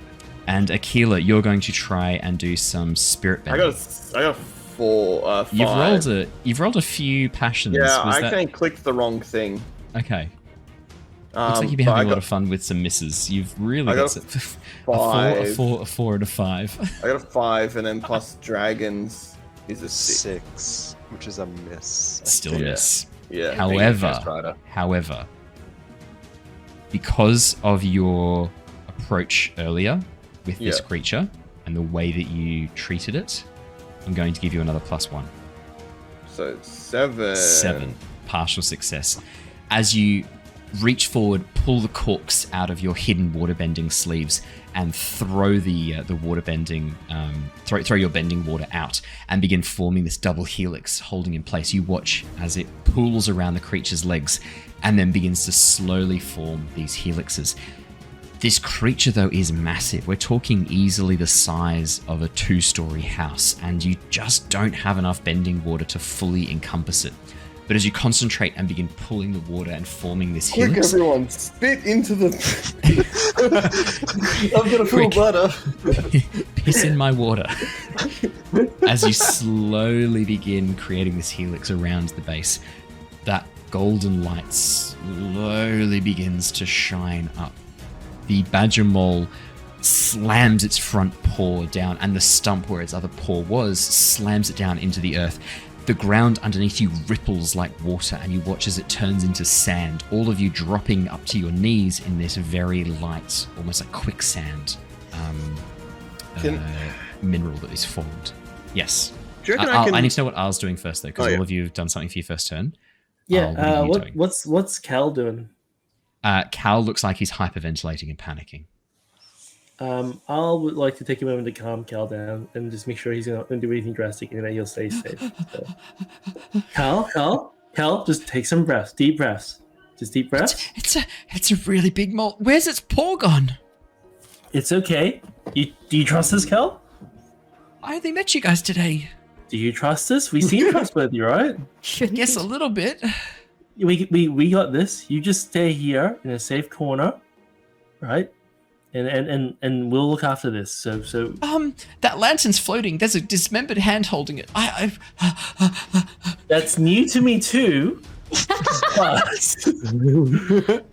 And Aquila, you're going to try and do some spirit I bending. got 4, 5. You've rolled a few passions. Yeah, Was I that... think clicked the wrong thing. Okay. Looks like you've been but having a I lot of fun with some misses. You've really I got got a 5. 4, and a 5. I got a 5, and then plus dragons is a 6. 6, which is a miss. Still a miss. Yeah. However, because of your approach earlier with this creature and the way that you treated it, I'm going to give you another +1. So 7. 7. Partial success. As you reach forward, pull the corks out of your hidden waterbending sleeves, and throw the waterbending, throw your bending water out, and begin forming this double helix, holding in place. You watch as it pools around the creature's legs, and then begins to slowly form these helixes. This creature, though, is massive. We're talking easily the size of a 2-story house, and you just don't have enough bending water to fully encompass it. But as you concentrate and begin pulling the water and forming this Quick, helix... everyone, spit into the... I've got a full Quick. bladder. Piss in my water. As you slowly begin creating this helix around the base, that golden light slowly begins to shine up. The badger mole slams its front paw down, and the stump where its other paw was slams it down into the earth. The ground underneath you ripples like water, and you watch as it turns into sand, all of you dropping up to your knees in this very light, almost like quicksand mineral that is formed. Yes. Do you reckon I need to know what Al's doing first, though, because all of you have done something for your first turn. Yeah. Al, what are you doing? What's Cal doing? Cal looks like he's hyperventilating and panicking. I would like to take a moment to calm Cal down and just make sure he's not going to do anything drastic and that he'll stay safe. So. Cal, just take some breaths, deep breaths. Just deep breaths. It's a really big mole. Where's its paw gone? It's okay. Do you trust us, Cal? I only met you guys today. Do you trust us? We seem trustworthy, right? Yes, a little bit. We got this. You just stay here in a safe corner, right? And we'll look after this. So That lantern's floating. There's a dismembered hand holding it. that's new to me too. But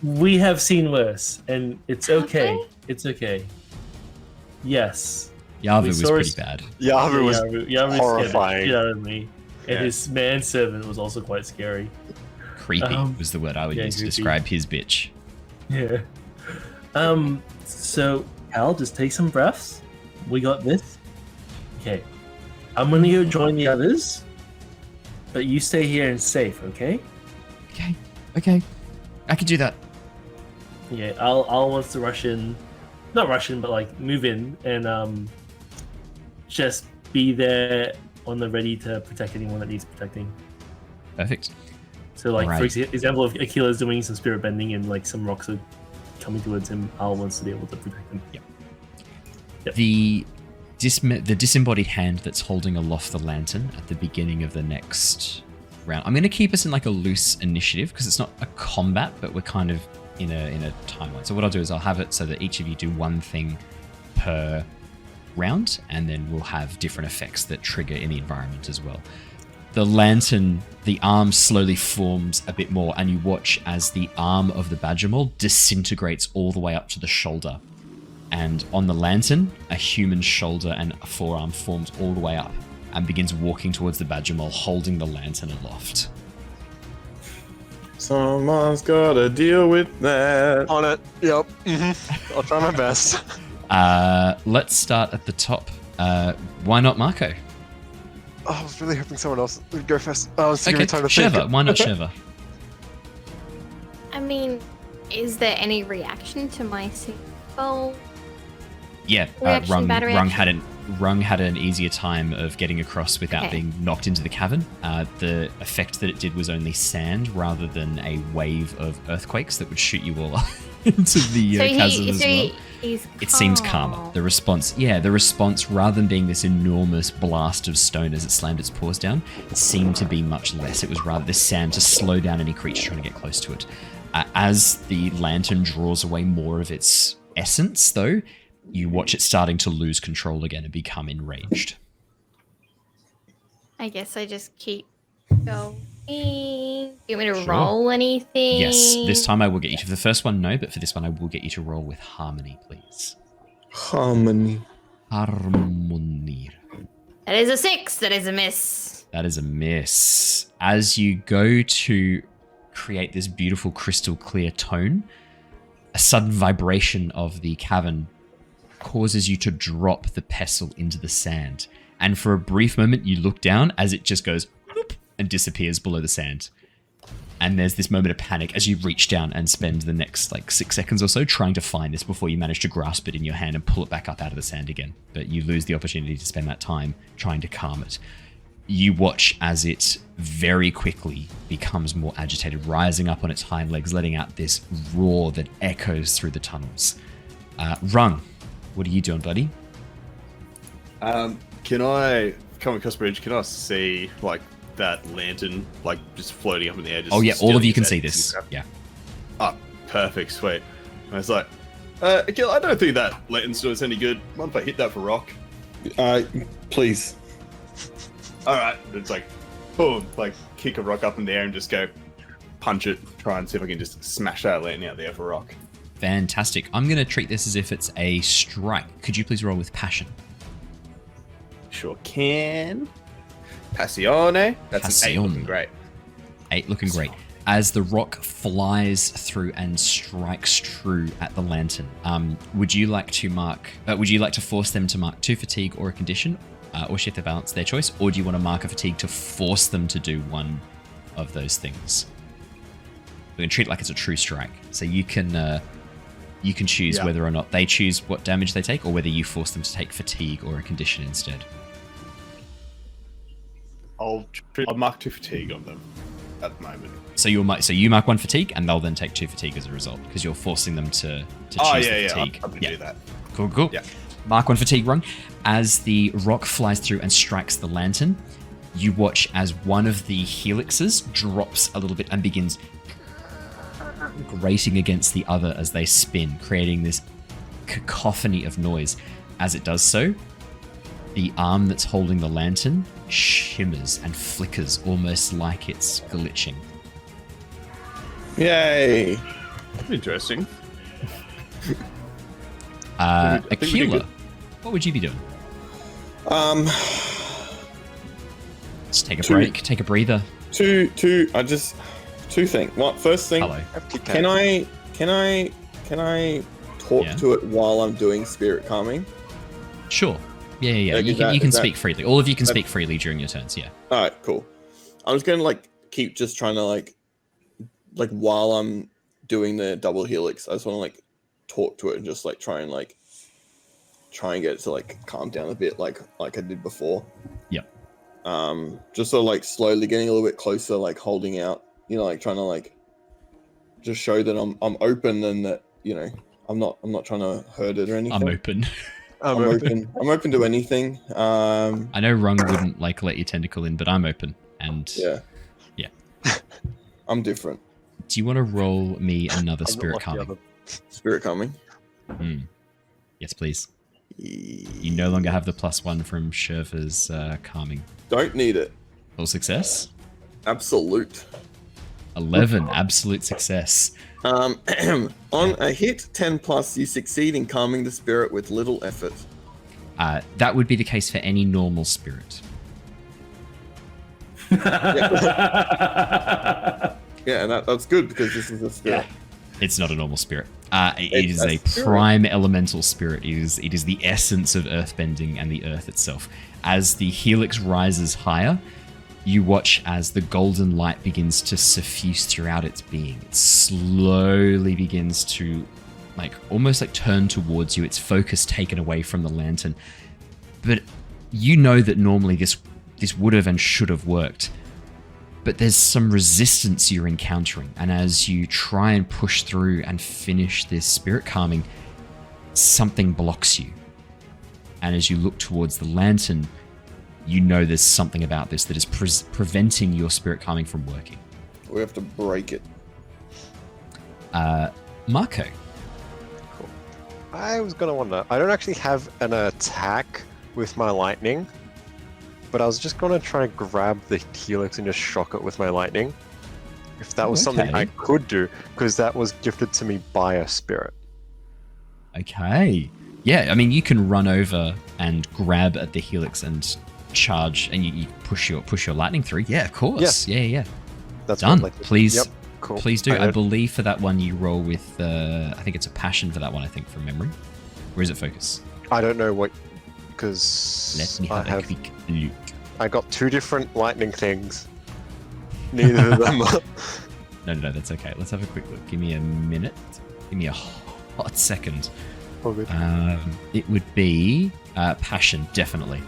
we have seen worse, and it's okay. It's okay. Yes. Yavu was pretty bad. Yavu was Yavu horrifying. scared the shit out of me. And his manservant was also quite scary. Creepy was the word I would use to creepy. describe his bitch. Yeah. So Cal, just take some breaths. We got this. Okay. I'm gonna go join the others, but you stay here and safe, okay? Okay. I can do that. Yeah. Al wants to rush in, not rush in, but like move in and just be there on the ready to protect anyone that needs protecting. Perfect. So like Alright. for example, if Aquila's doing some spirit bending and like some rocks are coming towards him, Al wants to be able to protect him. Yep. The disembodied hand that's holding aloft the lantern at the beginning of the next round. I'm going to keep us in like a loose initiative because it's not a combat, but we're kind of in a timeline. So what I'll do is I'll have it so that each of you do one thing per round, and then we'll have different effects that trigger in the environment as well. The lantern, the arm slowly forms a bit more, and you watch as the arm of the badger mole disintegrates all the way up to the shoulder. And on the lantern, a human shoulder and a forearm forms all the way up and begins walking towards the badger mole, holding the lantern aloft. Someone's gotta deal with that. On it. Yep. I'll try my best. Let's start at the top. Why not Mako? Oh, I was really hoping someone else would go first. I was giving me time to Shurva. think. Why not Shurva? I mean, is there any reaction to my single? Yeah, Reaction, bad reaction. Rung had an easier time of getting across without Okay. being knocked into the cavern. The effect that it did was only sand rather than a wave of earthquakes that would shoot you all into the chasm as well. It seems calmer. The response, rather than being this enormous blast of stone as it slammed its paws down, it seemed to be much less. It was rather this sand to slow down any creature trying to get close to it. As the lantern draws away more of its essence, though, you watch it starting to lose control again and become enraged. I guess I just keep going. You want me to roll anything? Yes, this time I will get you to... For the first one, no, but for this one I will get you to roll with harmony, please. Harmony. Harmony. That is a 6. That is a miss. That is a miss. As you go to create this beautiful crystal clear tone, a sudden vibration of the cavern causes you to drop the pestle into the sand. And for a brief moment, you look down as it just goes whoop, and disappears below the sand. And there's this moment of panic as you reach down and spend the next 6 seconds or so trying to find this before you manage to grasp it in your hand and pull it back up out of the sand again. But you lose the opportunity to spend that time trying to calm it. You watch as it very quickly becomes more agitated, rising up on its hind legs, letting out this roar that echoes through the tunnels. Rung, what are you doing, buddy? Can I come across the bridge? Can I see that lantern just floating up in the air? Oh yeah, all of you can see this. Yeah. Oh, perfect, sweet. And I was like, Aquila, I don't think that lantern's doing us any good. Mind if I hit that for rock? Please. All right. It's boom, kick a rock up in the air and just go punch it. Try and see if I can just smash that lantern out there for rock. Fantastic. I'm going to treat this as if it's a strike. Could you please roll with passion? Sure can. Passione. That's an 8 looking Passione. great. 8 looking great. As the rock flies through and strikes true at the lantern, would you like to force them to mark 2 fatigue or a condition, or shift their balance, their choice, or do you want to mark a fatigue to force them to do one of those things? We're going to treat it like it's a true strike. So you can choose whether or not they choose what damage they take, or whether you force them to take fatigue or a condition instead. I'll mark 2 fatigue on them at the moment. So you mark 1 fatigue, and they'll then take 2 fatigue as a result, because you're forcing them to choose the fatigue. I can do that. Cool. Yeah. Mark 1 fatigue rung. As the rock flies through and strikes the lantern, you watch as one of the helixes drops a little bit and begins grating against the other as they spin, creating this cacophony of noise. As it does so, the arm that's holding the lantern shimmers and flickers almost like it's glitching. Yay! Interesting. Aquila, what would you be doing? Just take a break, take a breather. Two things. First thing, Hello. can I talk to it while I'm doing spirit calming? Sure. Yeah. Like, You can speak freely. All of you can speak freely during your turns, yeah. Alright, cool. I'm just gonna keep just trying to while I'm doing the double helix, I just wanna talk to it and just try and get it to calm down a bit like I did before. Yep. Just slowly getting a little bit closer, holding out, trying to just show that I'm open and that, I'm not trying to hurt it or anything. I'm open. I'm open. I'm open to anything. I know Rung wouldn't let your tentacle in, but I'm open. And yeah. I'm different. Do you want to roll me another spirit calming? Spirit calming? Yes, please. You no longer have the +1 from Shurva's calming. Don't need it. Full success? Absolute. 11, absolute success. On a hit 10+, you succeed in calming the spirit with little effort. That would be the case for any normal spirit. Yeah, and that's good because this is a spirit. It's not a normal spirit. It is a spirit. prime elemental spirit. It is the essence of earthbending and the earth itself. As the helix rises higher, you watch as the golden light begins to suffuse throughout its being. It slowly begins to almost turn towards you, its focus taken away from the lantern. But you know that normally this would have and should have worked. But there's some resistance you're encountering, and as you try and push through and finish this spirit calming, something blocks you. And as you look towards the lantern, you know there's something about this that is preventing your spirit calming from working. We have to break it. Mako. Cool. I was gonna wonder. I don't actually have an attack with my lightning, but I was just gonna try to grab the helix and just shock it with my lightning. If that was something I could do, because that was gifted to me by a spirit. Okay. Yeah, I mean, you can run over and grab at the helix and charge, and you push your lightning through. Yeah, of course. Yeah. That's done. what, Please, Yep. Cool. please do. I believe for that one you roll with. I think it's a passion for that one. I think from memory, or is it focus? I don't know what, because Let me have a quick look. I got 2 different lightning things. Neither of them are. No, that's okay. Let's have a quick look. Give me a minute. Give me a hot second. Oh, good. It would be passion, definitely.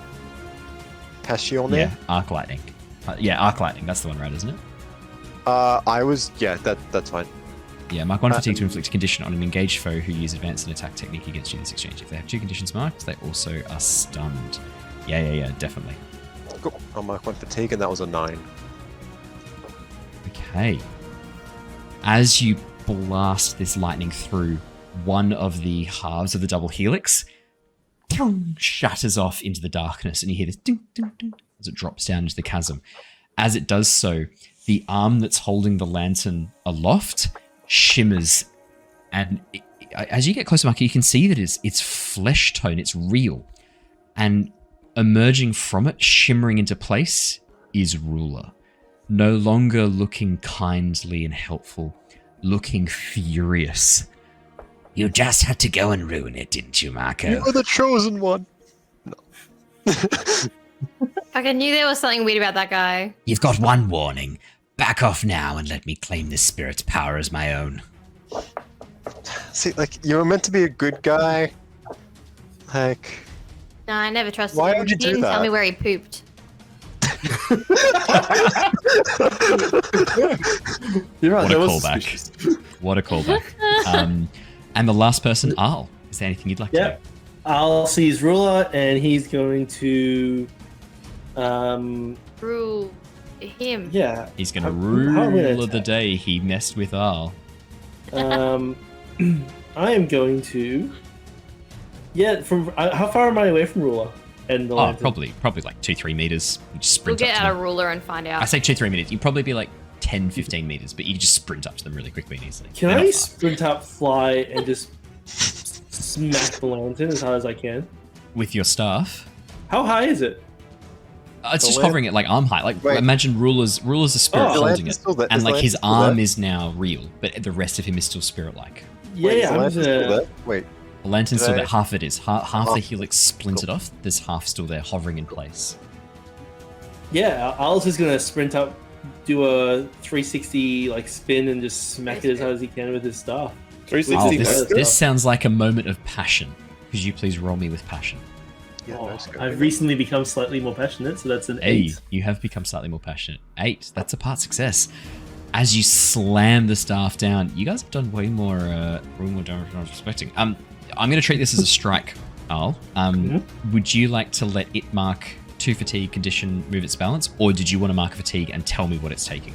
Passion? Yeah, arc lightning. Arc lightning. That's the one, right? Isn't it? That's fine. Yeah, mark 1 fatigue to inflict a condition on an engaged foe who uses advanced and attack technique against you in this exchange. If they have 2 conditions marked, they also are stunned. Yeah, definitely. Cool. I'll mark 1 fatigue, and that was a 9. Okay. As you blast this lightning through, one of the halves of the double helix shatters off into the darkness, and you hear this ding, ding, ding as it drops down into the chasm. As it does so, the arm that's holding the lantern aloft shimmers, and as you get closer, Mako, you can see that it's flesh tone, it's real, and emerging from it, shimmering into place, is Ruler. No longer looking kindly and helpful, looking furious. You just had to go and ruin it, didn't you, Mako? You were the chosen one. I knew there was something weird about that guy. You've got one warning. Back off now and let me claim this spirit's power as my own. See, you were meant to be a good guy. No, I never trusted Why him. would you He do didn't that? tell me where he pooped. You're right. What a that was callback. suspicious. What a callback. And the last person, Arl. Is there anything you'd like to do? Yep. I'll seize Ruler, and he's going to. Rule him. Yeah. He's going to How would I rule of the attack? day. He messed with Arl. I am going to. Yeah, from how far am I away from Ruler? And the lantern? Probably 2-3 meters. You just We'll sprint get up to out a them. ruler and find out. I say 2-3 meters. You'd probably be 10-15 meters, but you just sprint up to them really quickly and easily. Can They're I not far. sprint up, fly, and just smack the lantern as hard as I can? With your staff? How high is it? It's just lan- hovering at arm height. Wait. Imagine Ruler's a spirit Oh, the holding lantern's it, still there. and Is the his lantern still there? arm is now real, but the rest of him is still spirit-like. Yeah, Wait, is the I'm lantern just still gonna. there? Wait. The lantern's Did still I- there. Half it is. Half the Oh, helix splintered cool. off. There's half still there, hovering in place. Yeah, Al's just gonna sprint up, do a 360 spin, and just smack it as hard as he can with his staff. 360. This sounds like a moment of passion. Could you please roll me with passion? Yeah, Oh, no scope. I've recently become slightly more passionate, so that's an 8. You have become slightly more passionate. 8. That's a part success. As you slam the staff down, you guys have done way more damage than I was expecting. I'm going to treat this as a strike, Al. Would you like to let it mark 2 fatigue condition, move its balance, or did you want to mark a fatigue and tell me what it's taking?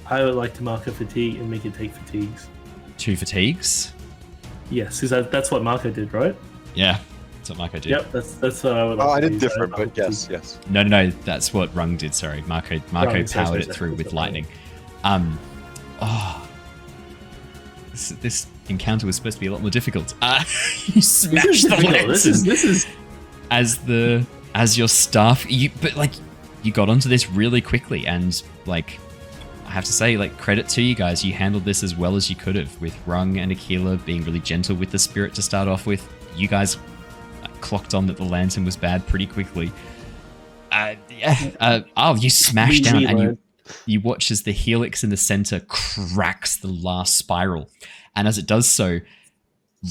I would like to mark a fatigue and make it take fatigues. 2 fatigues? Yes, because that's what Mako did, right? Yeah, that's what Mako did. Yep, that's what I would like Oh, I to did do. different, I but would yes, do- yes. No, that's what Rung did. Sorry, Mako Rung, sorry, powered it sorry, through sorry, with sorry. lightning. This encounter was supposed to be a lot more difficult. You smashed the lantern This is as your staff. You got onto this really quickly, and I have to say, like, credit to you guys. You handled this as well as you could have, with Rung and Aquila being really gentle with the spirit to start off with. You guys clocked on that the lantern was bad pretty quickly. You smash down and you watch as the helix in the center cracks the last spiral. And as it does so,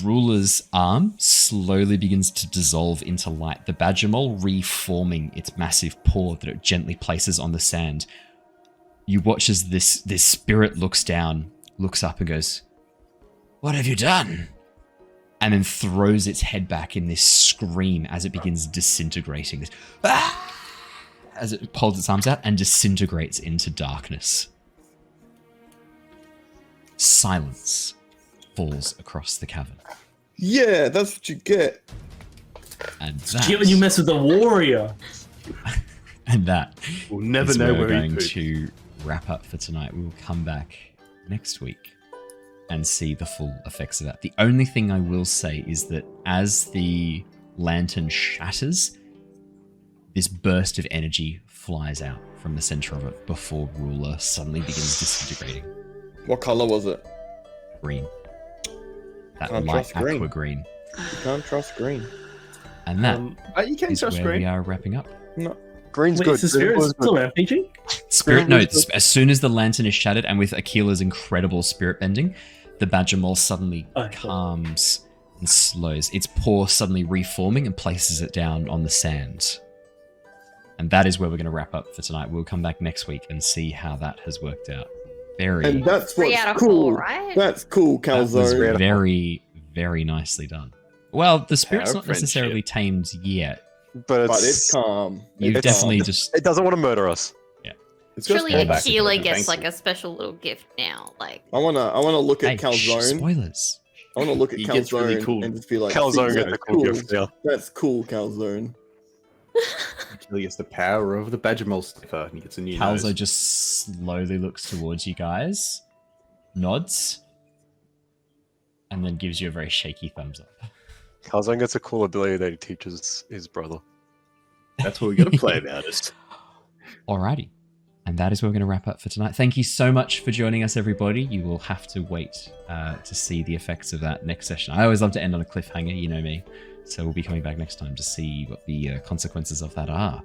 Ruler's arm slowly begins to dissolve into light, the badger mole reforming its massive paw that it gently places on the sand. You watch as this spirit looks down, looks up and goes, "What have you done?" And then throws its head back in this scream as it begins disintegrating. This, as it holds its arms out and disintegrates into darkness. Silence falls across the cavern. Yeah, that's what you get. And that, Get when you mess with the warrior. and that We'll never is know where we're where he going pooped. to wrap up for tonight. We will come back next week and see the full effects of that. The only thing I will say is that as the lantern shatters, this burst of energy flies out from the center of it before Ruler suddenly begins disintegrating. What color was it? Green. That Can't light trust green. aqua green. You can't trust green. And that You can is trust where we green. are wrapping up. No. Green's Wait, good. is the spirit Green's still good. rampaging? Spirit, no, as soon as the lantern is shattered and with Aquila's incredible spirit bending, the badger mole suddenly calms and slows. Its paw suddenly reforming and places it down on the sand. And that is where we're going to wrap up for tonight. We'll come back next week and see how that has worked out. And that's 3 what's out of cool. 4, right? That's cool, That was Calzone. very, very nicely done. Well, the spirit's Power not necessarily tamed yet. But But it's calm. You've It's definitely calm. just... It doesn't want to murder us. It's just Surely go back Aquila and gets thank like you. a special little gift now. Like, I wanna look Hey, at Calzone. spoilers. I wanna look at He gets really Calzone cool. and just be like, Calzone "See, gets a cool gift, yeah. That's cool, Calzone. He gets the power of the badger mole sniffer and he gets a new Calzo nose. just slowly looks towards you guys, nods, and then gives you a very shaky thumbs up. Calzone gets a cool ability that he teaches his brother. That's what we got to play about it. Alrighty. And that is where we're going to wrap up for tonight. Thank you so much for joining us, everybody. You will have to wait to see the effects of that next session. I always love to end on a cliffhanger, you know me. So we'll be coming back next time to see what the consequences of that are.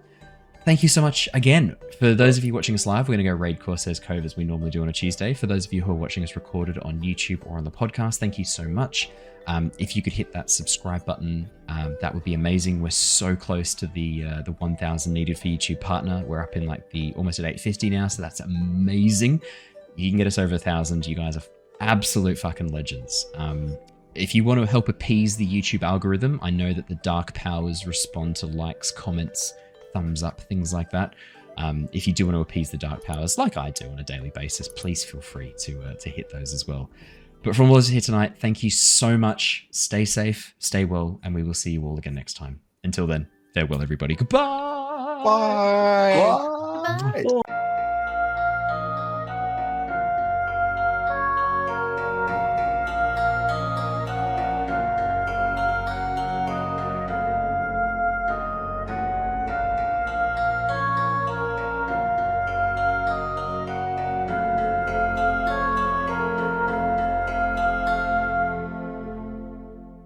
Thank you so much again. For those of you watching us live, we're going to go raid Corsair's Cove as we normally do on a Tuesday. For those of you who are watching us recorded on YouTube or on the podcast, thank you so much. If you could hit that subscribe button, that would be amazing. We're so close to the 1,000 needed for YouTube partner. We're up in like the almost at 850 now, so that's amazing. You can get us over 1,000. You guys are absolute fucking legends. If you want to help appease the YouTube algorithm, I know that the dark powers respond to likes, comments, thumbs up, things like that. If you do want to appease the dark powers, like I do on a daily basis, please feel free to hit those as well. But from all of us here tonight, thank you so much. Stay safe, stay well, and we will see you all again next time. Until then, farewell, everybody. Goodbye. Bye. bye.